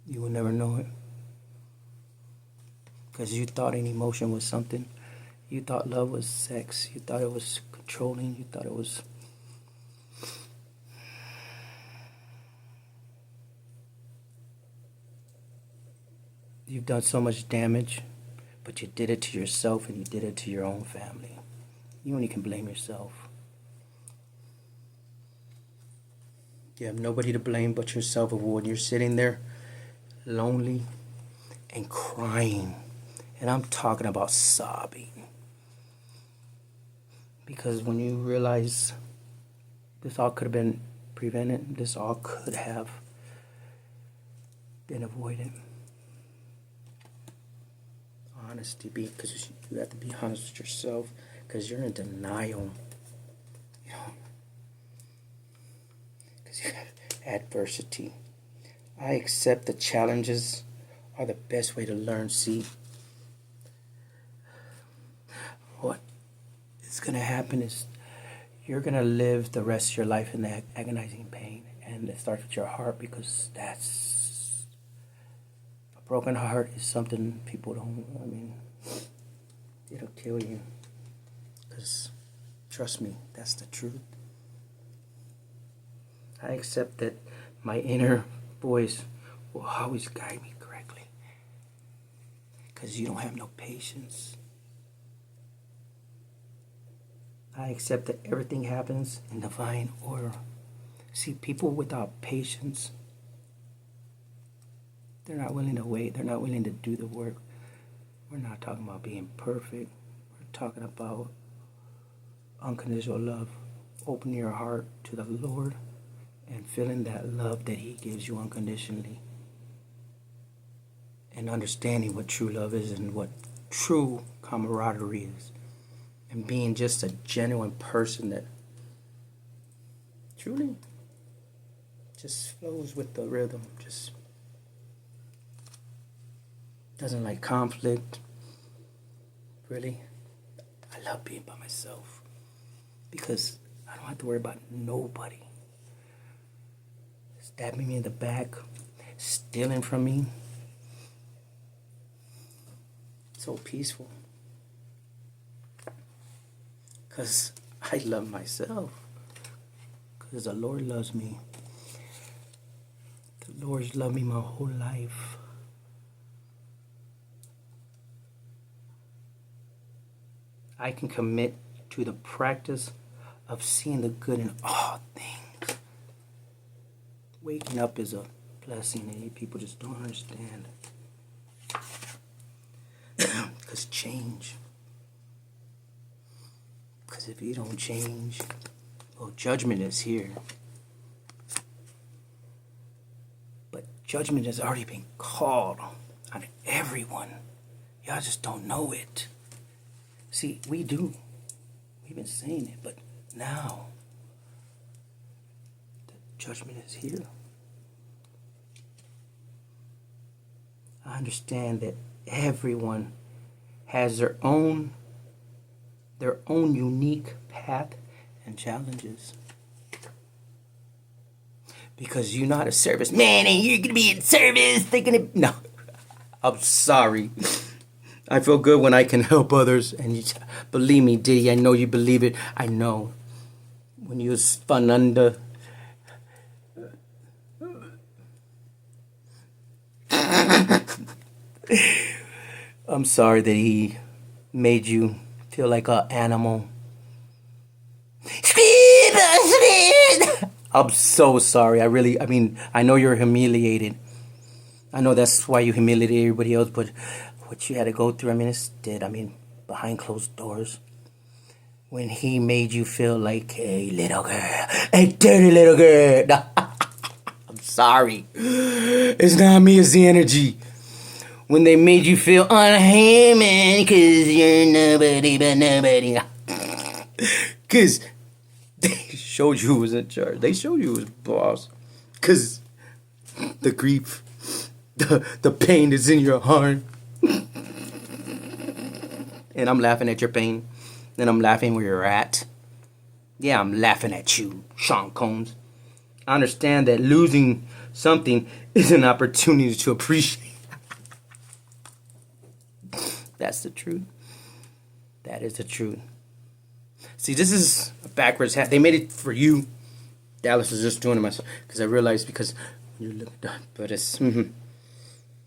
you will never know it. Because you thought an emotion was something. You thought love was sex. You thought it was controlling. You thought it was... You've done so much damage, but you did it to yourself and you did it to your own family. You only can blame yourself. You have nobody to blame but yourself when you're sitting there lonely and crying. And I'm talking about sobbing. Because when you realize this all could have been prevented, this all could have, been avoided. Honesty, because you have to be honest with yourself, because you're in denial. You know, because you have adversity. I accept the challenges are the best way to learn. See, what is going to happen is you're going to live the rest of your life in that agonizing pain. And it starts with your heart, because that's a broken heart is something people don't, it'll kill you. Because trust me, that's the truth. I accept that my inner voice will always guide me correctly. Because you don't have no patience. I accept that everything happens in divine order. See, people without patience, they're not willing to wait. They're not willing to do the work. We're not talking about being perfect. We're talking about unconditional love. Open your heart to the Lord and feeling that love that He gives you unconditionally. And understanding what true love is and what true camaraderie is. And being just a genuine person that truly just flows with the rhythm. Just doesn't like conflict. Really, I love being by myself. Because I don't have to worry about nobody stabbing me in the back, stealing from me. So peaceful. Because I love myself. Because the Lord loves me. The Lord's loved me my whole life. I can commit to the practice of seeing the good in all things. Waking up is a blessing, and people just don't understand. Because change. Because if you don't change, well, judgment is here. But judgment has already been called on everyone. Y'all just don't know it. See, we do. We've been saying it, but now the judgment is here. I understand that everyone has their own unique path and challenges. Because you're not a service man and you're going to be in service thinking it. No, I'm sorry. I feel good when I can help others. And you, believe me, Diddy, I know you believe it. I know. When you was fun under. I'm sorry that he made you feel like an animal. I'm so sorry. I know you're humiliated. I know that's why you humiliated everybody else, but what you had to go through, behind closed doors. When he made you feel like a little girl, a dirty little girl. I'm sorry. It's not me, it's the energy. When they made you feel unhuman, cause you're nobody but nobody. Cause they showed you who was in charge. They showed you who was boss. Cause the grief, the pain is in your heart. And I'm laughing at your pain. And I'm laughing where you're at. Yeah, I'm laughing at you, Sean Combs. I understand that losing something is an opportunity to appreciate. That's the truth. That is the truth. See, this is a backwards hat. They made it for you. Dallas is just doing it myself. Because I realized, because you look, but it's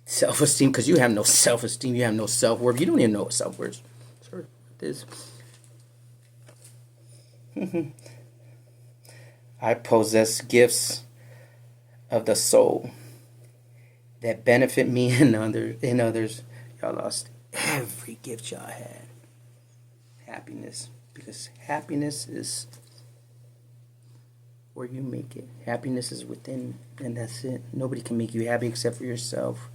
self-esteem. Because you have no self-esteem. You have no self-worth. You don't even know what self-worth is. Sorry, this. I possess gifts of the soul that benefit me and others. Y'all lost every gift y'all had. Happiness. Because happiness is where you make it. Happiness is within, and that's it. Nobody can make you happy except for yourself.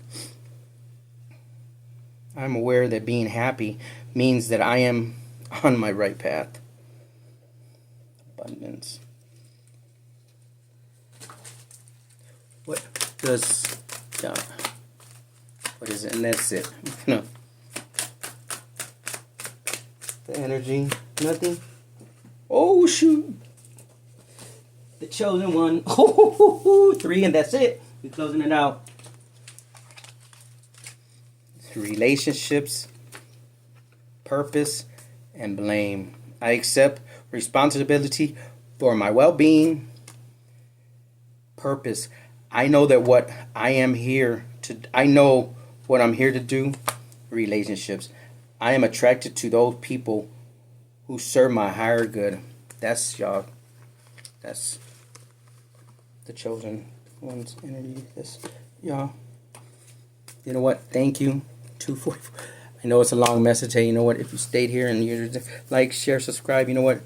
I'm aware that being happy means that I am on my right path. Abundance. What does what is it? And that's it. No. The energy, nothing. Oh shoot! The chosen one. Oh, 3, and that's it. We're closing it out. Relationships, purpose, and blame. I accept responsibility for my well-being. Purpose. I know that what I am here to. I know what I'm here to do. Relationships. I am attracted to those people who serve my higher good. That's y'all. That's the chosen one's energy. That's y'all. You know what? Thank you. 244. I know it's a long message. Hey, you know what? If you stayed here and you like, share, subscribe, you know what?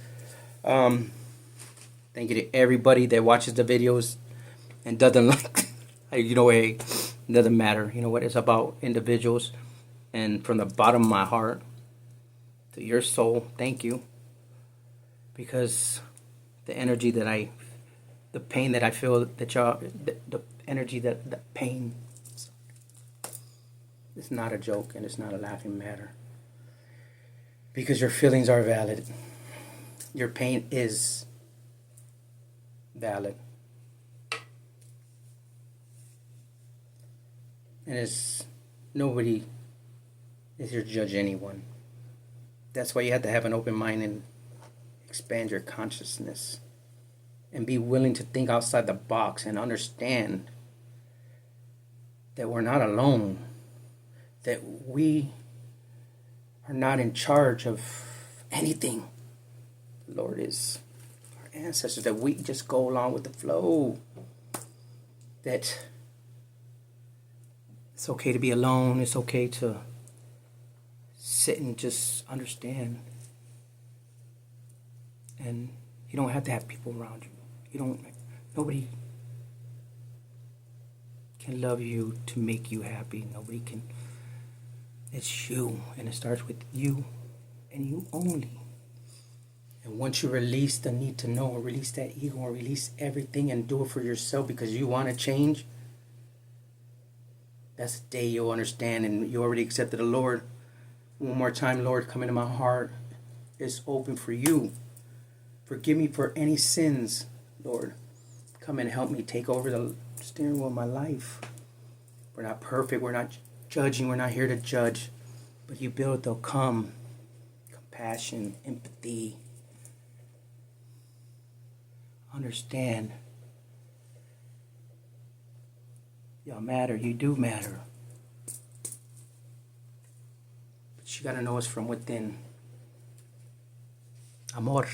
Thank you to everybody that watches the videos and doesn't like. You know, hey, it doesn't matter. You know what? It's about individuals. And from the bottom of my heart to your soul, thank you. Because the energy that the pain that I feel that y'all, the energy that, the pain, it's not a joke and it's not a laughing matter. Because your feelings are valid. Your pain is valid. And it's nobody is here to judge anyone. That's why you have to have an open mind and expand your consciousness. And be willing to think outside the box and understand that we're not alone. That we are not in charge of anything. The Lord is our ancestors. That we just go along with the flow. That it's okay to be alone. It's okay to sit and just understand. And you don't have to have people around you. Nobody can love you to make you happy. Nobody can. It's you, and it starts with you and you only. And once you release the need to know, or release that ego, or release everything and do it for yourself because you want to change, that's the day you'll understand and you already accepted the Lord. One more time, Lord, come into my heart. It's open for you. Forgive me for any sins, Lord. Come and help me take over the steering wheel of my life. We're not perfect. We're not judging. We're not here to judge. But you build, they'll come. Compassion, empathy. Understand. Y'all matter. You do matter. But you got to know it's from within. Amor.